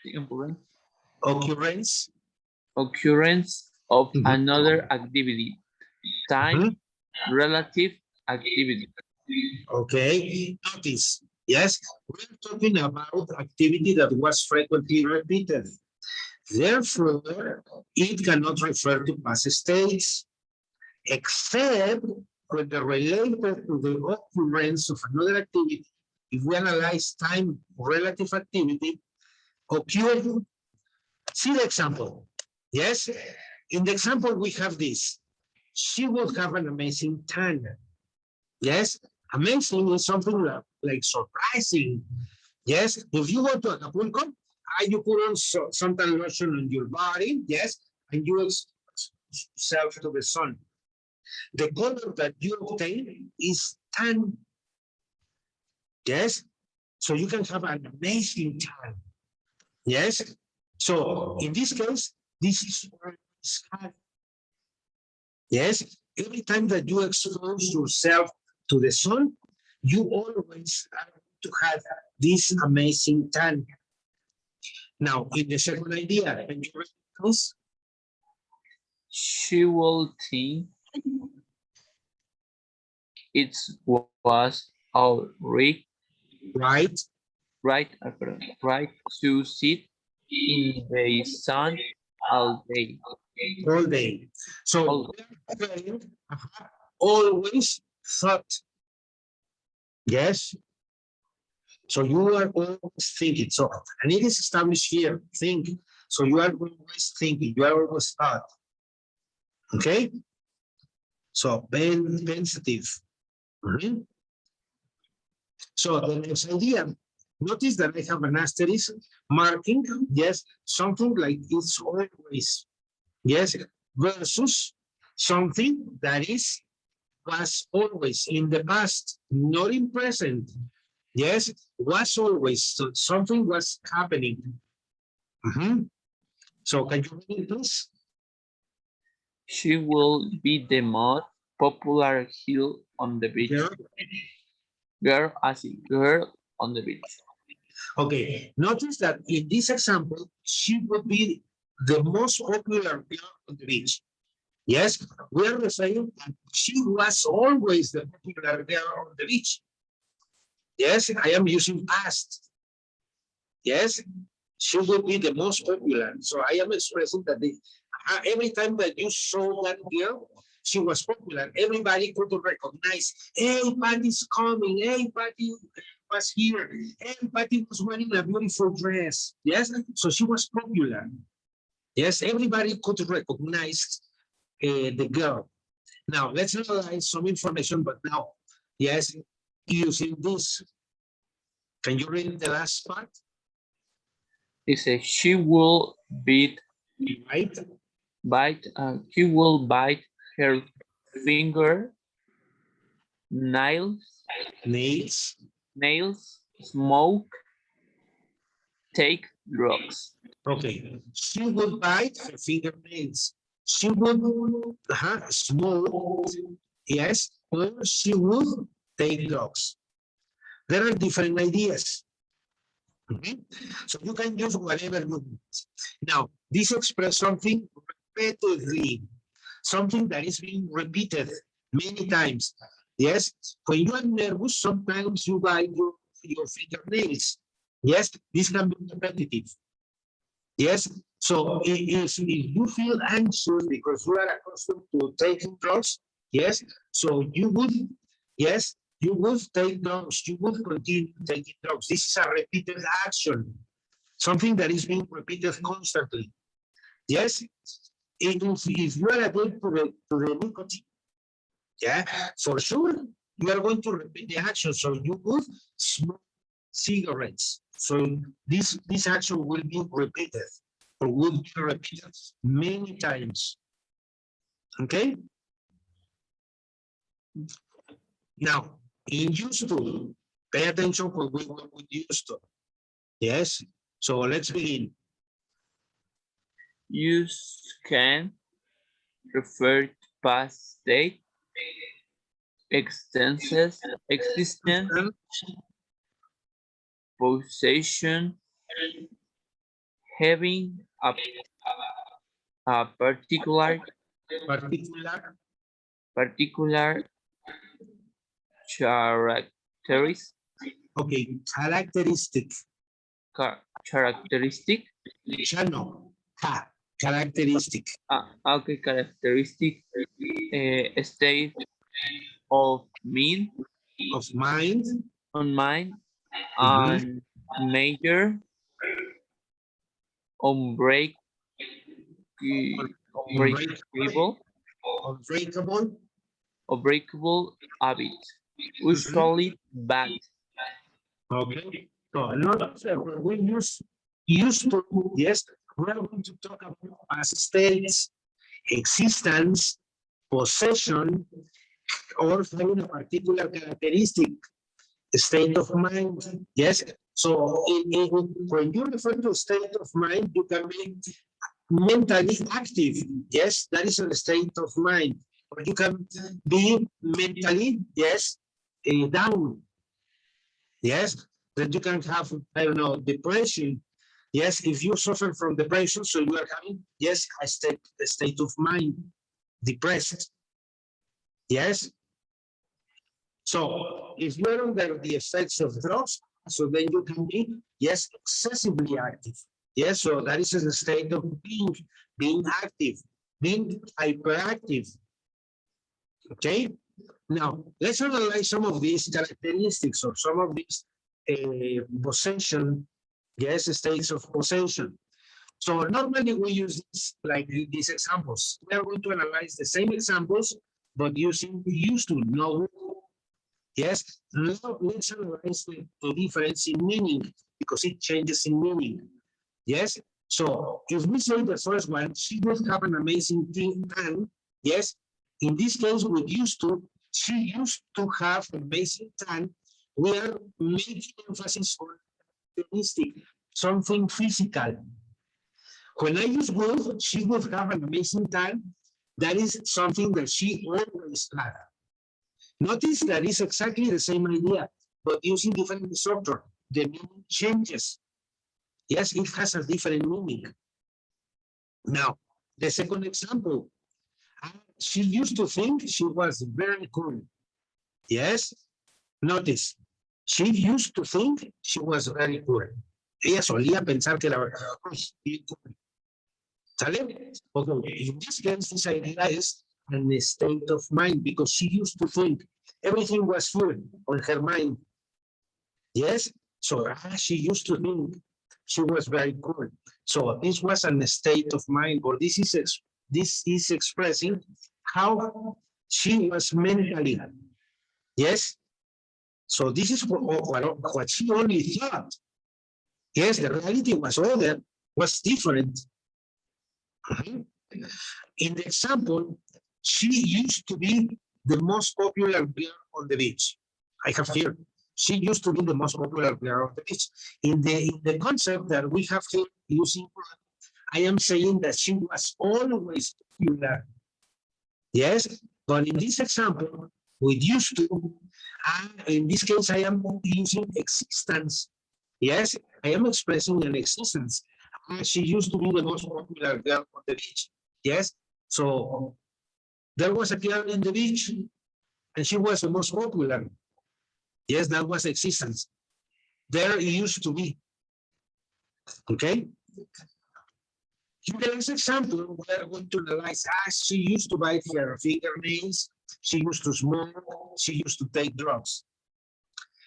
occurrence Occurrence. occurrence of Mhm. another activity, time, Mhm. relative activity. Okay, notice, yes, we're talking about activity that was frequently repeated. Therefore, it cannot refer to past states, except when they're related to the occurrence of another activity. If we analyze time relative activity, occurred. See the example. Yes, in the example we have this. She would have an amazing tan. Yes, amazing is something like surprising. Yes, if you go to Acapulco, you put on suntan lotion on your body, yes, and you yourself to the sun. The color that you obtain is tan. Yes, so you can have an amazing tan. Yes, so in this case, this is always. Yes, every time that you expose yourself to the sun, you always are going to have this amazing tan. Now, in the second idea, can you read this? She will think it was alright, Right, right to sit in the sun all day. all day. So, All- we are saying, always thought. Yes. So you are always thinking. So, and it is established here, think. So you are always thinking, you are always thought. Okay? So, pensative. Mhm. So the next idea, notice that I have an asterisk marking, yes, something like it's always, yes, versus something that was always in the past, not in present. Yes, was always, so something was happening. Mhm. So can you read it, please? She will be the most popular hill on the beach. Girl. Girl, as in girl on the beach. Okay, notice that in this example, she would be the most popular girl on the beach. Yes, we are saying that she was always the popular girl on the beach. Yes, I am using past. yes, she will be the most popular. So I am expressing that every time that you saw that girl, she was popular. Everybody could recognize, hey, Patty's coming. Hey, Patty was here. Hey, Patty was wearing a beautiful dress. Yes, so she was popular. Yes, everybody could recognize the girl. Now, let's analyze some information, but now, yes, using this. Can you read the last part? It says she will bite, Right? she will bite her finger, nails, Nails. smoke, take drugs. Okay. She would bite her fingernails. She would smoke, yes, or she would take drugs. There are different ideas. Okay? So you can use whatever you want. Now, this expresses something repeatedly, something that is being repeated many times. Yes, when you are nervous, sometimes you bite your fingernails. Yes, this can be repetitive. Yes, so if you feel anxious because you are accustomed to taking drugs, yes, so you would, yes, you would take drugs, you would continue taking drugs. This is a repeated action, something that is being repeated constantly. Yes, if you are addicted to the nicotine, yeah, for sure, you are going to repeat the action. So you would smoke cigarettes. So this action will be repeated or will be repeated many times. Okay? Now, in used to, pay attention what we work with used to. Yes? So let's begin. Use can refer to past state, existence, possession, having a particular Particular, characteristic, okay, characteristic. characteristic, Channel, characteristic. okay, characteristic, state of mind, Of mind. on mind, Mhm. and major, unbreak, unbreakable, Unbreakable. unbreakable habit, usually bad. Okay. So notice that when we used to, yes, we are going to talk about past states, existence, possession, or having a particular characteristic, state of mind. Yes. So when you refer to state of mind, you can be mentally active. Yes, that is a state of mind. Or you can be mentally, yes, down. Yes, that you can have, I don't know, depression. Yes, if you suffer from depression, so you are having, yes, a state of mind, depressed. Yes. So if you are under the effects of drugs, so then you can be, yes, excessively active. Yes, so that is a state of being active, being hyperactive. Okay. Now, let's analyze some of these characteristics or some of these possession, yes, states of possession. So normally we use this, like these examples. We are going to analyze the same examples, but using used to know. Yes, now let's analyze the difference in meaning because it changes in meaning. Yes, so if we say the first one, she would have an amazing time. Yes, in this case, we used to, she used to have amazing time. We are making emphasis on something physical. When I use would, she would have an amazing time. That is something that she always had. Notice that it's exactly the same idea, but using different structure. The meaning changes. Yes, it has a different meaning. Now, the second example, she used to think she was very cool. Yes, notice, she used to think she was very cool. ella solía pensar que la verdad, pues, ¿sale? Okay. In this case, this idea is an state of mind because she used to think everything was good on her mind. Yes, so she used to think she was very cool. So this was an state of mind, or this is expressing how she was mentally. Yes, so this is what she only thought. Yes, the reality was other, was different. In the example, she used to be the most popular girl on the beach. I have here. She used to be the most popular girl on the beach. In the concept that we have here using, I am saying that she was always popular. Yes, but in this example, with used to, in this case, I am using existence. Yes, I am expressing an existence. She used to be the most popular girl on the beach. Yes, so there was a girl in the beach, and she was the most popular. Yes, that was existence. There it used to be. Okay. In the next example, we are going to analyze she used to bite her fingernails, she used to smoke, she used to take drugs.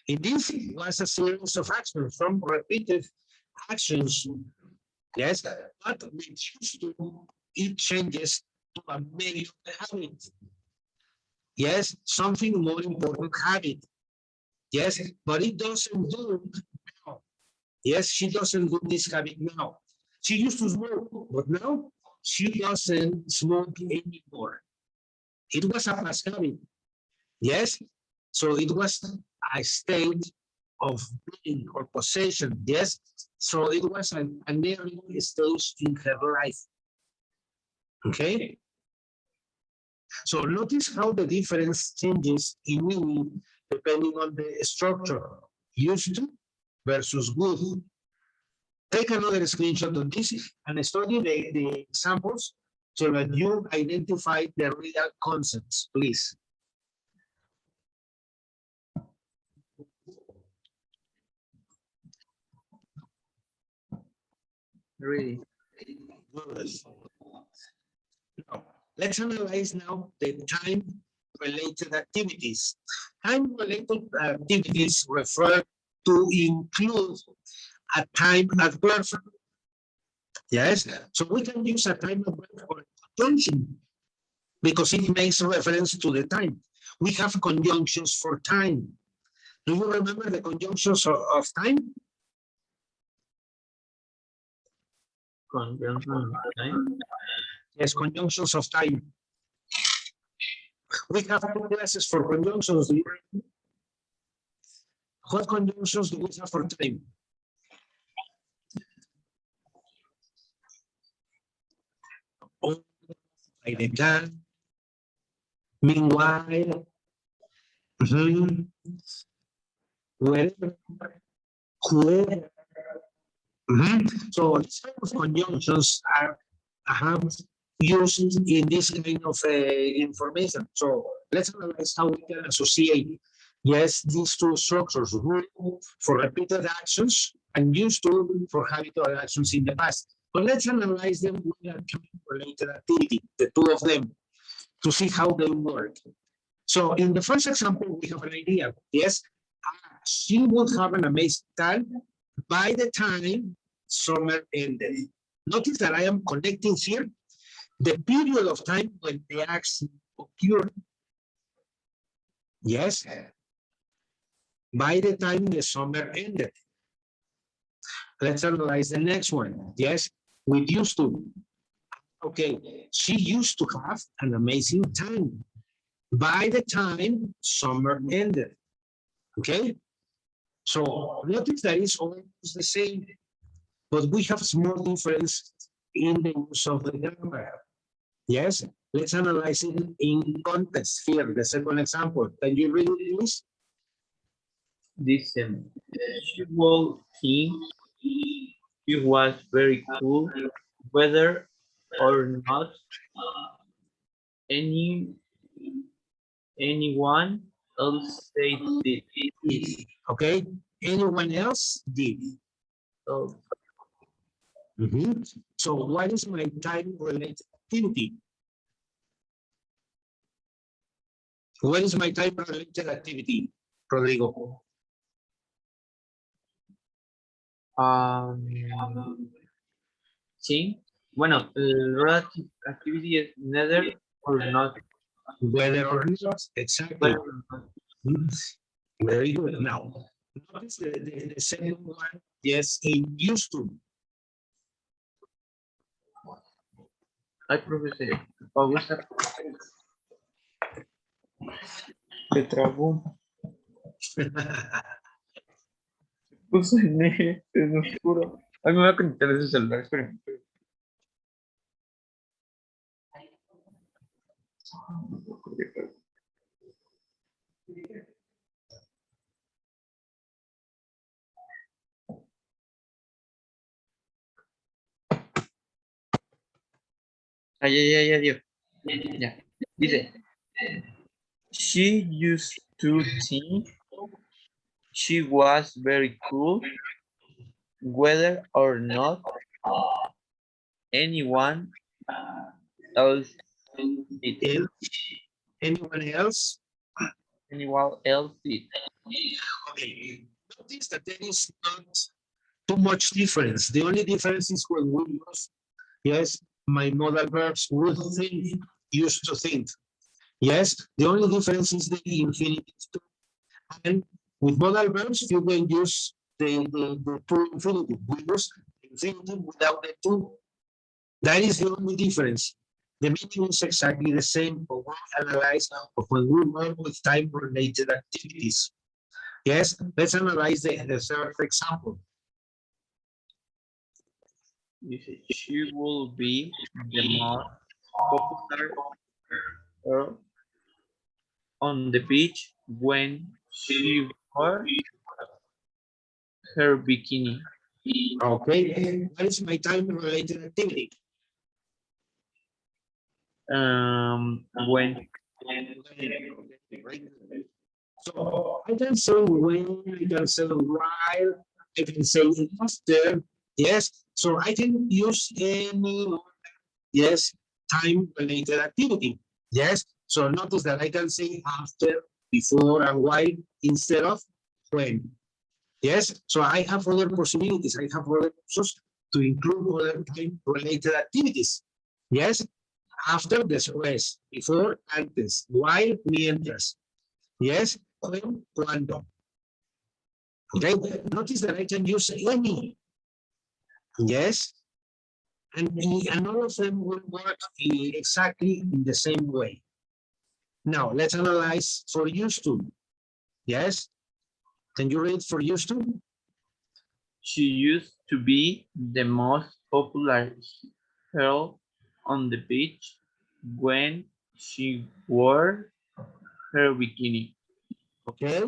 In this was a series of actions from repeated actions. Yes, but with used to, it changes to a major habit. Yes, something more important habit. Yes, but it doesn't do it now. Yes, she doesn't do this habit now. She used to smoke, but now she doesn't smoke anymore. It was a past habit. Yes, so it was a state of being or possession. Yes, so it was an early stage in her life. Okay. So notice how the difference changes in meaning depending on the structure. Used to versus good. Take another screenshot of this and study the examples so that you identify the real concepts, please. Really. Now, let's analyze now the time-related activities. Time-related activities refer to include a time adverb. Yes, so we can use a time adverb for conjunction because it makes reference to the time. We have conjunctions for time. Do you remember the conjunctions of time? Conjunction of time. Yes, conjunctions of time. We have two classes for conjunctions. What conjunctions do we have for time? Like the can. Meanwhile. Wherever. Whoever. So these type of conjunctions are used in this kind of information. So let's analyze how we can associate, yes, these two structures, for repeated actions and used to for habitual actions in the past. But let's analyze them with a related activity, the two of them, to see how they work. So in the first example, we have an idea. Yes, she would have an amazing time by the time summer ended. Notice that I am connecting here the period of time when the accident occurred. Yes, by the time the summer ended. Let's analyze the next one. Yes, with used to. Okay, she used to have an amazing time by the time summer ended. Okay, so notice that it's almost the same, but we have small difference in the use of the grammar. Yes, let's analyze it in context here, the second example. Can you read it, please? This usual thing, it was very cool, whether or not anyone else said it. Okay, anyone else did. of Mhm. So what is my time-related activity? What is my time-related activity, Rodrigo? sí. Bueno, el relative activity es neither or not. Whether or not, exactly. Whether or not. Very good. Now, notice the second one, yes, in used to. Ay, profesor, Augusta, se trabó. Puso en oscuro. Ay, me voy a conectar ese celular, esperen. Ah, ya, dio. Ya. Dice, she used to think she was very cool, whether or not anyone else did. Anyone else? Anyone else did. Okay. Notice that there is not too much difference. The only difference is when we use, yes, my modal verbs would think, used to think. Yes, the only difference is the infinitive. And with modal verbs, you can use the two infinitive. We use infinitive without the two. That is the only difference. The meaning is exactly the same, but we analyze when we work with time-related activities. Yes, let's analyze the third example. Dice, she will be the most popular girl on the beach when she wore her bikini. Okay, what is my time-related activity? When So I can say when, I can say while, I can say after, yes. So I can use any, yes, time-related activity, yes. So notice that I can say after, before, and while instead of when. Yes, so I have other possibilities. I have other options to include other time-related activities. Yes, after, después, before, antes, while, mientras. Yes, when, cuando. Okay, notice that I can use any. Yes, and all of them will work exactly in the same way. Now, let's analyze for used to. Yes, can you read for used to? she used to be the most popular girl on the beach when she wore her bikini. Okay,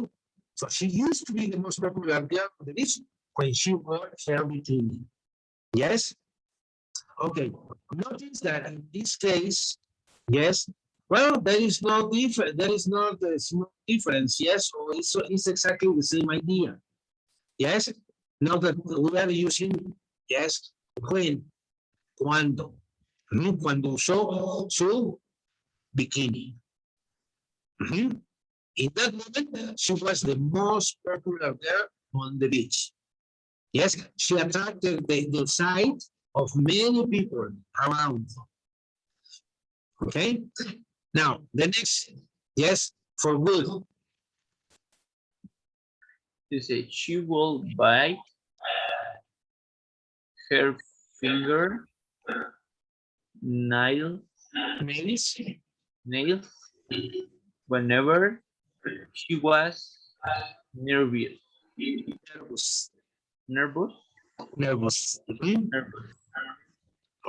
so she used to be the most popular girl on the beach when she wore her bikini. Yes, okay, notice that in this case, yes, well, there is no difference, there is not a small difference, yes, or it's exactly the same idea. Yes, now that we are using, yes, when, cuando, cuando usó su bikini. Mhm. In that moment, she was the most popular girl on the beach. Yes, she attracted the sight of many people around. Okay, now the next, yes, for good. She said she will bite her finger nails nails whenever she was nervous. Nervous. Nervous? Nervous. Mhm. Nervous.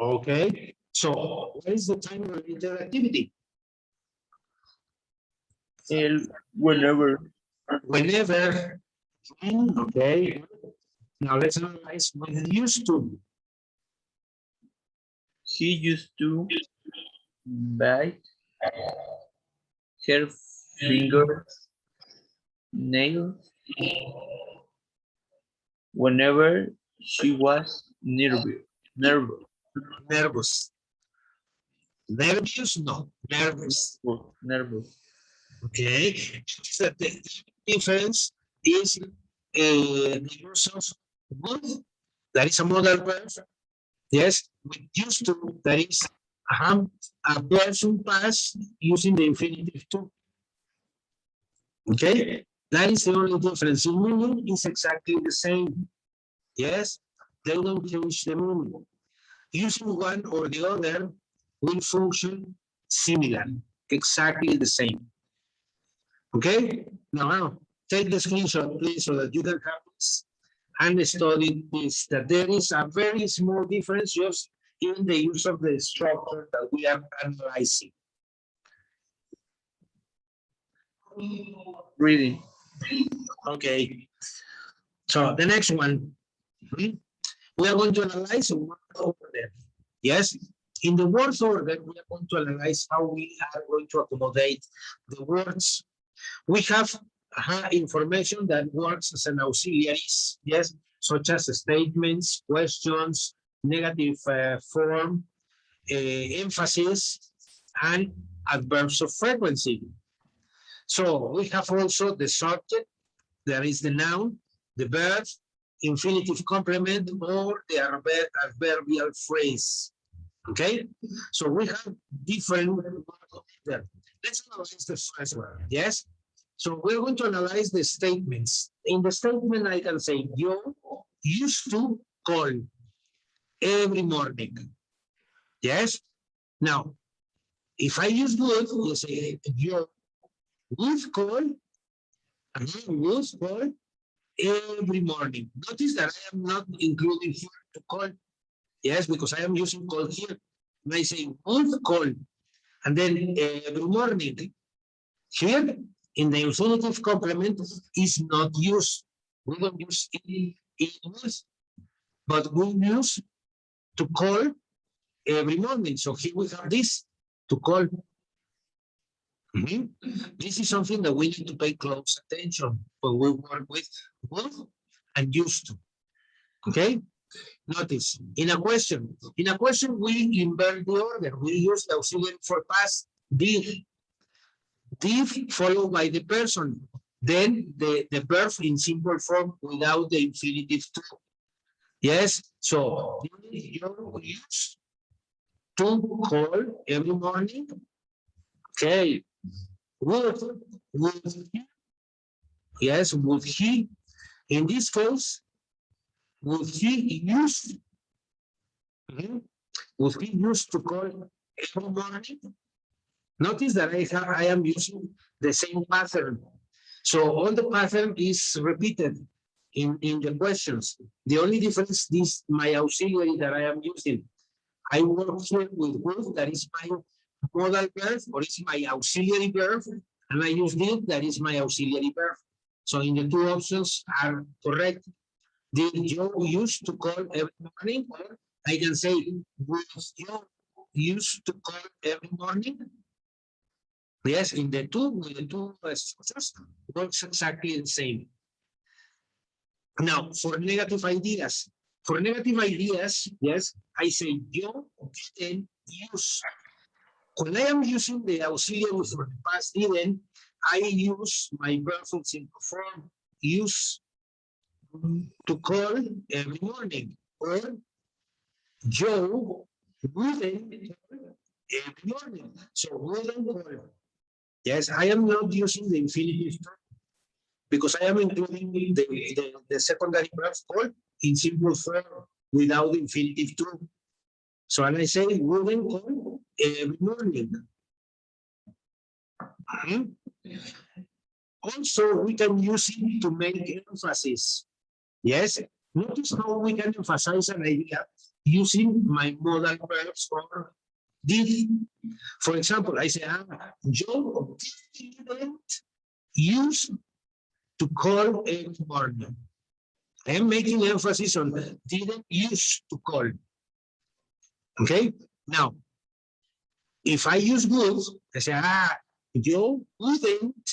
Okay, so what is the time-related activity? Whenever Whenever. Okay, now let's analyze what it used to. she used to bite her finger nails whenever She was nervous. Nervous. Nervous. Nervous? No, nervous. Nervous. Okay. So the difference is the use of would, that is a modal verb. Yes, with used to, that is a person past using the infinitive to. Okay, that is the only difference. The meaning is exactly the same. Yes, they don't change the meaning. Using one or the other will function similar, exactly the same. Okay, now take the screenshot, please, so that you can have this and study this, that there is a very small difference just in the use of the structure that we are analyzing. Reading. Okay, so the next one, we are going to analyze word order. Yes, in the word order, we are going to analyze how we are going to accommodate the words. We have information that works as an auxiliaries, yes, such as statements, questions, negative form, emphasis, and adverbs of frequency. So we have also the subject, there is the noun, the verb, infinitive complement, or the adverbial phrase. Okay, so we have different words there. Let's analyze the first one. Yes, so we're going to analyze the statements. In the statement, I can say you used to call every morning. Yes. Now, if I use would, you say you would call, would call every morning. Notice that I am not including here to call. Yes, because I am using call here. And I say would call, and then every morning. Here, in the infinitive complement, is not used. We don't use it in use, but we use to call every morning. So here we have this to call. This is something that we need to pay close attention when we work with would and used to. Okay? Notice, in a question we invert the order. We use the auxiliary for past, did followed by the person, then the verb in simple form without the infinitive to. Yes, so you use to call every morning. Okay, would he? Yes, would he? In this case, would he use? Would he use to call every morning? Notice that I am using the same pattern. So all the pattern is repeated in the questions. The only difference is my auxiliary that I am using. I work here with would, that is my modal verb, or is my auxiliary verb, and I use did, that is my auxiliary verb. So in the two options are correct. Did you use to call every morning? Or I can say, would you use to call every morning? Yes, in the two structures works exactly the same. Now, for negative ideas, yes, I say you didn't use. When I am using the auxiliary for the past didn't, I use my verb in simple form, use to call every morning, or Joe wouldn't call every morning. So wouldn't call. Yes, I am not using the infinitive because I am including the secondary verb call in simple form without the infinitive to. So when I say wouldn't call every morning. Also, we can use it to make emphasis. Yes, notice how we can emphasize an idea using my modal verbs or did. For example, I say, Joe didn't use to call every morning. I am making emphasis on didn't use to call. Okay, now, if I use would, I say, Joe wouldn't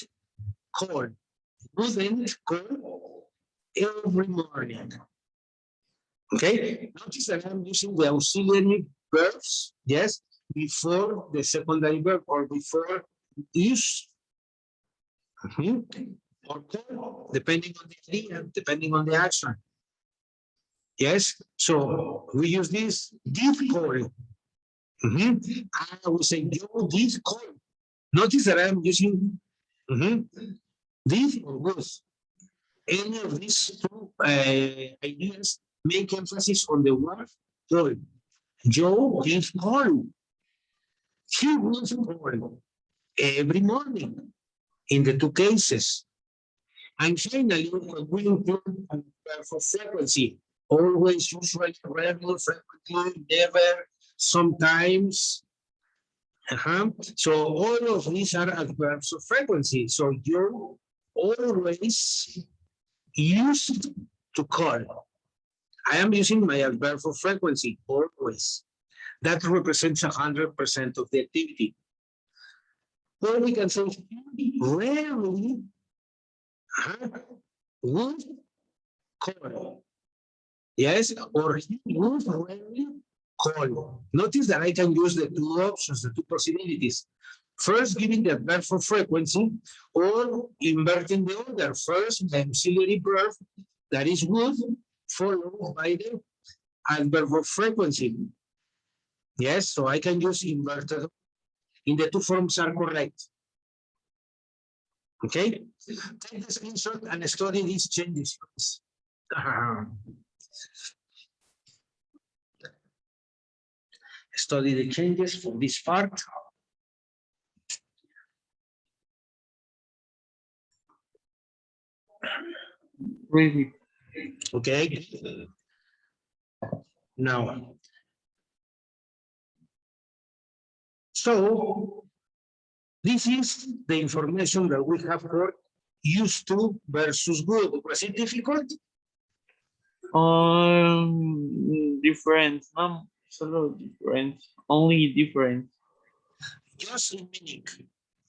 call every morning. Okay, notice that I'm using the auxiliary verbs, yes, before the secondary verb or before use. Or call, depending on the idea, depending on the action. Yes, so we use this did call. I will say you did call. Notice that I'm using did or was. Any of these two ideas make emphasis on the word call. Joe did call. He was called every morning in the two cases. And finally, when we include a verb for frequency, always, usually, rarely, frequently, never, sometimes. So all of these are adverbs of frequency. So you always used to call. I am using my adverb for frequency, always. That represents 100% of the activity. Or we can say rarely would call. Yes, or he would rarely call. Notice that I can use the two options, the two possibilities. First, giving the adverb for frequency, or inverting the order. First, the auxiliary verb, that is would, followed by the adverb for frequency. Yes, so I can use inverted. In the two forms are correct. Okay, take the screenshot and study these changes. Study the changes for this part. Really. Okay. Now, so this is the information that we have for used to versus would. Was it difficult? Different. No, solo different. Only different. Just in meaning.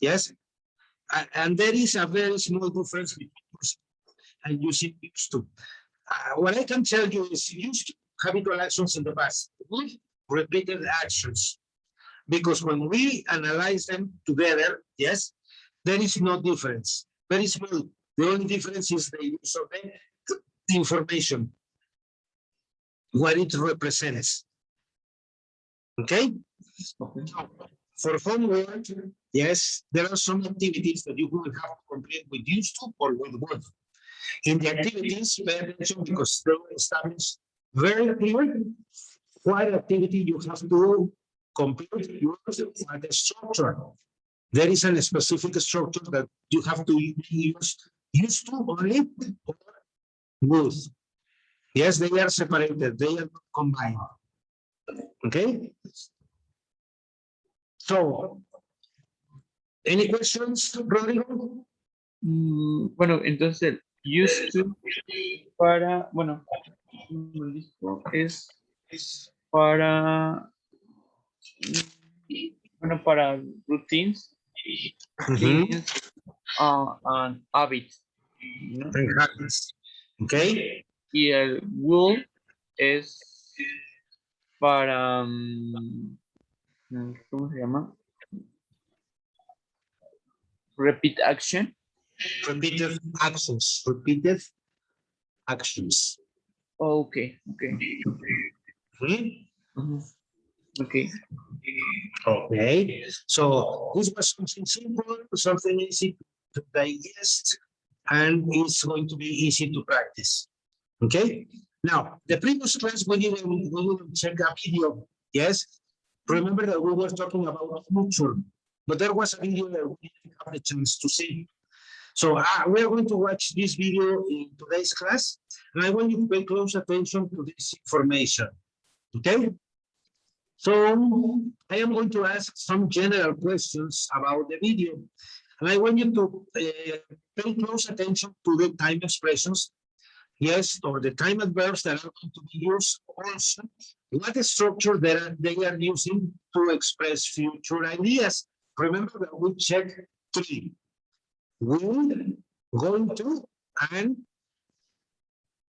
Yes. And there is a very small difference between used and using used to. What I can tell you is used to habitual actions in the past with repeated actions. Because when we analyze them together, yes, there is no difference. Very small. The only difference is the use of the information, what it represents. Okay? For homework, yes, there are some activities that you will have to complete with used to or with would. In the activities, pay attention because they will establish very clear what activity you have to complete with the structure. There is a specific structure that you have to use used to only or would. Yes, they are separated, they are not combined. Okay? So, any questions, Rodrigo? Bueno, entonces, used to para, bueno, es para, bueno, para routines, and habits, ¿no? Okay. Y el will es para, ¿cómo se llama? Repeat action. Repeated actions. Repeated actions. Okay. Okay. Okay. So this was something simple, something easy to digest, and it's going to be easy to practice. Okay. Now, the previous class we didn't check a video. Yes. Remember that we were talking about future, but there was a video that we didn't have the chance to see. So we are going to watch this video in today's class, and I want you to pay close attention to this information. Okay? So I am going to ask some general questions about the video, and I want you to pay close attention to the time expressions, yes, or the time adverbs that are going to be used also. What structure they are using to express future ideas. Remember that we check 3. Will, going to, and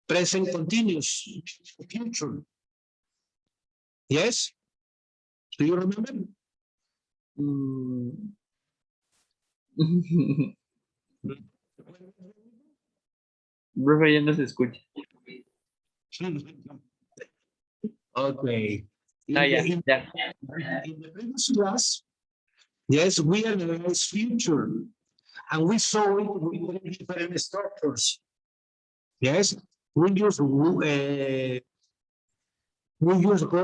present continuous, future. Yes? Do you remember? Mm. Profe, ya no se escucha. Okay. In Ah, the- ya, in- ya. in the previous class, yes, we analyzed future and we saw it with different structures. Yes, we use we use go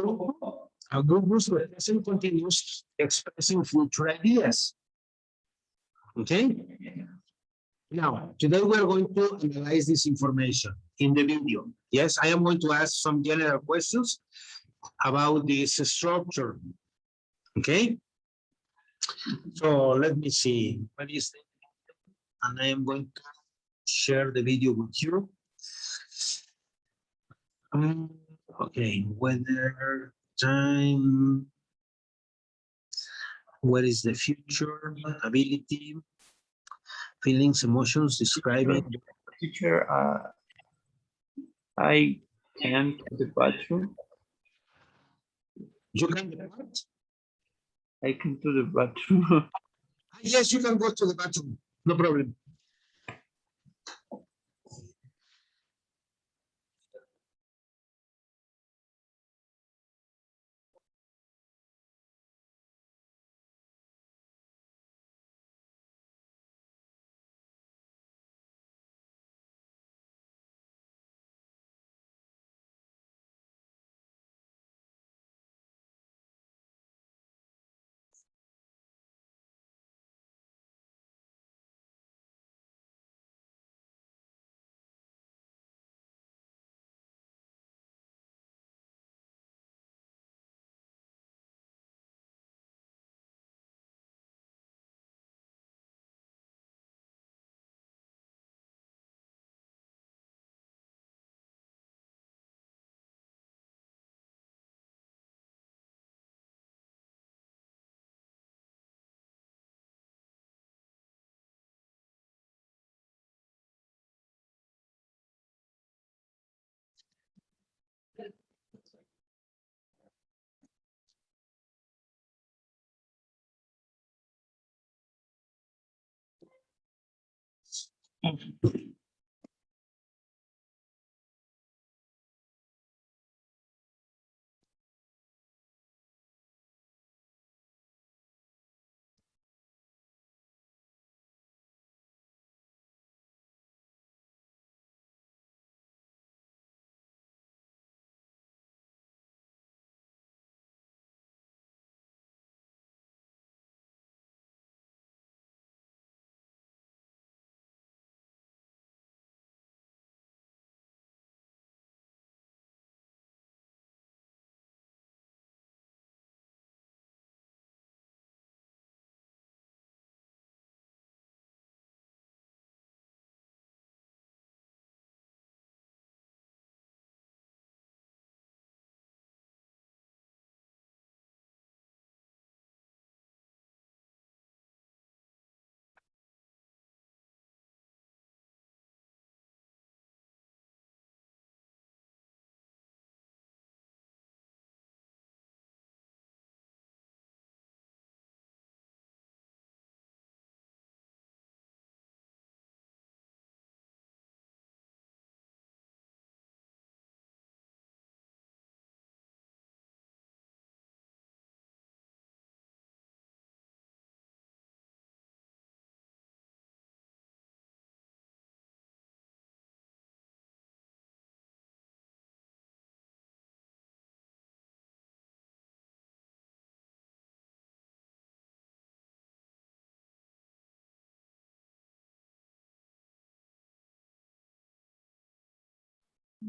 and we use the present continuous expressing future ideas. Okay. Now, today we are going to analyze this information in the video. Yes, I am going to ask some general questions about this structure. Okay. So let me see. What is it? And I am going to share the video with you. Okay, weather, time. What is the future? Ability, feelings, emotions, describing. Teacher, I came to the bathroom. You can depart. I came to the bathroom. Yes, you can go to the bathroom. No problem.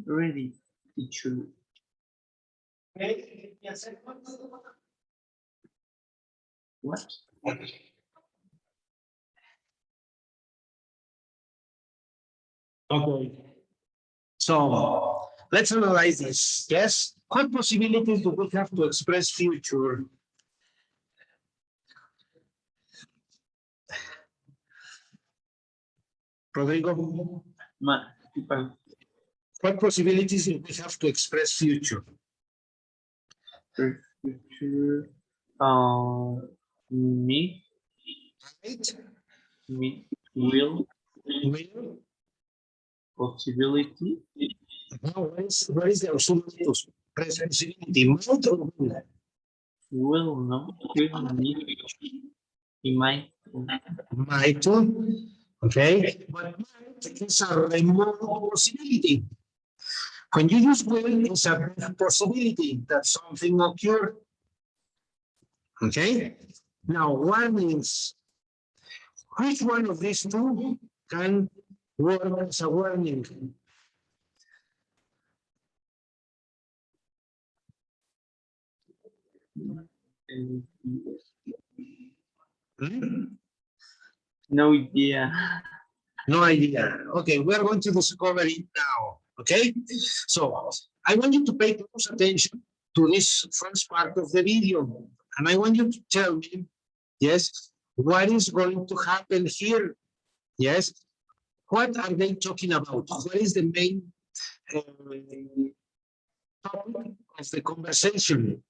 Ready, teacher. What? Okay. So let's analyze this. Yes. What possibilities do we have to express future? Rodrigo, Ma, ¿qué pasa? What possibilities do we have to express future? Future. Me. Right? Me. Will. Will. Possibility. Now, what is the auxiliary to responsibility? Might or will? Will, no. Will, need. He might. Might. Okay. But might is a remote possibility. When you use will, it's a possibility that something occurred. Okay. Now, warnings. Which one of these two can work as a warning? Hmm? No idea. No idea. Okay, we are going to discover it now. Okay, so I want you to pay close attention to this first part of the video, and I want you to tell me, yes, what is going to happen here? Yes, what are they talking about? What is the main topic of the conversation?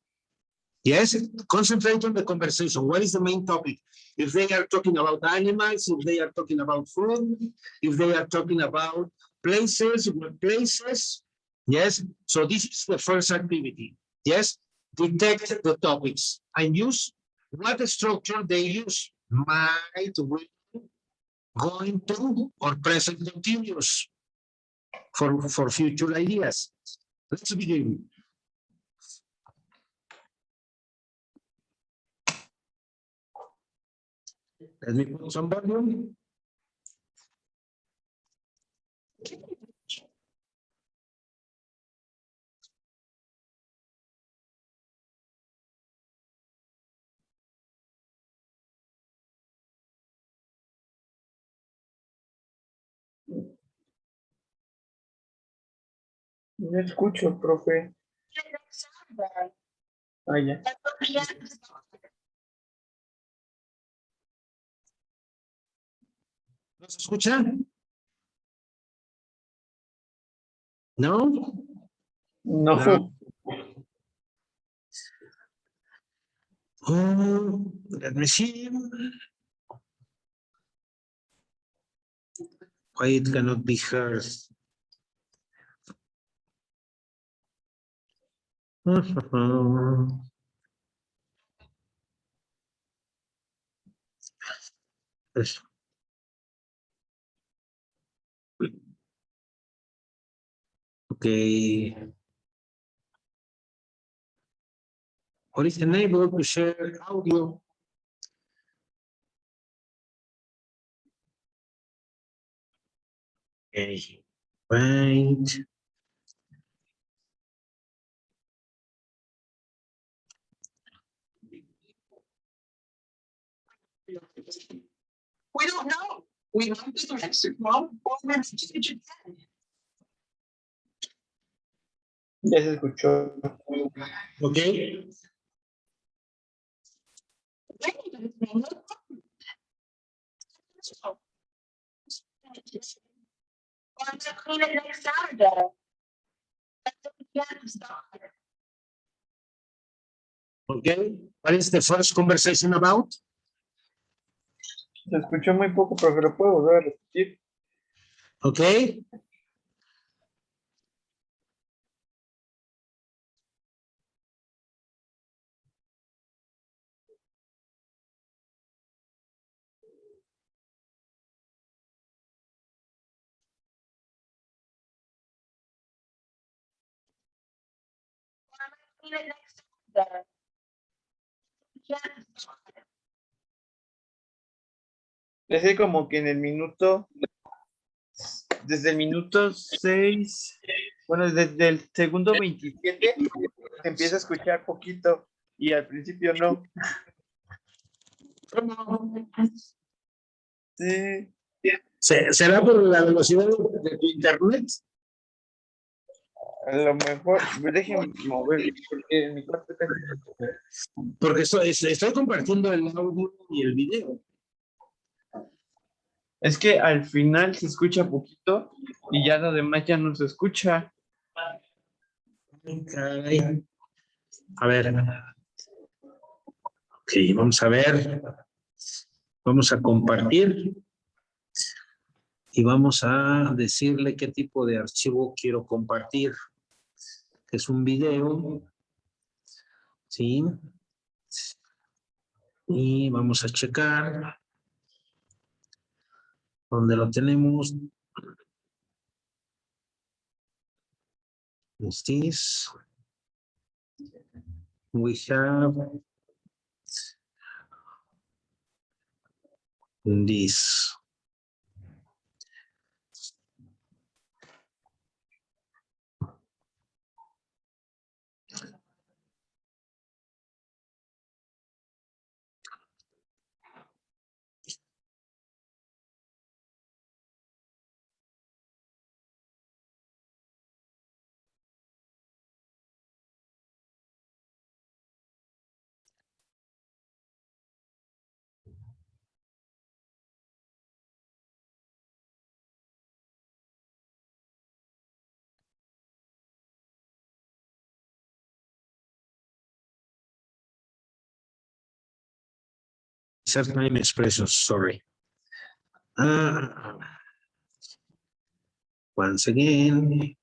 Yes, concentrate on the conversation. What is the main topic? If they are talking about animals, if they are talking about food, if they are talking about places, workplaces, yes. So this is the first activity. Yes, detect the topics and use what structure they use. Might, will, going to, or present continuous for future ideas. Let's begin. Let me put some volume. No escucho, profe. Ah, ya. ¿Nos escuchan? ¿No? No. Oh, let me see. Why it cannot be heard? Okay. Or is unable to share audio? Okay. Right. We don't know. We don't do the exit, Mom. Or we're not teaching. Ya se escuchó. Okay. I'm gonna clean it next Saturday. Okay. What is the first conversation about? Se escuchó muy poco, profe, lo puedo volver a repetir. Okay. Clean it next Saturday. Ese como que en el minuto, Desde el minuto 6, bueno, desde el segundo 27, se empieza a escuchar poquito y al principio no. Sí, ¿Será por la velocidad de tu internet? a lo mejor, déjenme mover, porque en mi cuarto casi no se ve. Porque estoy compartiendo el audio y el video. Es que al final se escucha poquito y ya lo demás ya no se escucha. Caray. A ver. Ok, vamos a ver. Vamos a compartir y vamos a decirle qué tipo de archivo quiero compartir. Que es un video. Sí. Y vamos a checar dónde lo tenemos. This. We have this. Certain expressions, sorry. Once again.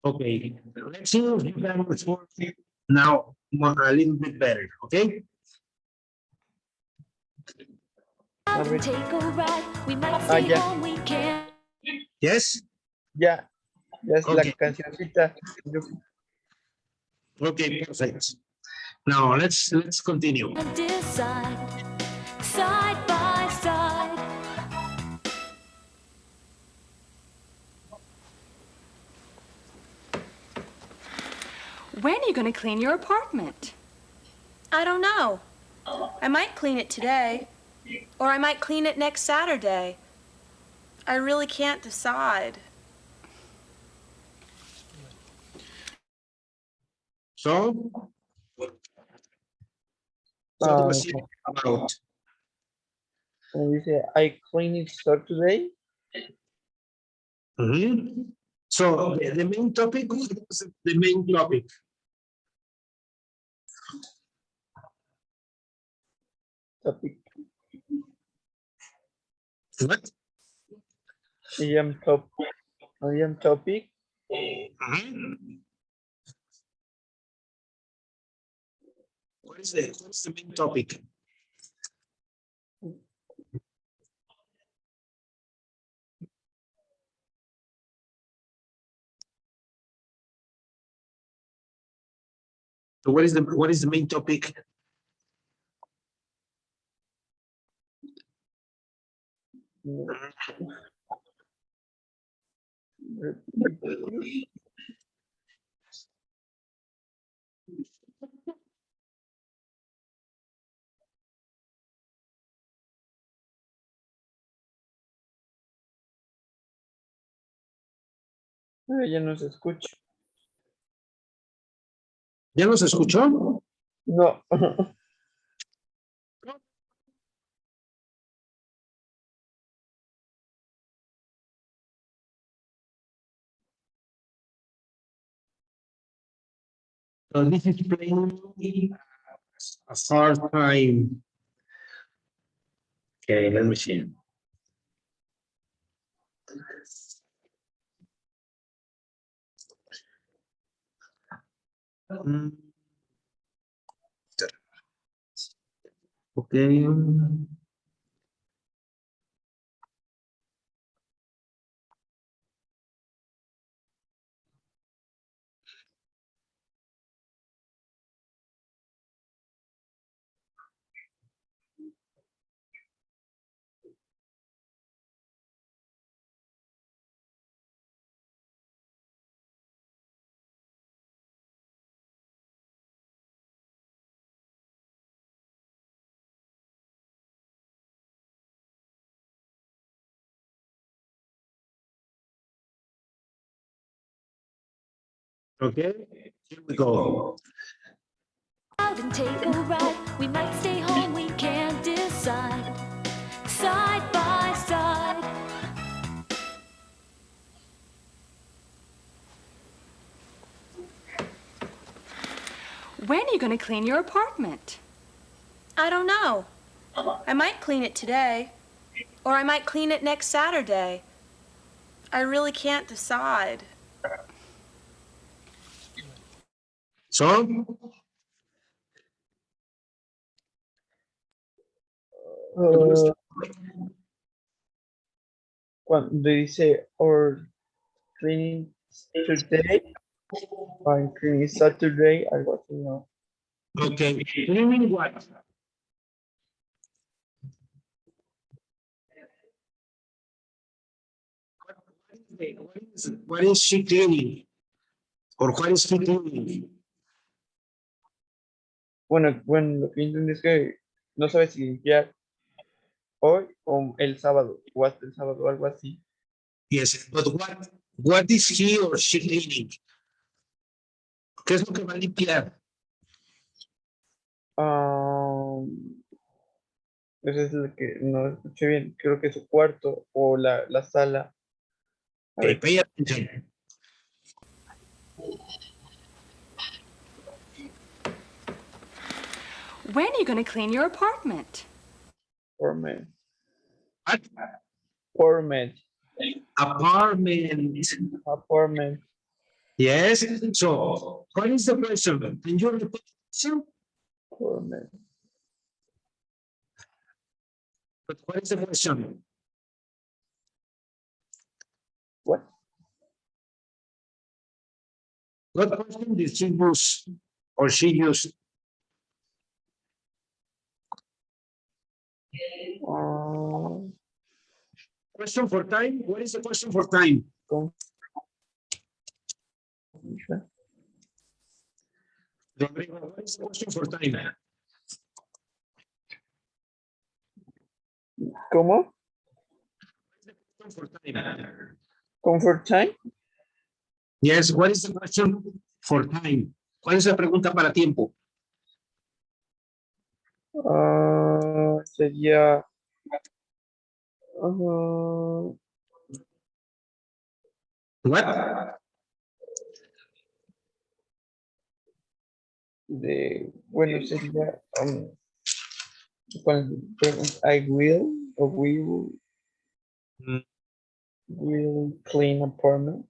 Okay, let's see if you can respond now a little bit better, okay? A ver, Take a ride. We might Ah, stay ya. home weekend. Yes? ya es la Okay. cancioncita. Okay, perfect. Now let's continue. Decide side by side. When are you going to clean your apartment? I don't know. I might clean it today, or I might clean it next Saturday. I really can't decide. So, what was it about? Dice, I clean it store today. Mhm. So the main topic was the main topic. Topic. What? I am topic. Mhm. What is the main topic? So what is the main topic? Ya no se escucha. ¿Ya nos escuchó? No. So this is playing a hard time. Okay, let me see. Mm. Okay. Okay, here we go. Out and take a ride. We might stay home, we can't decide. Side by side. When are you going to clean your apartment? I don't know. I might clean it today, or I might clean it next Saturday. I really can't decide. So, Cuando dice or cleaning today, or cleaning Saturday, algo así, ¿no? okay, cleaning what? What is she cleaning? Or what is he cleaning? Bueno, lo que entiendo es que no sabes si limpiar hoy o el sábado, o hasta el sábado, o algo así. Yes, but what is he or she cleaning? ¿Qué es lo que va a limpiar? Eso es lo que no escuché bien. Creo que su cuarto o la sala. A Okay, ver, pay attention. When are you going to clean your apartment? apartment. What? Apartment. Apartment. Apartment. Yes, so what is the question? Can you repeat the question? Apartment. But what is the question? What? What question did she use or she used? Question for time? What is the question for time? Rodrigo, what is the question for time? ¿Cómo? Question for time. Comfort time. Yes, what is the question for time? ¿Cuál es la pregunta para tiempo? Sería What? bueno, sería cuando I will or will clean apartment.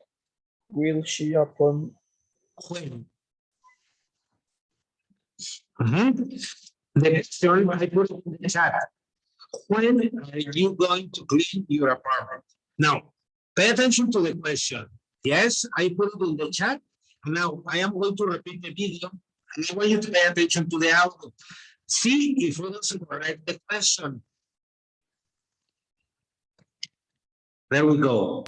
Will she apartment? When? The question I put in the chat. When are you going to clean your apartment? Now, pay attention to the question. Yes, I put it in the chat. Now, I am going to repeat the video, and I want you to pay attention to the output. See if it doesn't correct the question. There we go.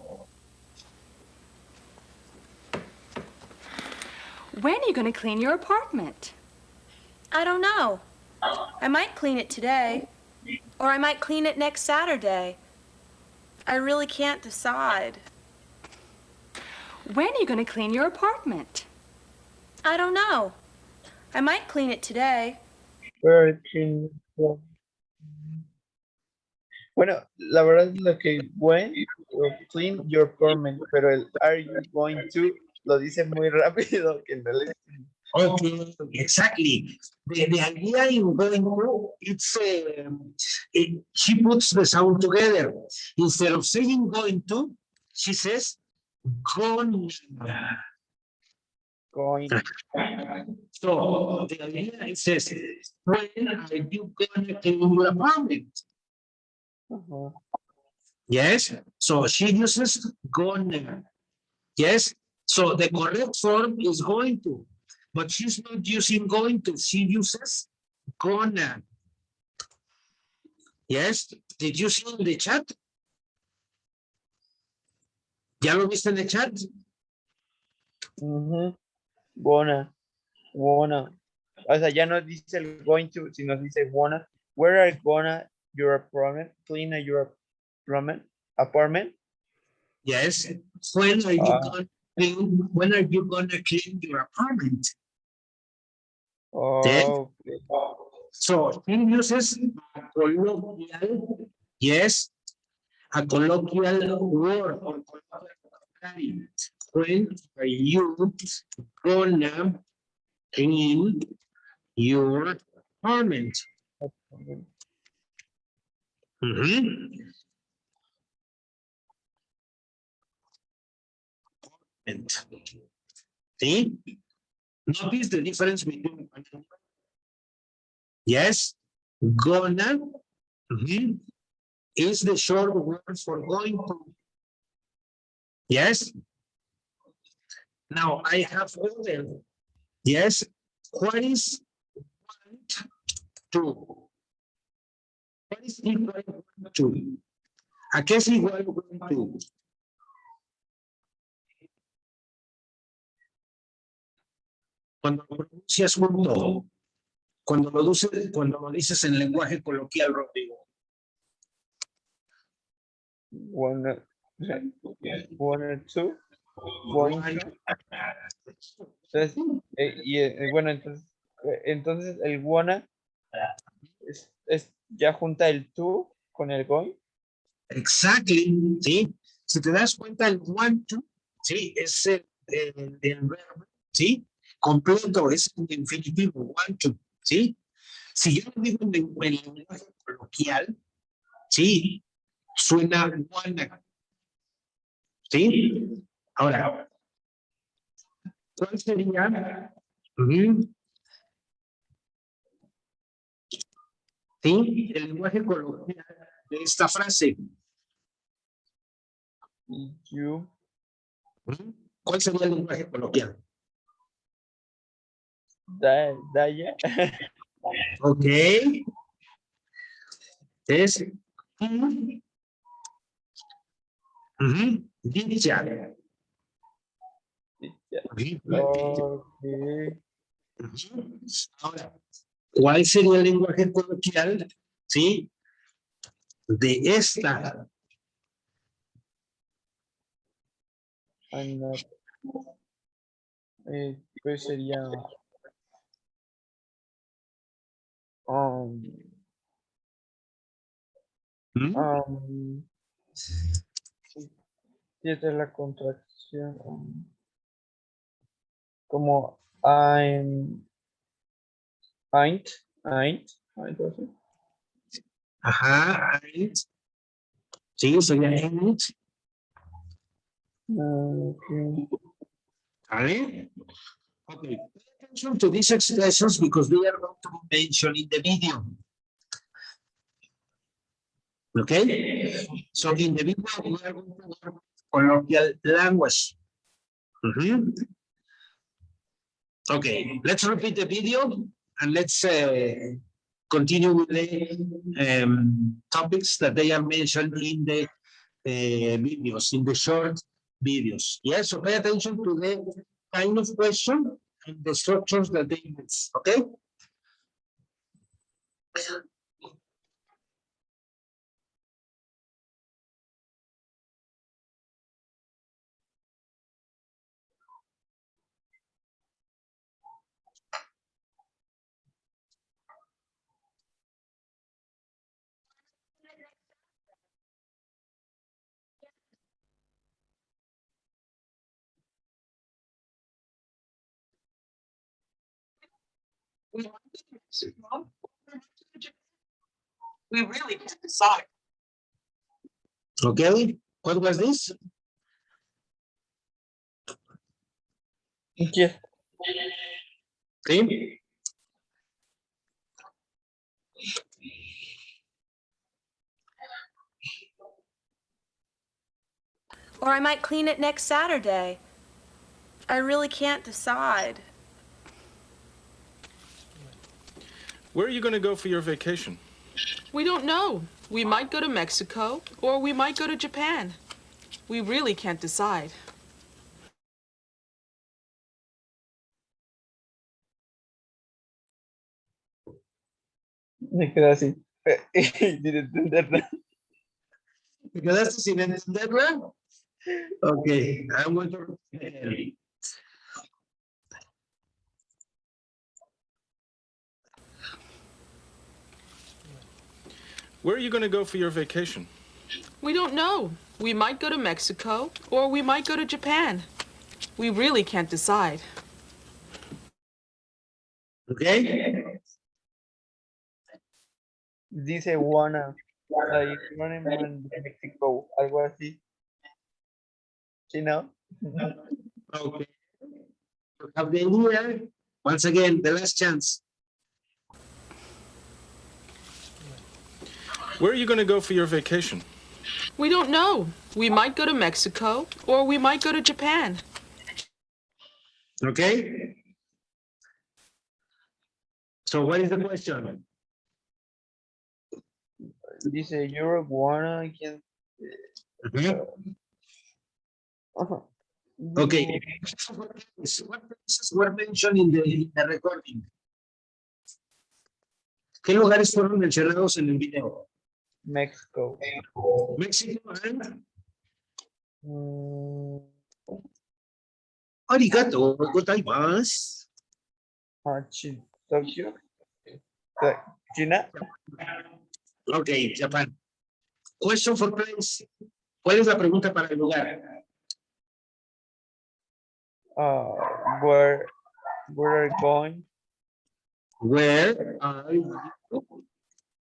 When are you going to clean your apartment? I don't know. I might clean it today, or I might clean it next Saturday. I really can't decide. When are you going to clean your apartment? I don't know. I might clean it today. Bueno, la verdad es lo que when you clean your apartment, pero el are you going to lo dice muy rápido que no le. Okay, exactly. The idea in going through, it's she puts the sound together. Instead of saying going to, she says gonna. Going. So the idea it says, when are you gonna clean your apartment? Yes, so she uses gonna. Yes, so the correct form is going to, but she's not using going to, she uses gonna. Yes, did you see in the chat? ¿Ya lo viste en el chat? Wanna. O sea, ya no dice el going to, sino dice wanna. Where are gonna your apartment? Clean your apartment? Yes. When are you going when are you gonna clean your apartment? Oh, So he uses a colloquial, yes, a colloquial word or colloquial vocabulary. When are you gonna clean your apartment? Mhm. See? Notice the difference between yes, gonna is the short word for going to. Yes. Now I have other. Yes. What is want to? What is equal to? ¿A qué es igual want to? Cuando lo pronuncias junto, cuando lo dices en lenguaje coloquial, Rodrigo. one or two. Entonces, bueno, entonces el wanna es ya junta el to con el going. Exactly, ¿sí? Si te das cuenta, el want to, ¿sí? Es el verbo, ¿sí? Completo, es un infinitivo, want to, ¿sí? Si yo lo digo en lenguaje coloquial, ¿sí? Suena wanna, ¿sí? Ahora, ¿cuál sería? ¿Sí? El lenguaje coloquial de esta frase. You. ¿Cuál sería el lenguaje coloquial? Daya. Ok. Es. Dicha. Okay. Ahora, ¿cuál sería el lenguaje coloquial? ¿Sí? De esta. Pues sería y esta es la contracción como ain't. Ajá, ain't. Sí, sería ain't. Okay. ¿Vale? Okay. Pay attention to these expressions because they are going to be mentioned in the video. Okay? So in the video, we are going to work with colloquial language. Okay, let's repeat the video and let's continue with the topics that they are mentioned in the videos, in the short videos. Yes, so pay attention to the kind of question and the structures that they use, okay? We really can't decide. Okay, what was this? Yeah. Okay. Or I might clean it next Saturday. I really can't decide. Where are you going to go for your vacation? We don't know. We might go to Mexico or we might go to Japan. We really can't decide. Me quedé así. Sin entenderla. ¿Te quedaste sin entenderla? Okay, I'm going to repeat again. Where are you going to go for your vacation? We don't know. We might go to Mexico or we might go to Japan. We really can't decide. Okay? Dice wanna, like, Running de México, algo así. ¿Sí, no? Okay. You have the idea. Once again, the last chance. Where are you going to go for your vacation? We don't know. We might go to Mexico or we might go to Japan. Okay? So what is the question? Dice Europe wanna, ¿quién? Mhm. Ajá. Okay. What places were mentioned in the recording? ¿Qué lugares fueron mencionados en el video? Mexico. México and Mm, arigato gozaimasu. Tokio. China. Okay, Japan. Question for place. ¿Cuál es la pregunta para el lugar? Where are you going? Where are you?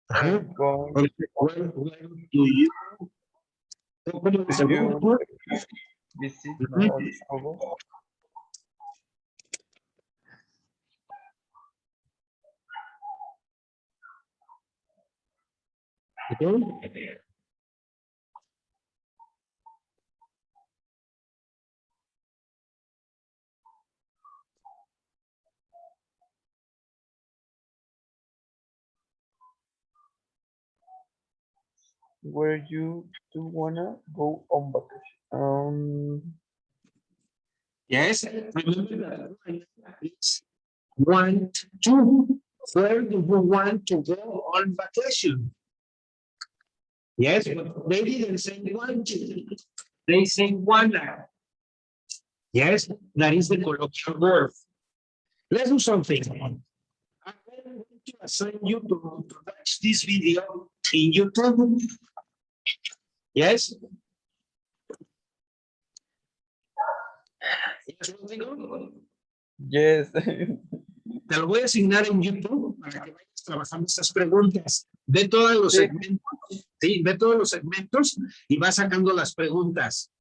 Ajá. Going Where do you? ¿Cómo dice? to visit Ujú. or travel? Okay. Where you do wanna go on vacation? Yes. Remember that it's want to. Where do you want to go on vacation? Yes, but they didn't say want to. They say wanna. Yes, that is the colloquial verb. Let's do something. I'm going to assign you to watch this video in YouTube. Yes. Yes, Rodrigo? Yes. Te lo voy a asignar en YouTube para que vayas trabajando estas preguntas. Ve todos los Sí. segmentos, sí, ve todos los segmentos y vas sacando las preguntas.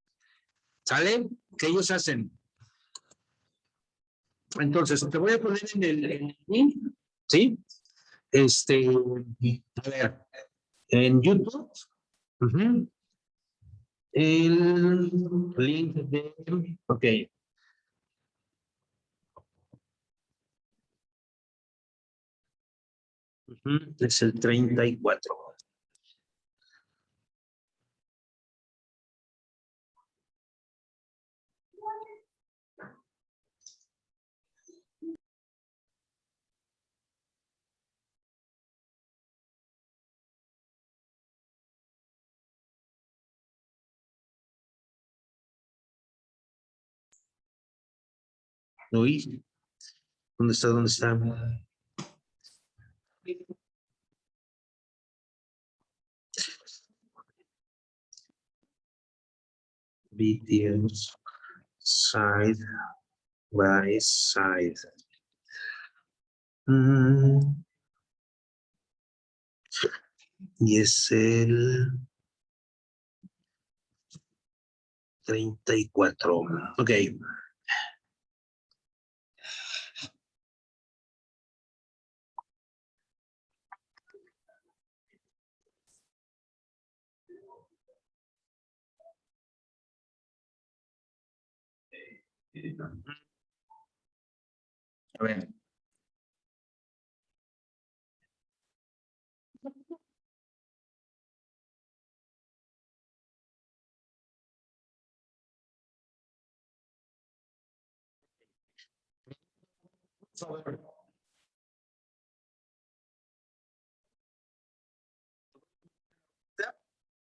¿Sale? Que ellos hacen. Entonces, te voy a poner en el link, ¿sí? A ver, en YouTube. Ujú. El link de, ok. Ujú, es el 34. Uy, ¿dónde está? ¿Dónde está? Videos, side by side. Y es el 34. Ok. A ver.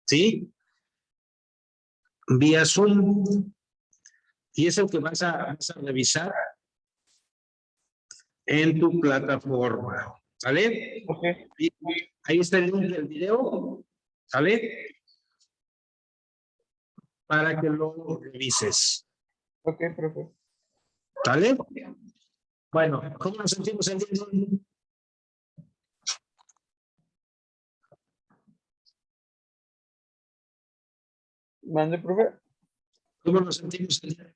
¿Sí? vía Zoom. Y es el que vas a revisar en tu plataforma. ¿Sale? Ok. Ahí está el link del video. ¿Sale? Para que lo revises. Ok, profe. ¿Sale? Bueno, ¿cómo nos sentimos el día de hoy? Mande, profe. ¿Cómo nos sentimos el día de hoy?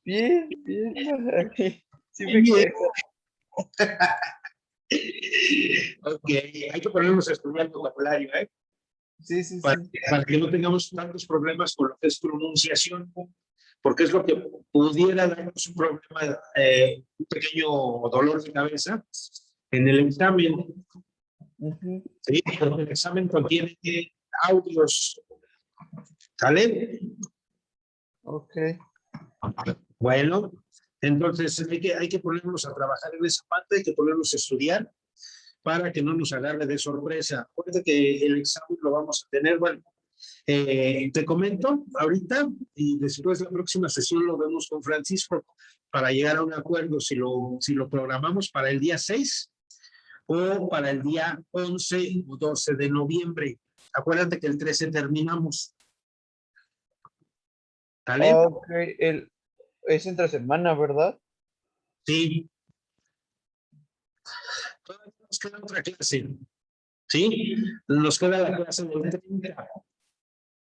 Bien, bien. Aquí sí me Bien. quejo. Ok, hay que ponernos a estudiar el vocabulario, ¿eh? Sí, sí, Para, sí. para que no tengamos tantos problemas con lo que es pronunciación, porque es lo que pudiera darnos un problema, un pequeño dolor de cabeza en el examen. Ujú. ¿Sí? Porque el examen contiene audios. ¿Sale? Ok. Bueno, entonces hay que ponernos a trabajar en esa parte, hay que ponernos a estudiar para que no nos agarre de sorpresa. Acuérdate que el examen lo vamos a tener, bueno, te comento ahorita y después la próxima sesión lo vemos con Francisco para llegar a un acuerdo si lo programamos para el día 6 o para el día 11 o 12 de noviembre. Acuérdate que el 13 terminamos. ¿Vale? Ok, es entre semana, ¿verdad? Sí. Todavía nos queda otra clase. ¿Sí? Nos queda la clase del 30.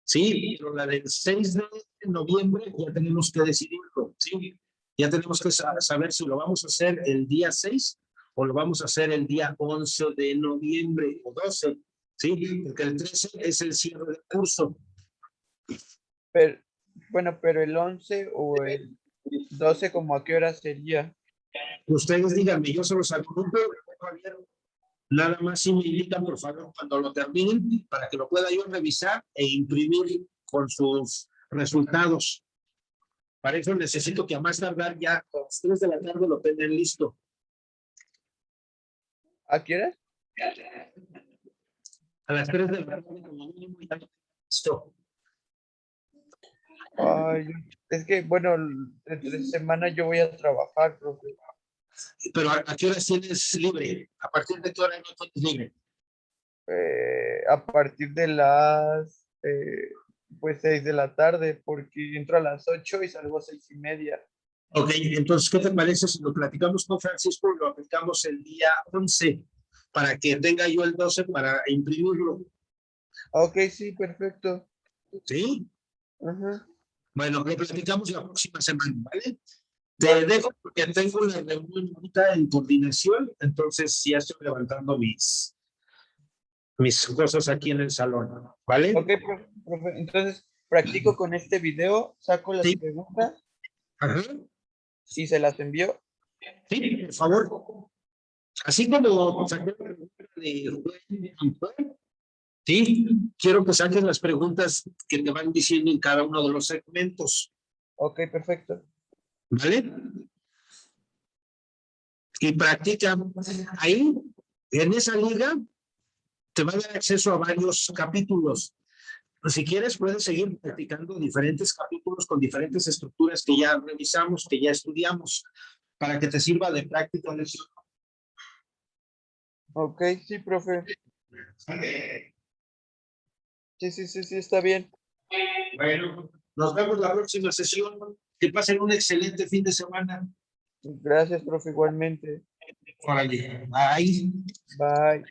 Sí, pero la del 6 de noviembre ya tenemos que decidirlo. Sí, ya tenemos que saber si lo vamos a hacer el día 6 o lo vamos a hacer el día 11 de noviembre o 12. Sí, porque el 13 es el cierre del curso. Pero, bueno, pero el 11 o el 12, ¿como a qué hora sería? Ustedes díganme, yo se los agrupo. Nada más si me indican, por favor, cuando lo terminen, para que lo pueda yo revisar e imprimir con sus resultados. Para eso necesito que a más tardar ya a las 3 de la tarde lo tengan listo. ¿A qué hora? A las 3 de la tarde como mínimo ya lo tengan listo. Ay, es que, bueno, entre semana yo voy a trabajar, profe. Pero ¿a qué horas tienes libre? ¿A partir de qué hora no tienes libre? A partir de las, pues 6 de la tarde, porque entro a las 8 y salgo a 6:30. Ok, entonces, ¿qué te parece si lo platicamos con Francisco y lo aplicamos el día 11 para que tenga yo el 12 para imprimirlo? Ok, sí, perfecto. ¿Sí? Ajá. Bueno, lo platicamos la próxima semana, ¿vale? Vale. Te dejo porque tengo una reunión ahorita en coordinación, entonces ya estoy levantando mis cosas aquí en el salón, ¿vale? Ok, profe, entonces practico con este video, saco las Sí. preguntas Ajá. y se las envío. Sí, por favor. Así como saqué la pregunta de Juan, sí, quiero que saques las preguntas que te van diciendo en cada uno de los segmentos, Ok, perfecto. ¿vale? Y practica ahí, en esa liga, te va a dar acceso a varios capítulos. Si quieres, puedes seguir practicando diferentes capítulos con diferentes estructuras que ya revisamos, que ya estudiamos, para que te sirva de práctica. Ok, sí, profe. Sí, está bien. Bueno, nos vemos la próxima sesión. Que pasen un excelente fin de semana. Gracias, profe, igualmente. Órale, bye. Bye.